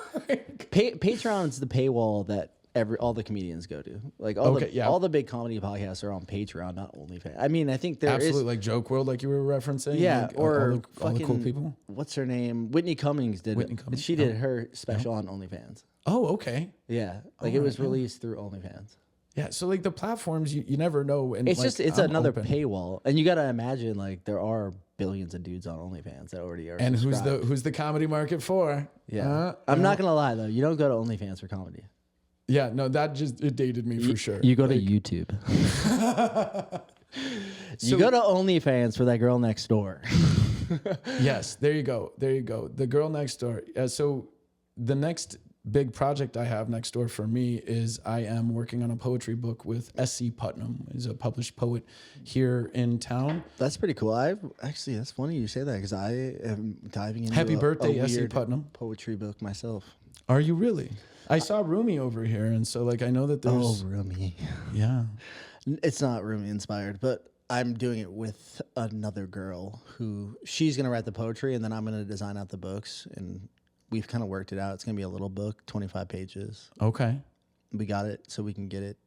[SPEAKER 3] Patreon's the paywall that all the comedians go to. Like all the big comedy podcasts are on Patreon, not OnlyFans. I mean, I think there
[SPEAKER 2] absolutely like Joke World, like you were referencing.
[SPEAKER 3] Yeah,
[SPEAKER 2] like,
[SPEAKER 3] or
[SPEAKER 2] all the cool people.
[SPEAKER 3] What's her name? Whitney Cummings did it. She did her special on OnlyFans.
[SPEAKER 2] Oh, okay.
[SPEAKER 3] Yeah, like it was released through OnlyFans.
[SPEAKER 2] Yeah, so like the platforms, you never know. And
[SPEAKER 3] it's
[SPEAKER 2] like,
[SPEAKER 3] just it's another paywall, and you got to imagine like there are billions of dudes on OnlyFans that already are.
[SPEAKER 2] And who's the comedy market for?
[SPEAKER 3] Yeah, I'm not gonna lie though, you don't go to OnlyFans for comedy.
[SPEAKER 2] Yeah, no, it dated me for sure.
[SPEAKER 3] You go to YouTube. You go to OnlyFans for that girl next door.
[SPEAKER 2] Yes, there you go. The girl next door. So the next big project I have next door for me is I am working on a poetry book with SC Putnam. He's a published poet here in town.
[SPEAKER 3] That's pretty cool. That's funny you say that because I am diving into
[SPEAKER 2] Happy birthday,
[SPEAKER 3] a
[SPEAKER 2] SC Putnam
[SPEAKER 3] poetry book myself.
[SPEAKER 2] Are you really? I saw Rumi over here, and so like I know that there's
[SPEAKER 3] Rumi.
[SPEAKER 2] Yeah,
[SPEAKER 3] it's not Rumi inspired, but I'm doing it with another girl who she's gonna write the poetry, and then I'm gonna design out the books and. We've kind of worked it out. It's going to be a little book, 25 pages.
[SPEAKER 2] Okay.
[SPEAKER 3] We got it so we can get it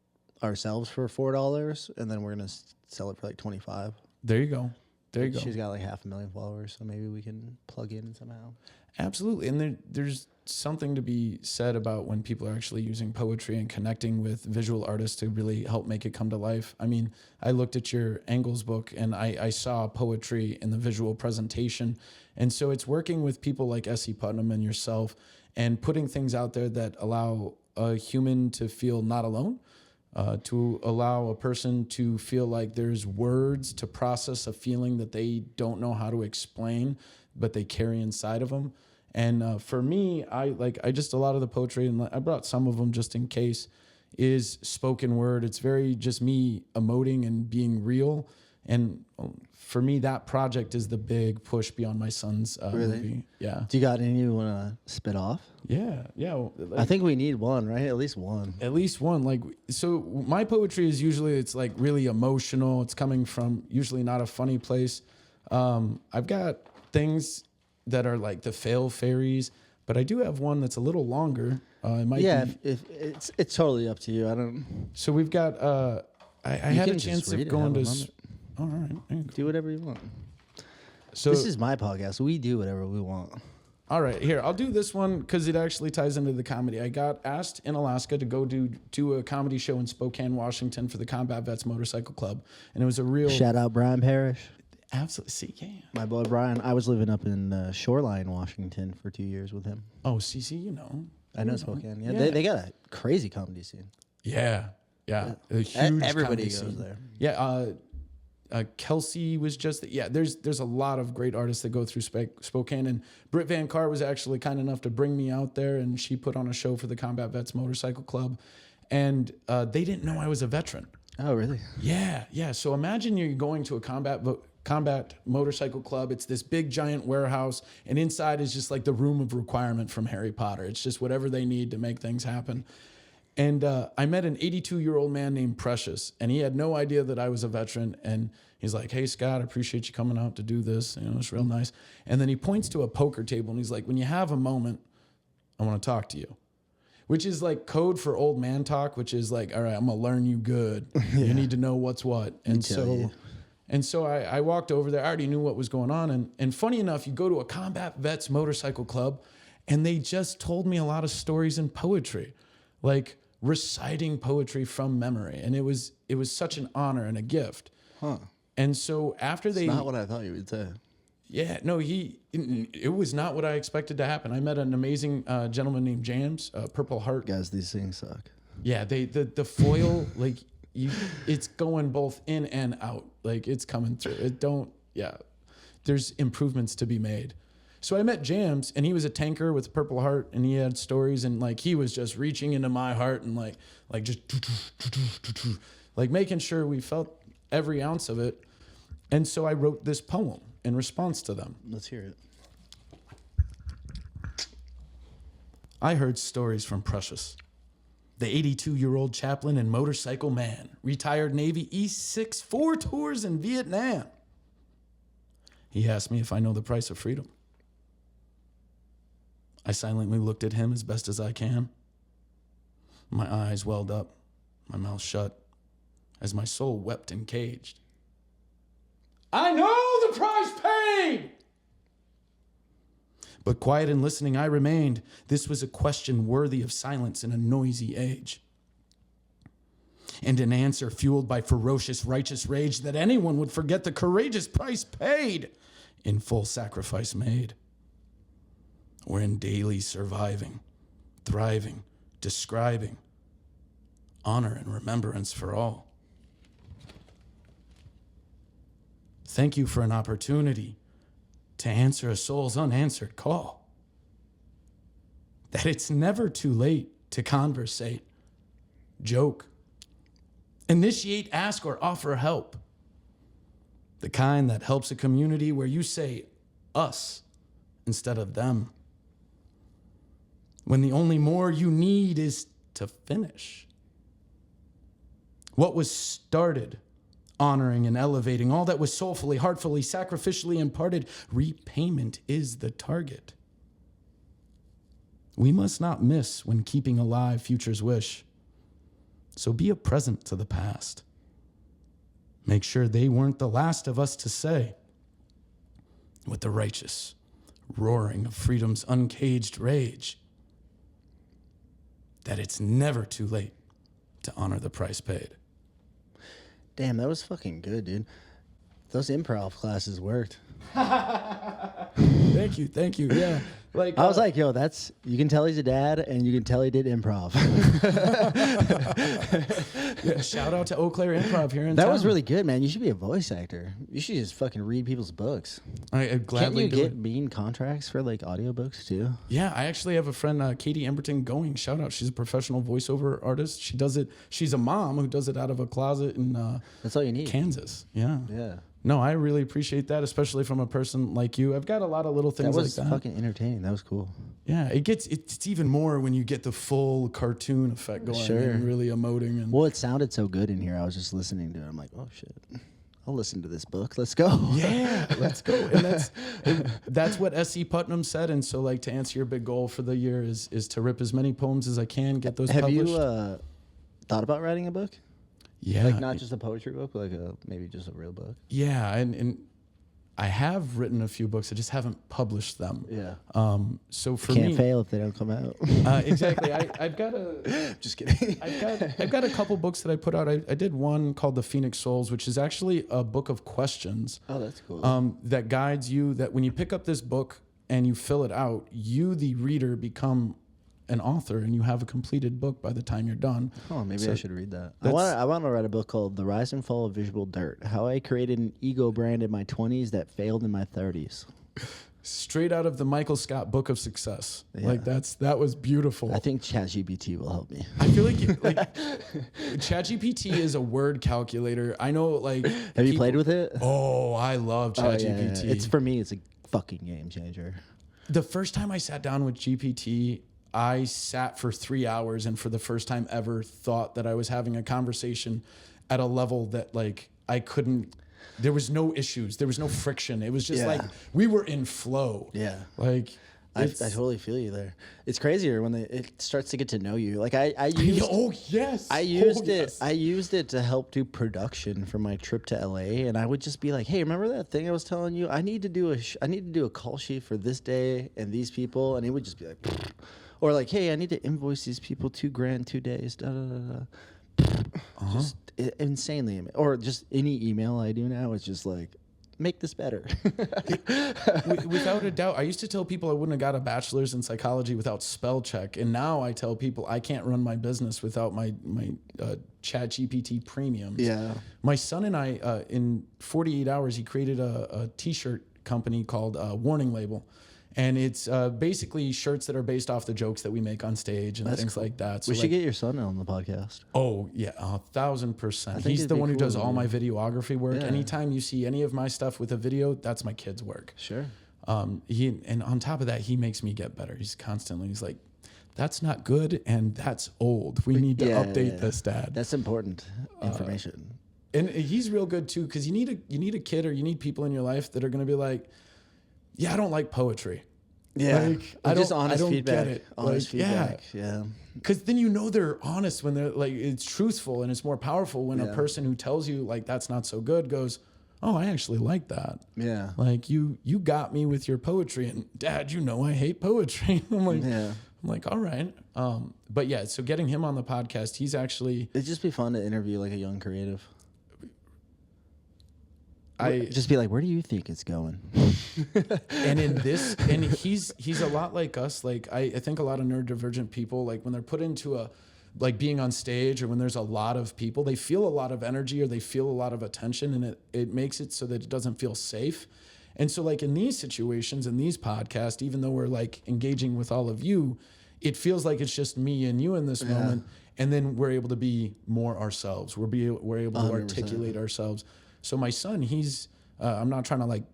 [SPEAKER 3] ourselves for $4, and then we're gonna sell it for like 25.
[SPEAKER 2] There you go. There you go.
[SPEAKER 3] She's got like 500,000 followers, so maybe we can plug in somehow.
[SPEAKER 2] Absolutely. And there's something to be said about when people are actually using poetry and connecting with visual artists to really help make it come to life. I mean, I looked at your Angles book and I saw poetry in the visual presentation. And so it's working with people like S.E. Putnam and yourself and putting things out there that allow a human to feel not alone, to allow a person to feel like there's words to process a feeling that they don't know how to explain, but they carry inside of them. And for me, I just a lot of the poetry, and I brought some of them just in case, is spoken word. It's very just me emoting and being real. And for me, that project is the big push beyond my son's movie. Yeah.
[SPEAKER 3] Do you got any you want to spit off?
[SPEAKER 2] Yeah.
[SPEAKER 3] I think we need one, right? At least one.
[SPEAKER 2] At least one. Like, so my poetry is usually, it's like really emotional. It's coming from usually not a funny place. I've got things that are like the fail fairies, but I do have one that's a little longer. It might be.
[SPEAKER 3] If it's totally up to you. I don't.
[SPEAKER 2] So we've got. I had a chance of going to. All right.
[SPEAKER 3] Do whatever you want.
[SPEAKER 2] So
[SPEAKER 3] this is my podcast. We do whatever we want.
[SPEAKER 2] All right, here, I'll do this one because it actually ties into the comedy. I got asked in Alaska to go do a comedy show in Spokane, Washington for the Combat Vets Motorcycle Club, and it was a real
[SPEAKER 3] shout out Brian Parrish.
[SPEAKER 2] Absolutely, see, yeah.
[SPEAKER 3] My boy Brian. I was living up in Shoreline, Washington for 2 years with him.
[SPEAKER 2] Oh, CC, you know.
[SPEAKER 3] I know Spokane. Yeah, they got a crazy comedy scene.
[SPEAKER 2] Yeah. A huge
[SPEAKER 3] everybody
[SPEAKER 2] goes
[SPEAKER 3] scene. There.
[SPEAKER 2] Yeah, Kelsey was just, there's a lot of great artists that go through Spokane, and Britt Van Carr was actually kind enough to bring me out there, and she put on a show for the Combat Vets Motorcycle Club, and they didn't know I was a veteran.
[SPEAKER 3] Oh, really?
[SPEAKER 2] Yeah. So imagine you're going to a combat motorcycle club. It's this big giant warehouse, and inside is just like the room of requirement from Harry Potter. It's just whatever they need to make things happen. And I met an 82-year-old man named Precious, and he had no idea that I was a veteran. And he's like, "Hey, Scott, I appreciate you coming out to do this. You know, it's real nice." And then he points to a poker table, and he's like, "When you have a moment, I want to talk to you," which is like code for old man talk, which is like, "All right, I'm going to learn you good. Yeah. You need to know what's what." And so I walked over there. I already knew what was going on. And funny enough, you go to a Combat Vets Motorcycle Club, and they just told me a lot of stories in poetry, like reciting poetry from memory. And it was such an honor and a gift.
[SPEAKER 3] Huh.
[SPEAKER 2] And so after
[SPEAKER 3] it's not what I thought you would say.
[SPEAKER 2] Yeah, no, it was not what I expected to happen. I met an amazing gentleman named James, Purple Heart.
[SPEAKER 3] Guys, these things suck.
[SPEAKER 2] Yeah, the foil, like, it's going both in and out. Like, it's coming through. There's improvements to be made. So I met James, and he was a tanker with Purple Heart, and he had stories, and like he was just reaching into my heart and like just like making sure we felt every ounce of it. And so I wrote this poem in response to them.
[SPEAKER 3] Let's hear it.
[SPEAKER 2] I heard stories from Precious, the 82-year-old chaplain and motorcycle man, retired Navy E-6 tours in Vietnam. He asked me if I know the price of freedom. I silently looked at him as best as I can. My eyes welled up, my mouth shut, as my soul wept and caged. I know the price paid! But quiet and listening I remained. This was a question worthy of silence in a noisy age. And an answer fueled by ferocious, righteous rage that anyone would forget the courageous price paid in full sacrifice made. Or in daily surviving, thriving, describing, honor and remembrance for all. Thank you for an opportunity to answer a soul's unanswered call. That it's never too late to conversate, joke, initiate, ask, or offer help. The kind that helps a community where you say us instead of them. When the only more you need is to finish. What was started, honoring and elevating, all that was soulfully, heartfully, sacrificially imparted, repayment is the target. We must not miss when keeping alive future's wish. So be a present to the past. Make sure they weren't the last of us to say, with the righteous roaring of freedom's uncaged rage, that it's never too late to honor the price paid.
[SPEAKER 3] Damn, that was fucking good, dude. Those improv classes worked.
[SPEAKER 2] Thank you. Yeah. Like
[SPEAKER 3] I was like, yo, that's, you can tell he's a dad and you can tell he did improv.
[SPEAKER 2] yeah, shout out to Eau Claire Improv here in
[SPEAKER 3] That
[SPEAKER 2] town.
[SPEAKER 3] was really good, man. You should be a voice actor. You should just fucking read people's books.
[SPEAKER 2] I'd gladly
[SPEAKER 3] Can't you
[SPEAKER 2] do
[SPEAKER 3] get
[SPEAKER 2] it.
[SPEAKER 3] mean contracts for like audiobooks too?
[SPEAKER 2] Yeah, I actually have a friend, Katie Emberton Going. Shout out. She's a professional voiceover artist. She does it. She's a mom who does it out of a closet in
[SPEAKER 3] That's all you need.
[SPEAKER 2] Kansas. Yeah.
[SPEAKER 3] Yeah.
[SPEAKER 2] No, I really appreciate that, especially from a person like you. I've got a lot of little things
[SPEAKER 3] That was
[SPEAKER 2] like that.
[SPEAKER 3] fucking entertaining. That was cool.
[SPEAKER 2] Yeah, it's even more when you get the full cartoon effect going
[SPEAKER 3] Sure.
[SPEAKER 2] and really emoting. And
[SPEAKER 3] Well, it sounded so good in here. I was just listening to it. I'm like, oh shit, I'll listen to this book. Let's go.
[SPEAKER 2] yeah, let's go. And that's what SC Putnam said. And so, like, to answer your big goal for the year is to rip as many poems as I can, get those
[SPEAKER 3] Have
[SPEAKER 2] published.
[SPEAKER 3] you thought about writing a book?
[SPEAKER 2] Yeah,
[SPEAKER 3] Like not just a poetry book, but like maybe just a real book.
[SPEAKER 2] yeah, and I have written a few books. I just haven't published them.
[SPEAKER 3] Yeah.
[SPEAKER 2] So for
[SPEAKER 3] Can't
[SPEAKER 2] me,
[SPEAKER 3] fail if they don't come out.
[SPEAKER 2] exactly. I've got a.
[SPEAKER 3] Just kidding.
[SPEAKER 2] I've got a couple books that I put out. I did one called The Phoenix Souls, which is actually a book of questions.
[SPEAKER 3] Oh, that's cool.
[SPEAKER 2] That guides you, that when you pick up this book and you fill it out, you, the reader, become an author and you have a completed book by the time you're done.
[SPEAKER 3] Oh, maybe
[SPEAKER 2] So
[SPEAKER 3] I should read that. I want to write a book called The Rise and Fall of Visual Dirt: How I Created an Ego Brand in My 20s That Failed in My 30s.
[SPEAKER 2] Straight out of the Michael Scott Book of Success.
[SPEAKER 3] Yeah.
[SPEAKER 2] Like that was beautiful.
[SPEAKER 3] I think ChatGPT will help me.
[SPEAKER 2] I feel like ChatGPT is a word calculator. I know, like.
[SPEAKER 3] Have you played with it?
[SPEAKER 2] Oh, I love
[SPEAKER 3] Oh, yeah,
[SPEAKER 2] ChatGPT.
[SPEAKER 3] yeah. It's for me. It's a fucking game changer.
[SPEAKER 2] The first time I sat down with GPT, I sat for 3 hours and for the first time ever thought that I was having a conversation at a level that, like, I couldn't, there was no issues. There was no friction. It was just
[SPEAKER 3] Yeah.
[SPEAKER 2] like we were in flow.
[SPEAKER 3] Yeah.
[SPEAKER 2] Like,
[SPEAKER 3] I totally feel you there. It's crazier when it starts to get to know you. Like I used
[SPEAKER 2] oh yes.
[SPEAKER 3] I used
[SPEAKER 2] Oh,
[SPEAKER 3] it.
[SPEAKER 2] yes.
[SPEAKER 3] I used it to help do production for my trip to LA, and I would just be like, "Hey, remember that thing I was telling you? I need to do a call sheet for this day and these people," and it would just be like, "Pfft." Or like, "Hey, I need to invoice these people $2,000 2 days." Da, da, da, da. Just insanely, or just any email I do now is just like, make this better.
[SPEAKER 2] Without a doubt. I used to tell people I wouldn't have got a bachelor's in psychology without spell check, and now I tell people I can't run my business without my ChatGPT premiums.
[SPEAKER 3] Yeah.
[SPEAKER 2] My son and I, in 48 hours, he created a T-shirt company called Warning Label. And it's basically shirts that are based off the jokes that we make on stage and things like that. So
[SPEAKER 3] We should get your son on the podcast.
[SPEAKER 2] Oh, yeah, 1,000%.
[SPEAKER 3] think
[SPEAKER 2] He's
[SPEAKER 3] it'd
[SPEAKER 2] the
[SPEAKER 3] be
[SPEAKER 2] one who
[SPEAKER 3] cool,
[SPEAKER 2] does all my
[SPEAKER 3] dude.
[SPEAKER 2] videography work.
[SPEAKER 3] Yeah.
[SPEAKER 2] Anytime you see any of my stuff with a video, that's my kid's work.
[SPEAKER 3] Sure.
[SPEAKER 2] And on top of that, he makes me get better. He's like, that's not good and that's old. We need to update this, Dad.
[SPEAKER 3] That's important information.
[SPEAKER 2] And he's real good too, because you need a kid or you need people in your life that are going to be like, yeah, I don't like poetry. Like, I
[SPEAKER 3] just
[SPEAKER 2] don't
[SPEAKER 3] honest feedback.
[SPEAKER 2] get it.
[SPEAKER 3] Honest
[SPEAKER 2] Like,
[SPEAKER 3] feedback. Yeah.
[SPEAKER 2] Because then you know they're honest when they're like, it's truthful, and it's more powerful when a
[SPEAKER 3] Yeah.
[SPEAKER 2] person who tells you like that's not so good goes, oh, I actually like that.
[SPEAKER 3] Yeah.
[SPEAKER 2] Like you got me with your poetry, and Dad, you know I hate poetry. I'm like, all right. But yeah, so getting him on the podcast, he's actually
[SPEAKER 3] It'd just be fun to interview like a young creative.
[SPEAKER 2] I
[SPEAKER 3] Just be like, where do you think it's going?
[SPEAKER 2] and in this, and he's a lot like us. Like I think a lot of neurodivergent people, like when they're put into a like being on stage or when there's a lot of people, they feel a lot of energy or they feel a lot of attention, and it makes it so that it doesn't feel safe. And so like in these situations, in these podcasts, even though we're like engaging with all of you, it feels like it's just me and you in this moment. And then we're able to be more ourselves. We're able to
[SPEAKER 3] 100%.
[SPEAKER 2] articulate ourselves. So my son, he's, I'm not trying to like,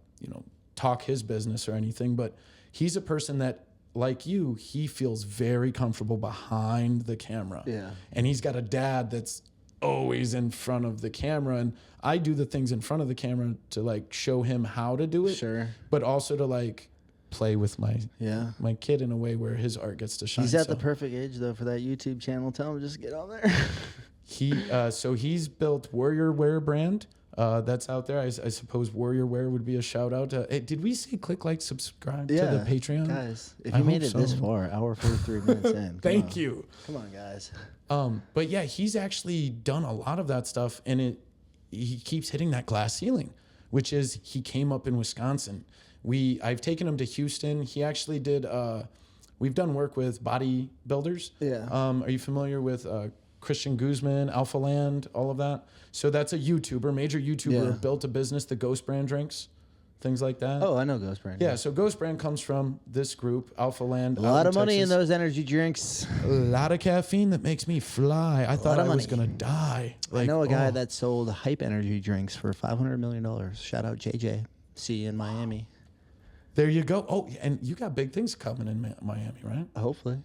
[SPEAKER 2] talk his business or anything, but he's a person that, like you, he feels very comfortable behind the camera.
[SPEAKER 3] Yeah.
[SPEAKER 2] And he's got a dad that's always in front of the camera. And I do the things in front of the camera to like show him how to do it.
[SPEAKER 3] Sure.
[SPEAKER 2] But also to like play with my kid in a way where his art gets to shine.
[SPEAKER 3] He's at the perfect age though for that YouTube channel. Tell him to just get on there.
[SPEAKER 2] So he's built Warrior Wear brand. That's out there. I suppose Warrior Wear would be a shout out. Hey, did we say click, like, subscribe to the Patreon?
[SPEAKER 3] Guys, if you made it this far, hour 43 minutes in.
[SPEAKER 2] Thank you.
[SPEAKER 3] Come on, guys.
[SPEAKER 2] But yeah, he's actually done a lot of that stuff, and he keeps hitting that glass ceiling, which is he came up in Wisconsin. I've taken him to Houston. He actually did. We've done work with bodybuilders.
[SPEAKER 3] Yeah.
[SPEAKER 2] Are you familiar with Christian Guzman, Alpha Land, all of that? So that's a YouTuber, major YouTuber, built a business, the Ghost Brand drinks, things like that.
[SPEAKER 3] Oh, I know Ghost Brand.
[SPEAKER 2] Yeah, so Ghost Brand comes from this group, Alpha Land.
[SPEAKER 3] A lot of money in those energy drinks.
[SPEAKER 2] A lot of caffeine that makes me fly. I thought I was going to die.
[SPEAKER 3] I know a guy that sold hype energy drinks for $500 million. Shout out JJ. See you in Miami.
[SPEAKER 2] There you go. Oh, and you got big things coming in Miami, right?
[SPEAKER 3] Hopefully.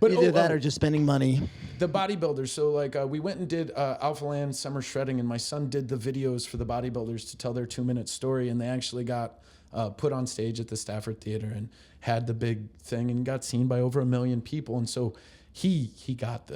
[SPEAKER 2] But
[SPEAKER 3] either that or just spending money.
[SPEAKER 2] The bodybuilders. So like we went and did Alpha Land Summer Shredding, and my son did the videos for the bodybuilders to tell their 2-minute story, and they actually got put on stage at the Stafford Theater and had the big thing and got seen by over 1 million people. And so he got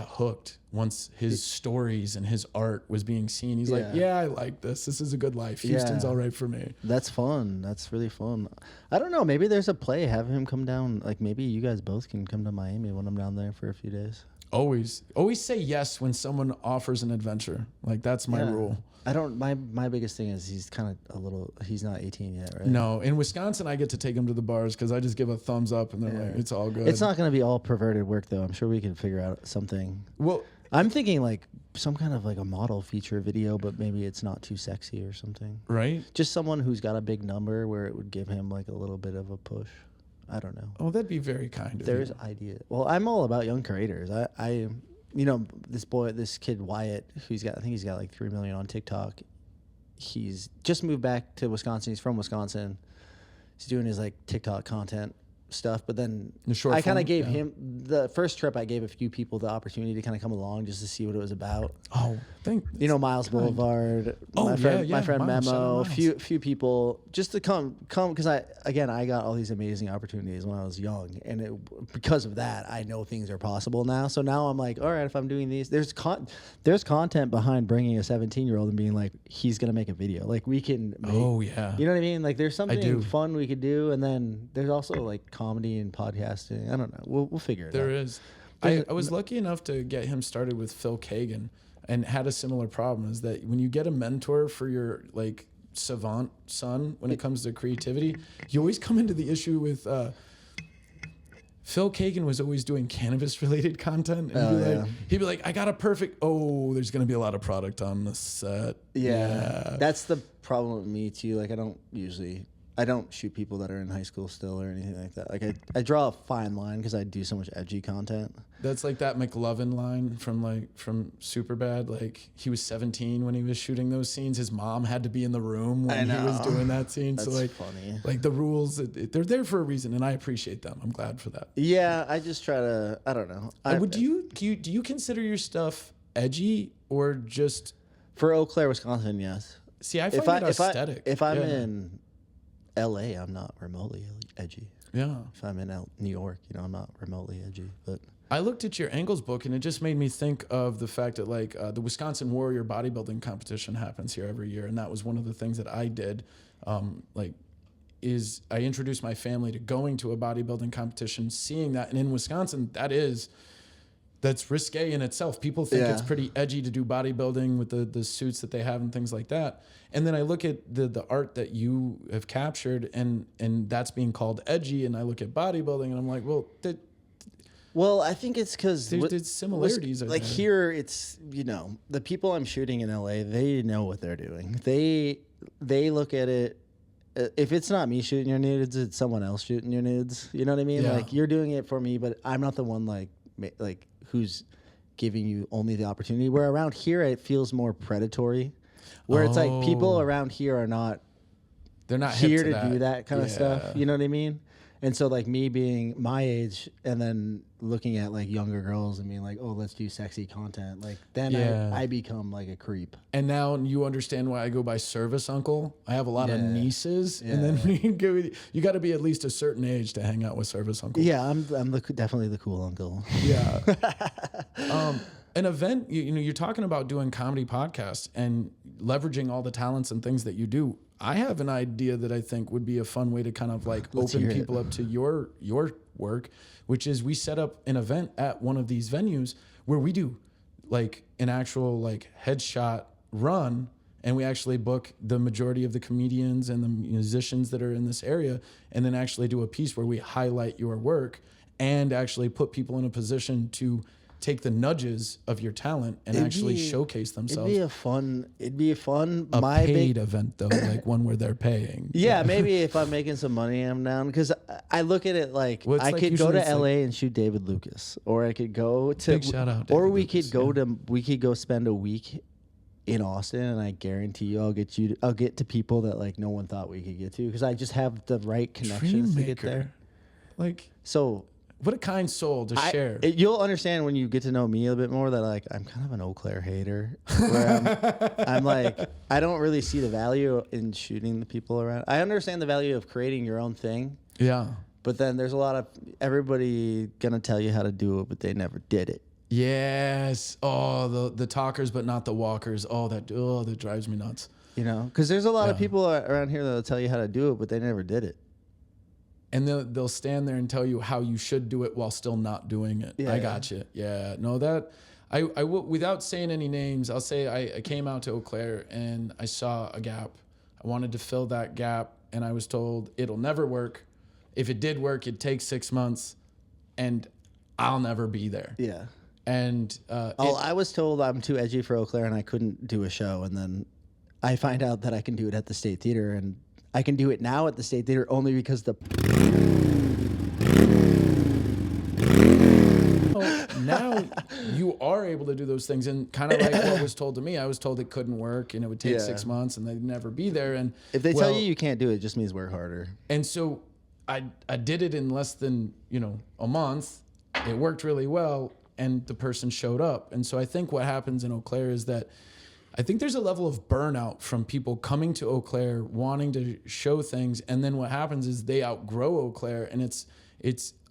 [SPEAKER 2] hooked once his stories and his art was being seen. He's like, yeah, I like this. This is a good life. Houston's all right for me.
[SPEAKER 3] That's fun. That's really fun. I don't know. Maybe there's a play. Have him come down. Like maybe you guys both can come to Miami when I'm down there for a few days.
[SPEAKER 2] Always say yes when someone offers an adventure. Like that's my rule.
[SPEAKER 3] I don't. My biggest thing is he's kind of he's not 18 yet, right?
[SPEAKER 2] No, in Wisconsin I get to take him to the bars because I just give a thumbs up and they're like, it's all good.
[SPEAKER 3] It's not going to be all perverted work though. I'm sure we can figure out something.
[SPEAKER 2] Well,
[SPEAKER 3] I'm thinking like some kind of like a model feature video, but maybe it's not too sexy or something.
[SPEAKER 2] Right.
[SPEAKER 3] Just someone who's got a big number where it would give him like a little bit of a push. I don't know.
[SPEAKER 2] Oh, that'd be very kind of
[SPEAKER 3] There's
[SPEAKER 2] you.
[SPEAKER 3] ideas. Well, I'm all about young creators. I this kid Wyatt, I think he's got like 3 million on TikTok. He's just moved back to Wisconsin. He's from Wisconsin. He's doing his like TikTok content stuff, but then I kind of gave him the first trip. I gave a few people the opportunity to kind of come along just to see what it was about.
[SPEAKER 2] Oh,
[SPEAKER 3] Miles Boulevard. My friend
[SPEAKER 2] Miles,
[SPEAKER 3] Memo. A few people just to come because I got all these amazing opportunities when I was young, and because of that, I know things are possible now. So now I'm like, all right, if I'm doing these, there's content behind bringing a 17-year-old and being like, he's gonna make a video. Like we can. You know what I mean? Like there's something fun we could do, and then there's also like comedy and podcasting. I don't know. We'll figure it out.
[SPEAKER 2] There is. I was lucky enough to get him started with Phil Kagan and had a similar problem, is that when you get a mentor for your like savant son when it comes to creativity, you always come into the issue with Phil Kagan was always doing cannabis related content, and he'd be like, I got a perfect, there's going to be a lot of product on the set.
[SPEAKER 3] Yeah. That's the problem with me too. Like I don't shoot people that are in high school still or anything like that. Like I draw a fine line because I do so much edgy content.
[SPEAKER 2] That's like that McLovin line from Superbad. Like he was 17 when he was shooting those scenes. His mom had to be in the room when he was doing that scene.
[SPEAKER 3] That's
[SPEAKER 2] so like
[SPEAKER 3] funny.
[SPEAKER 2] Like the rules, they're there for a reason, and I appreciate them. I'm glad for that.
[SPEAKER 3] Yeah, I just try to. I don't know.
[SPEAKER 2] Do you consider your stuff edgy or just
[SPEAKER 3] for Eau Claire, Wisconsin? Yes.
[SPEAKER 2] See, I find it aesthetic.
[SPEAKER 3] If I'm in LA, I'm not remotely edgy.
[SPEAKER 2] Yeah.
[SPEAKER 3] If I'm in New York, I'm not remotely edgy. But
[SPEAKER 2] I looked at your angles book, and it just made me think of the fact that like the Wisconsin Warrior bodybuilding competition happens here every year, and that was one of the things that I did. Is I introduced my family to going to a bodybuilding competition, seeing that, and in Wisconsin, that's risque in itself. People think it's pretty edgy to do bodybuilding with the suits that they have and things like that. And then I look at the art that you have captured, and that's being called edgy. And I look at bodybuilding, and I'm like,
[SPEAKER 3] well, I think it's because
[SPEAKER 2] there's similarities.
[SPEAKER 3] Like here, it's the people I'm shooting in LA, they know what they're doing. They look at it. If it's not me shooting your nudes, it's someone else shooting your nudes. You know what I mean?
[SPEAKER 2] Yeah.
[SPEAKER 3] Like you're doing it for me, but I'm not the one like who's giving you only the opportunity. Where around here it feels more predatory, where it's like people around here are not
[SPEAKER 2] they're not
[SPEAKER 3] here
[SPEAKER 2] hip to
[SPEAKER 3] do that kind of stuff. You know what I mean? And so like me being my age and then looking at like younger girls and being like, oh, let's do sexy content. Like then I become like a creep.
[SPEAKER 2] And now you understand why I go by ServiceUncle. I have a lot of nieces, and then you got to be at least a certain age to hang out with ServiceUncle.
[SPEAKER 3] Yeah, I'm definitely the cool uncle.
[SPEAKER 2] Yeah. An event, you're talking about doing comedy podcasts and leveraging all the talents and things that you do. I have an idea that I think would be a fun way to kind of like open people up to your work, which is we set up an event at one of these venues where we do like an actual like headshot run, and we actually book the majority of the comedians and the musicians that are in this area, and then actually do a piece where we highlight your work and actually put people in a position to take the nudges of your talent and actually showcase themselves.
[SPEAKER 3] It'd be a fun
[SPEAKER 2] paid event though, like one where they're paying.
[SPEAKER 3] Yeah, maybe if I'm making some money, I'm down, because I look at it like I could go to LA and shoot David Lucas, or I could go to
[SPEAKER 2] big shout out,
[SPEAKER 3] or we could go spend a week in Austin, and I guarantee you I'll get to people that like no one thought we could get to, because I just have the right connections to get there.
[SPEAKER 2] Like,
[SPEAKER 3] so
[SPEAKER 2] what a kind soul to share.
[SPEAKER 3] You'll understand when you get to know me a bit more that like I'm kind of an Eau Claire hater. Where I'm like, I don't really see the value in shooting the people around. I understand the value of creating your own thing.
[SPEAKER 2] Yeah.
[SPEAKER 3] But then there's a lot of everybody gonna tell you how to do it, but they never did it.
[SPEAKER 2] Yes. Oh, the talkers but not the walkers. That drives me nuts.
[SPEAKER 3] You know, because there's a lot of people around here that'll tell you how to do it, but they never did it.
[SPEAKER 2] And they'll stand there and tell you how you should do it while still not doing it. I got you. Yeah. No, that I will, without saying any names, I'll say I came out to Eau Claire and I saw a gap. I wanted to fill that gap, and I was told it'll never work. If it did work, it'd take 6 months, and I'll never be there.
[SPEAKER 3] Yeah.
[SPEAKER 2] And
[SPEAKER 3] I was told I'm too edgy for Eau Claire and I couldn't do a show, and then I find out that I can do it at the State Theater, and I can do it now at the State Theater only because
[SPEAKER 2] now you are able to do those things, and kind of like what was told to me, I was told it couldn't work and it would take 6 months and they'd never be there. And
[SPEAKER 3] if they tell you can't do it, it just means work harder.
[SPEAKER 2] And so I did it in less than a month. It worked really well, and the person showed up. And so I think what happens in Eau Claire is that I think there's a level of burnout from people coming to Eau Claire, wanting to show things, and then what happens is they outgrow Eau Claire, and it's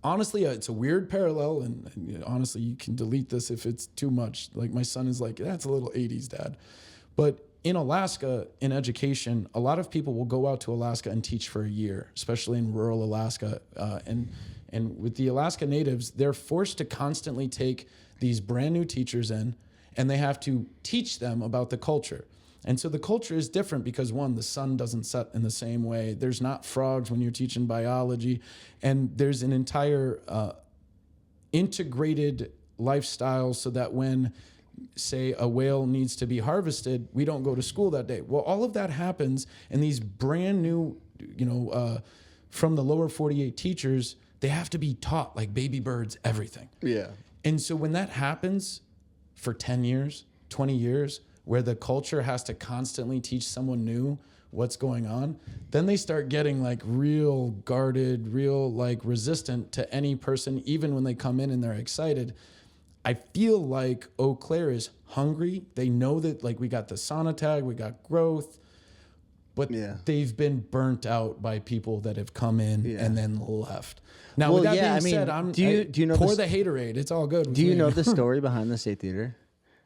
[SPEAKER 2] honestly it's a weird parallel, and honestly you can delete this if it's too much. Like my son is like, that's a little 80s, Dad. But in Alaska, in education, a lot of people will go out to Alaska and teach for a year, especially in rural Alaska, and with the Alaska natives, they're forced to constantly take these brand new teachers in, and they have to teach them about the culture. And so the culture is different because, one, the sun doesn't set in the same way. There's not frogs when you're teaching biology. And there's an entire integrated lifestyle so that when, say, a whale needs to be harvested, we don't go to school that day. Well, all of that happens, and these brand new, from the lower 48 teachers, they have to be taught like baby birds, everything.
[SPEAKER 3] Yeah.
[SPEAKER 2] And so when that happens for 10 years, 20 years, where the culture has to constantly teach someone new what's going on, then they start getting like real guarded, real like resistant to any person, even when they come in and they're excited. I feel like Eau Claire is hungry. They know that like we got the sauna tag, we got growth, but they've been burnt out by people that have come in and then left. Now, with that being said,
[SPEAKER 3] do you know
[SPEAKER 2] pour the haterade. It's all good.
[SPEAKER 3] Do you know the story behind the State Theater?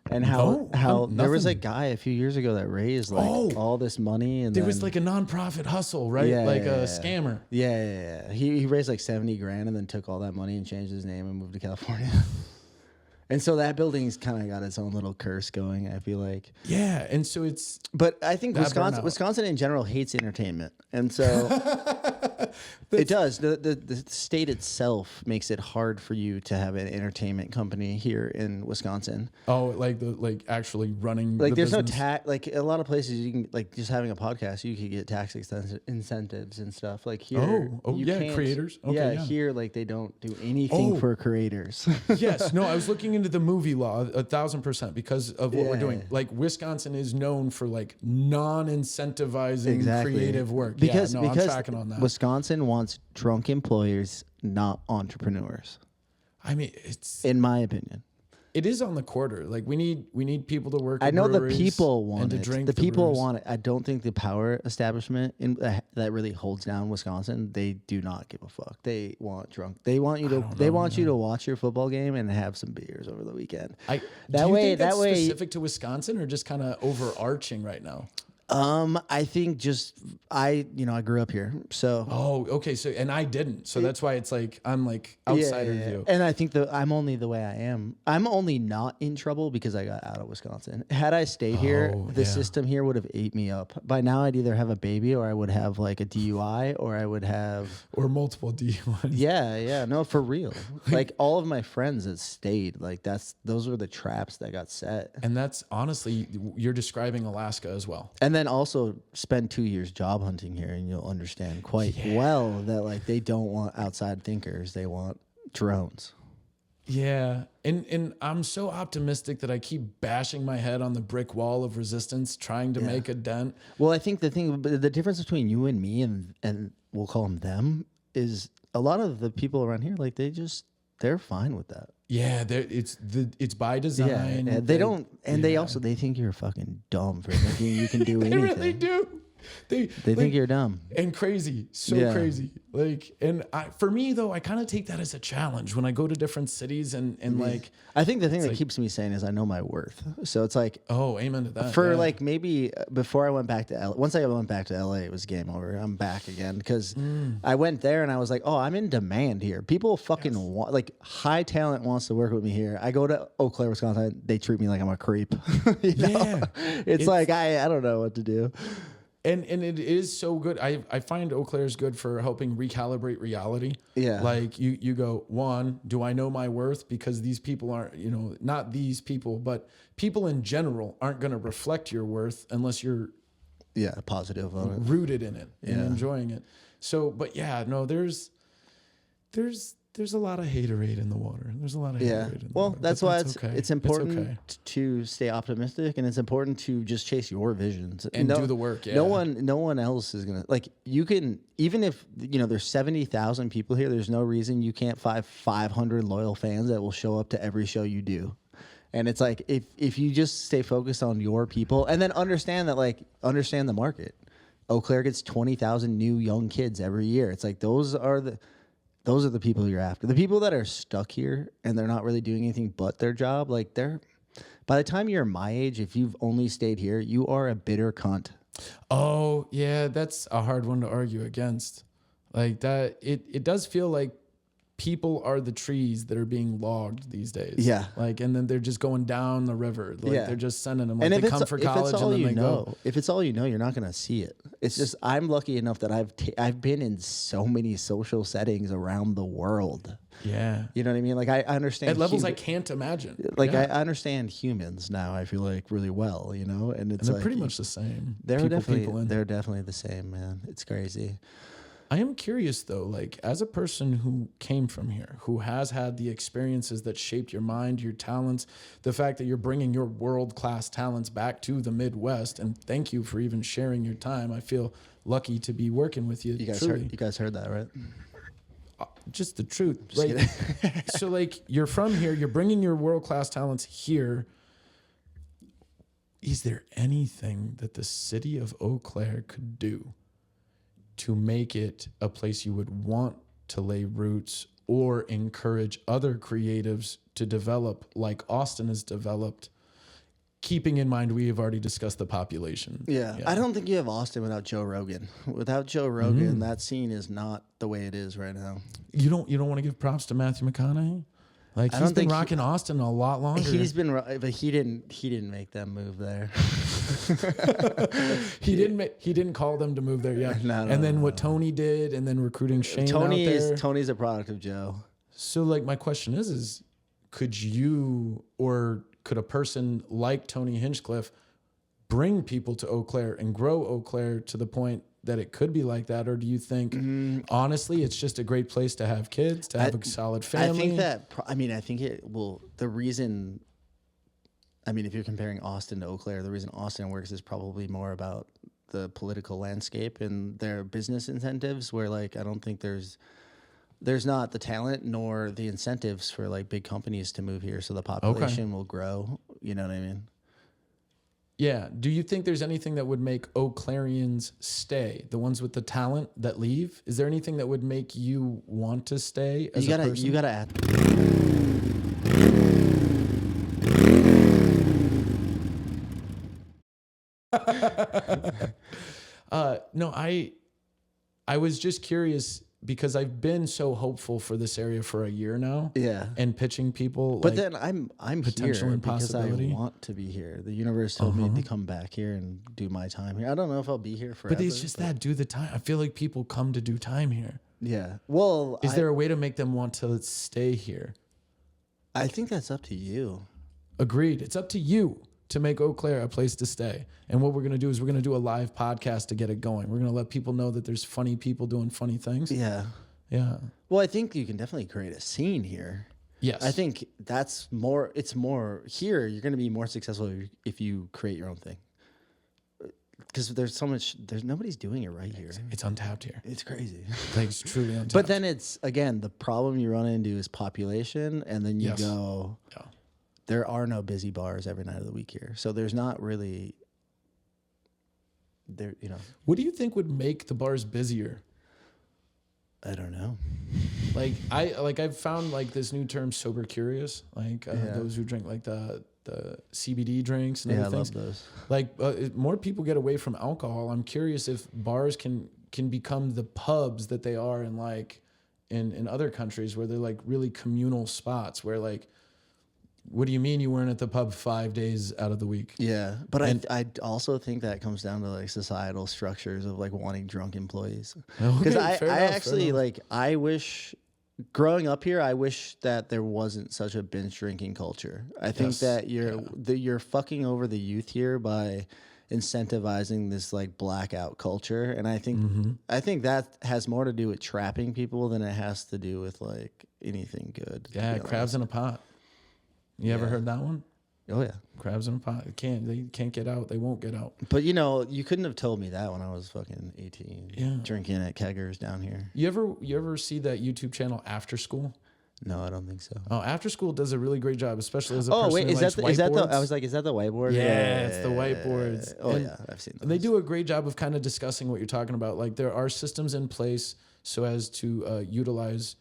[SPEAKER 3] And how there was a guy a few years ago that raised like all this money, and
[SPEAKER 2] there was like a nonprofit hustle, right? A scammer.
[SPEAKER 3] Yeah. He raised like $70,000 and then took all that money and changed his name and moved to California. And so that building's kind of got its own little curse going, I feel like.
[SPEAKER 2] Yeah, and so it's...
[SPEAKER 3] But I think Wisconsin in general hates entertainment. And so it does. The state itself makes it hard for you to have an entertainment company here in Wisconsin.
[SPEAKER 2] Oh, like actually running
[SPEAKER 3] like
[SPEAKER 2] the
[SPEAKER 3] there's
[SPEAKER 2] business.
[SPEAKER 3] no tax. Like a lot of places you can, like just having a podcast, you could get tax incentives and stuff. Like here,
[SPEAKER 2] creators. Okay,
[SPEAKER 3] here like they don't do anything for creators.
[SPEAKER 2] Yes, no, I was looking into the movie law 1,000% because of what we're doing. Like Wisconsin is known for like non-incentivizing creative work.
[SPEAKER 3] Because
[SPEAKER 2] I'm tracking on that.
[SPEAKER 3] Wisconsin wants drunk employers, not entrepreneurs.
[SPEAKER 2] I mean, it's
[SPEAKER 3] In my opinion.
[SPEAKER 2] It is on the quarter. Like we need people to work.
[SPEAKER 3] I
[SPEAKER 2] at
[SPEAKER 3] know the
[SPEAKER 2] breweries
[SPEAKER 3] people want
[SPEAKER 2] and to
[SPEAKER 3] it.
[SPEAKER 2] drink
[SPEAKER 3] The people
[SPEAKER 2] breweries.
[SPEAKER 3] want it. I don't think the power establishment that really holds down Wisconsin. They do not give a fuck. They want drunk. They want you to. They want you to watch your football game and have some beers over the weekend.
[SPEAKER 2] Do you think that's specific to Wisconsin or just kind of overarching right now?
[SPEAKER 3] I think I grew up here, so.
[SPEAKER 2] Oh, okay. So, and I didn't. So that's why it's like, I'm like outsider view.
[SPEAKER 3] And I think I'm only the way I am. I'm only not in trouble because I got out of Wisconsin. Had I stayed here, the system here would have ate me up. By now, I'd either have a baby or I would have like a DUI or I would have.
[SPEAKER 2] Or multiple DUIs.
[SPEAKER 3] Yeah. No, for real. Like all of my friends that stayed, like those were the traps that got set.
[SPEAKER 2] And that's honestly, you're describing Alaska as well.
[SPEAKER 3] And then also spend 2 years job hunting here, and you'll understand quite well that like they don't want outside thinkers; they want drones.
[SPEAKER 2] Yeah, and I'm so optimistic that I keep bashing my head on the brick wall of resistance, trying to make a dent.
[SPEAKER 3] Well, I think the difference between you and me, and we'll call them, is a lot of the people around here, like they're fine with that.
[SPEAKER 2] Yeah, it's by design.
[SPEAKER 3] Yeah, they don't, and they think you're fucking dumb for thinking you can do anything.
[SPEAKER 2] They really do. They
[SPEAKER 3] think you're dumb
[SPEAKER 2] and crazy, crazy. Like, and for me though, I kind of take that as a challenge when I go to different cities and like.
[SPEAKER 3] I think the thing that keeps me sane is I know my worth. So it's like,
[SPEAKER 2] oh, amen to that.
[SPEAKER 3] For like maybe before I went back to once I went back to LA, it was game over. I'm back again because I went there and I was like, oh, I'm in demand here. People fucking want, like, high talent wants to work with me here. I go to Eau Claire, Wisconsin. They treat me like I'm a creep.
[SPEAKER 2] Yeah,
[SPEAKER 3] it's like I don't know what to do.
[SPEAKER 2] And it is so good. I find Eau Claire is good for helping recalibrate reality. Yeah. Like you go, one, do I know my worth? Because these people aren't, not these people, but people in general aren't going to reflect your worth unless you're
[SPEAKER 3] positive on it.
[SPEAKER 2] Rooted in it and enjoying it. So, but yeah, no, there's a lot of haterade in the water. There's a lot of haterade in the water.
[SPEAKER 3] Well, that's why it's important to stay optimistic, and it's important to just chase your visions
[SPEAKER 2] and do the work. Yeah.
[SPEAKER 3] No one else is gonna, like, you can, even if there's 70,000 people here. There's no reason you can't find 500 loyal fans that will show up to every show you do. And it's like if you just stay focused on your people, and then understand the market. Eau Claire gets 20,000 new young kids every year. It's like those are the people you're after. The people that are stuck here and they're not really doing anything but their job, like by the time you're my age, if you've only stayed here, you are a bitter cunt.
[SPEAKER 2] Oh, yeah, that's a hard one to argue against. Like that, it does feel like people are the trees that are being logged these days. Yeah. Like, and then they're just going down the river. Like they're just sending them. Like, and they come for college and then they go.
[SPEAKER 3] If it's all you know, you're not going to see it. It's just, I'm lucky enough that I've been in so many social settings around the world. Yeah. You know what I mean? Like I understand.
[SPEAKER 2] At levels I can't imagine.
[SPEAKER 3] Like I understand humans now, I feel like really well, and it's
[SPEAKER 2] they're pretty much the same.
[SPEAKER 3] They're definitely the same, man. It's crazy.
[SPEAKER 2] I am curious though, like as a person who came from here, who has had the experiences that shaped your mind, your talents, the fact that you're bringing your world-class talents back to the Midwest, and thank you for even sharing your time. I feel lucky to be working with you.
[SPEAKER 3] You guys heard that, right?
[SPEAKER 2] Just the truth, right? So like you're from here, you're bringing your world-class talents here. Is there anything that the city of Eau Claire could do to make it a place you would want to lay roots or encourage other creatives to develop like Austin has developed, keeping in mind we have already discussed the population?
[SPEAKER 3] Yeah. I don't think you have Austin without Joe Rogan. Without Joe Rogan, that scene is not the way it is right now.
[SPEAKER 2] You don't want to give props to Matthew McConaughey? Like he's been rocking Austin a lot longer.
[SPEAKER 3] But he didn't make them move there.
[SPEAKER 2] He didn't call them to move there. Yeah. No, Tony did, and then recruiting Shane
[SPEAKER 3] Tony's a product of Joe.
[SPEAKER 2] So like my question is could you or could a person like Tony Hinchcliffe bring people to Eau Claire and grow Eau Claire to the point that it could be like that? Or do you think, honestly, it's just a great place to have kids, to have a solid family?
[SPEAKER 3] I think it will. The reason, if you're comparing Austin to Eau Claire, the reason Austin works is probably more about the political landscape and their business incentives, where like I don't think there's not the talent nor the incentives for like big companies to move here, so the population will grow. You know what I mean?
[SPEAKER 2] Yeah. Do you think there's anything that would make Eau Clairians stay? The ones with the talent that leave? Is there anything that would make you want to stay as a person?
[SPEAKER 3] You gotta add.
[SPEAKER 2] No, I was just curious because I've been so hopeful for this area for a year now.
[SPEAKER 3] Yeah.
[SPEAKER 2] And pitching people.
[SPEAKER 3] But
[SPEAKER 2] like,
[SPEAKER 3] then I'm
[SPEAKER 2] potential
[SPEAKER 3] here
[SPEAKER 2] and
[SPEAKER 3] because I
[SPEAKER 2] possibility.
[SPEAKER 3] want to be here. The universe told me to come back here and do my time here. I don't know if I'll be here forever.
[SPEAKER 2] But it's just that do the time. I feel like people come to do time here.
[SPEAKER 3] Yeah. Well,
[SPEAKER 2] Is there a way to make them want to stay here?
[SPEAKER 3] I think that's up to you.
[SPEAKER 2] Agreed. It's up to you to make Eau Claire a place to stay. And what we're going to do is we're going to do a live podcast to get it going. We're going to let people know that there's funny people doing funny things.
[SPEAKER 3] Yeah.
[SPEAKER 2] Yeah.
[SPEAKER 3] Well, I think you can definitely create a scene here.
[SPEAKER 2] Yes.
[SPEAKER 3] I think that's more, it's more here. You're going to be more successful if you create your own thing. Because there's nobody's doing it right here.
[SPEAKER 2] It's untapped here.
[SPEAKER 3] It's crazy.
[SPEAKER 2] Like it's truly untapped.
[SPEAKER 3] But then it's, again, the problem you run into is population. And then you go, there are no busy bars every night of the week here. So there's not really,
[SPEAKER 2] What do you think would make the bars busier?
[SPEAKER 3] I don't know.
[SPEAKER 2] I've found like this new term, sober curious. Like those who drink like the CBD drinks and other things.
[SPEAKER 3] I love those.
[SPEAKER 2] Like more people get away from alcohol. I'm curious if bars can become the pubs that they are in like in other countries where they're like really communal spots where like, what do you mean you weren't at the pub 5 days out of the week?
[SPEAKER 3] Yeah, but I also think that comes down to like societal structures of like wanting drunk employees. Because I actually like, I wish growing up here, I wish that there wasn't such a binge drinking culture. I think that you're fucking over the youth here by incentivizing this like blackout culture, and I think that has more to do with trapping people than it has to do with like anything good.
[SPEAKER 2] Yeah, crabs in a pot. You ever heard that one?
[SPEAKER 3] Oh yeah,
[SPEAKER 2] crabs in a pot. They can't get out. They won't get out.
[SPEAKER 3] But you couldn't have told me that when I was fucking 18.
[SPEAKER 2] Yeah,
[SPEAKER 3] drinking at keggers down here.
[SPEAKER 2] You ever see that YouTube channel After School?
[SPEAKER 3] No, I don't think so.
[SPEAKER 2] Oh, After School does a really great job, especially as a person who
[SPEAKER 3] is
[SPEAKER 2] likes whiteboards.
[SPEAKER 3] I was like, is that the whiteboard?
[SPEAKER 2] Yeah, it's the whiteboards.
[SPEAKER 3] Oh yeah, I've seen those.
[SPEAKER 2] They do a great job of kind of discussing what you're talking about. Like there are systems in place so as to utilize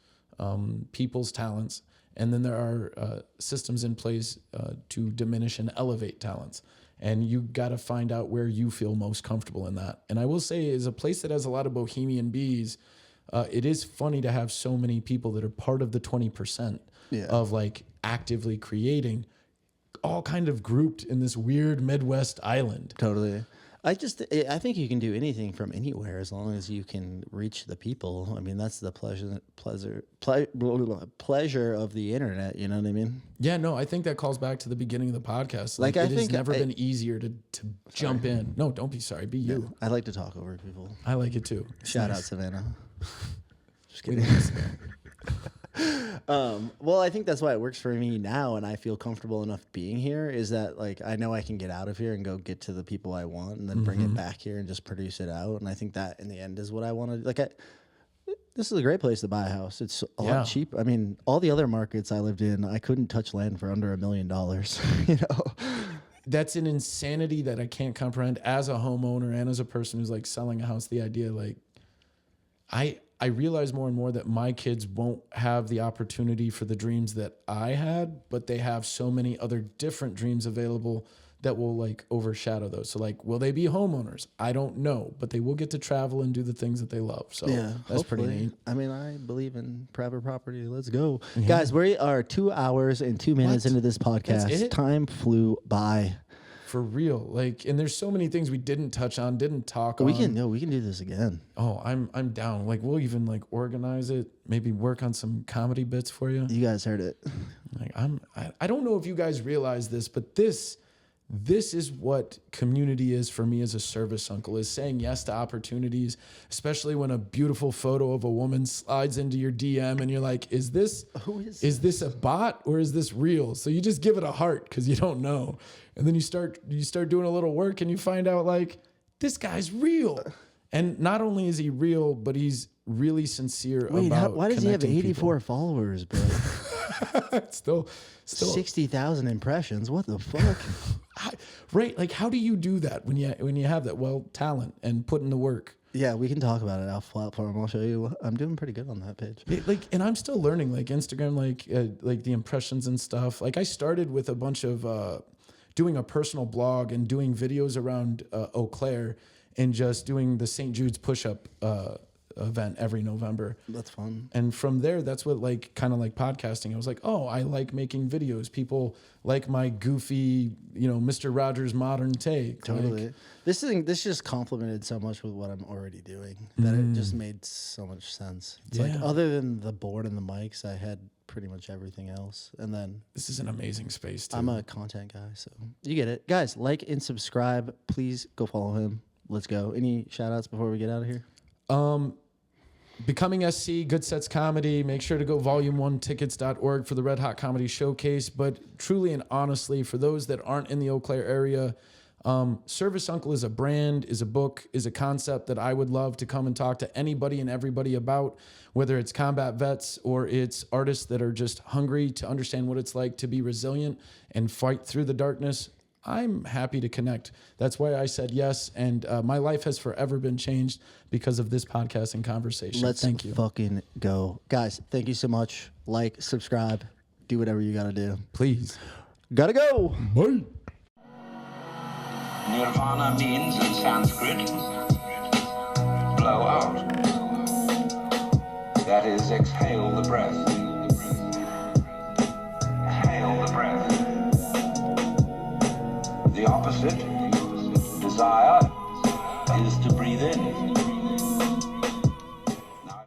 [SPEAKER 2] people's talents. And then there are systems in place to diminish and elevate talents. And you got to find out where you feel most comfortable in that. And I will say, is a place that has a lot of bohemian bees, it is funny to have so many people that are part of the 20% of like actively creating, all kind of grouped in this weird Midwest island.
[SPEAKER 3] Totally. I think you can do anything from anywhere as long as you can reach the people. I mean, that's the pleasure of the internet. You know what I mean?
[SPEAKER 2] Yeah, no, I think that calls back to the beginning of the podcast.
[SPEAKER 3] Like
[SPEAKER 2] it has never been easier to jump in. No, don't be sorry. Be you.
[SPEAKER 3] I like to talk over people.
[SPEAKER 2] I like it too.
[SPEAKER 3] Shout out Savannah. Just kidding. Well, I think that's why it works for me now, and I feel comfortable enough being here, is that like I know I can get out of here and go get to the people I want and then bring it back here and just produce it out. And I think that in the end is what I want to do. Like this is a great place to buy a house. It's a lot cheap. I mean, all the other markets I lived in, I couldn't touch land for under $1 million. You know,
[SPEAKER 2] that's an insanity that I can't comprehend as a homeowner and as a person who's like selling a house. The idea, like, I realize more and more that my kids won't have the opportunity for the dreams that I had, but they have so many other different dreams available that will like overshadow those. So like, will they be homeowners? I don't know, but they will get to travel and do the things that they love. So that's pretty neat.
[SPEAKER 3] I mean, I believe in private property. Let's go. Guys, we are 2 hours and 2 minutes into this podcast. Time flew by.
[SPEAKER 2] For real. Like, and there's so many things we didn't touch on, didn't talk on.
[SPEAKER 3] We can do this again.
[SPEAKER 2] Oh, I'm down. Like, we'll even like organize it, maybe work on some comedy bits for you.
[SPEAKER 3] You guys heard it.
[SPEAKER 2] Like, I don't know if you guys realize this, but this is what community is for me as a service uncle, is saying yes to opportunities, especially when a beautiful photo of a woman slides into your DM and you're like, is this this a bot or is this real? So you just give it a heart because you don't know. And then you start doing a little work and you find out like, this guy's real. And not only is he real, but he's really sincere about
[SPEAKER 3] why does he have
[SPEAKER 2] connecting
[SPEAKER 3] 84 followers, bro?
[SPEAKER 2] still
[SPEAKER 3] 60,000 impressions. What the fuck?
[SPEAKER 2] Right. Like, how do you do that when you have that? Well, talent and put in the work.
[SPEAKER 3] Yeah, we can talk about it off platform. I'll show you. I'm doing pretty good on that page.
[SPEAKER 2] And I'm still learning, like Instagram, like the impressions and stuff. Like I started with a bunch of doing a personal blog and doing videos around Eau Claire and just doing the St. Jude's push-up event every November.
[SPEAKER 3] That's fun.
[SPEAKER 2] And from there, that's what kind of like podcasting. I was like, oh, I like making videos. People like my goofy, Mr. Rogers modern take.
[SPEAKER 3] Totally. This just complemented so much with what I'm already doing that it just made so much sense. It's like other than the board and the mics, I had pretty much everything else. And then
[SPEAKER 2] this is an amazing space too.
[SPEAKER 3] I'm a content guy, so you get it. Guys, like and subscribe. Please go follow him. Let's go. Any shout outs before we get out of here?
[SPEAKER 2] Becoming SC, Good Sets Comedy. Make sure to go volume1tickets.org for the Red Hot Comedy Showcase. But truly and honestly, for those that aren't in the Eau Claire area, ServiceUncle is a brand, is a book, is a concept that I would love to come and talk to anybody and everybody about, whether it's combat vets or it's artists that are just hungry to understand what it's like to be resilient and fight through the darkness. I'm happy to connect. That's why I said yes. And my life has forever been changed because of this podcast and conversation.
[SPEAKER 3] Let's
[SPEAKER 2] thank you.
[SPEAKER 3] Fucking go. Guys, thank you so much. Like, subscribe, do whatever you got to do.
[SPEAKER 2] Please.
[SPEAKER 3] Gotta go.
[SPEAKER 2] Bye.
[SPEAKER 1] Nirvana means in Sanskrit, blow out. That is, exhale the breath. Exhale the breath. The opposite, desire, is to breathe in.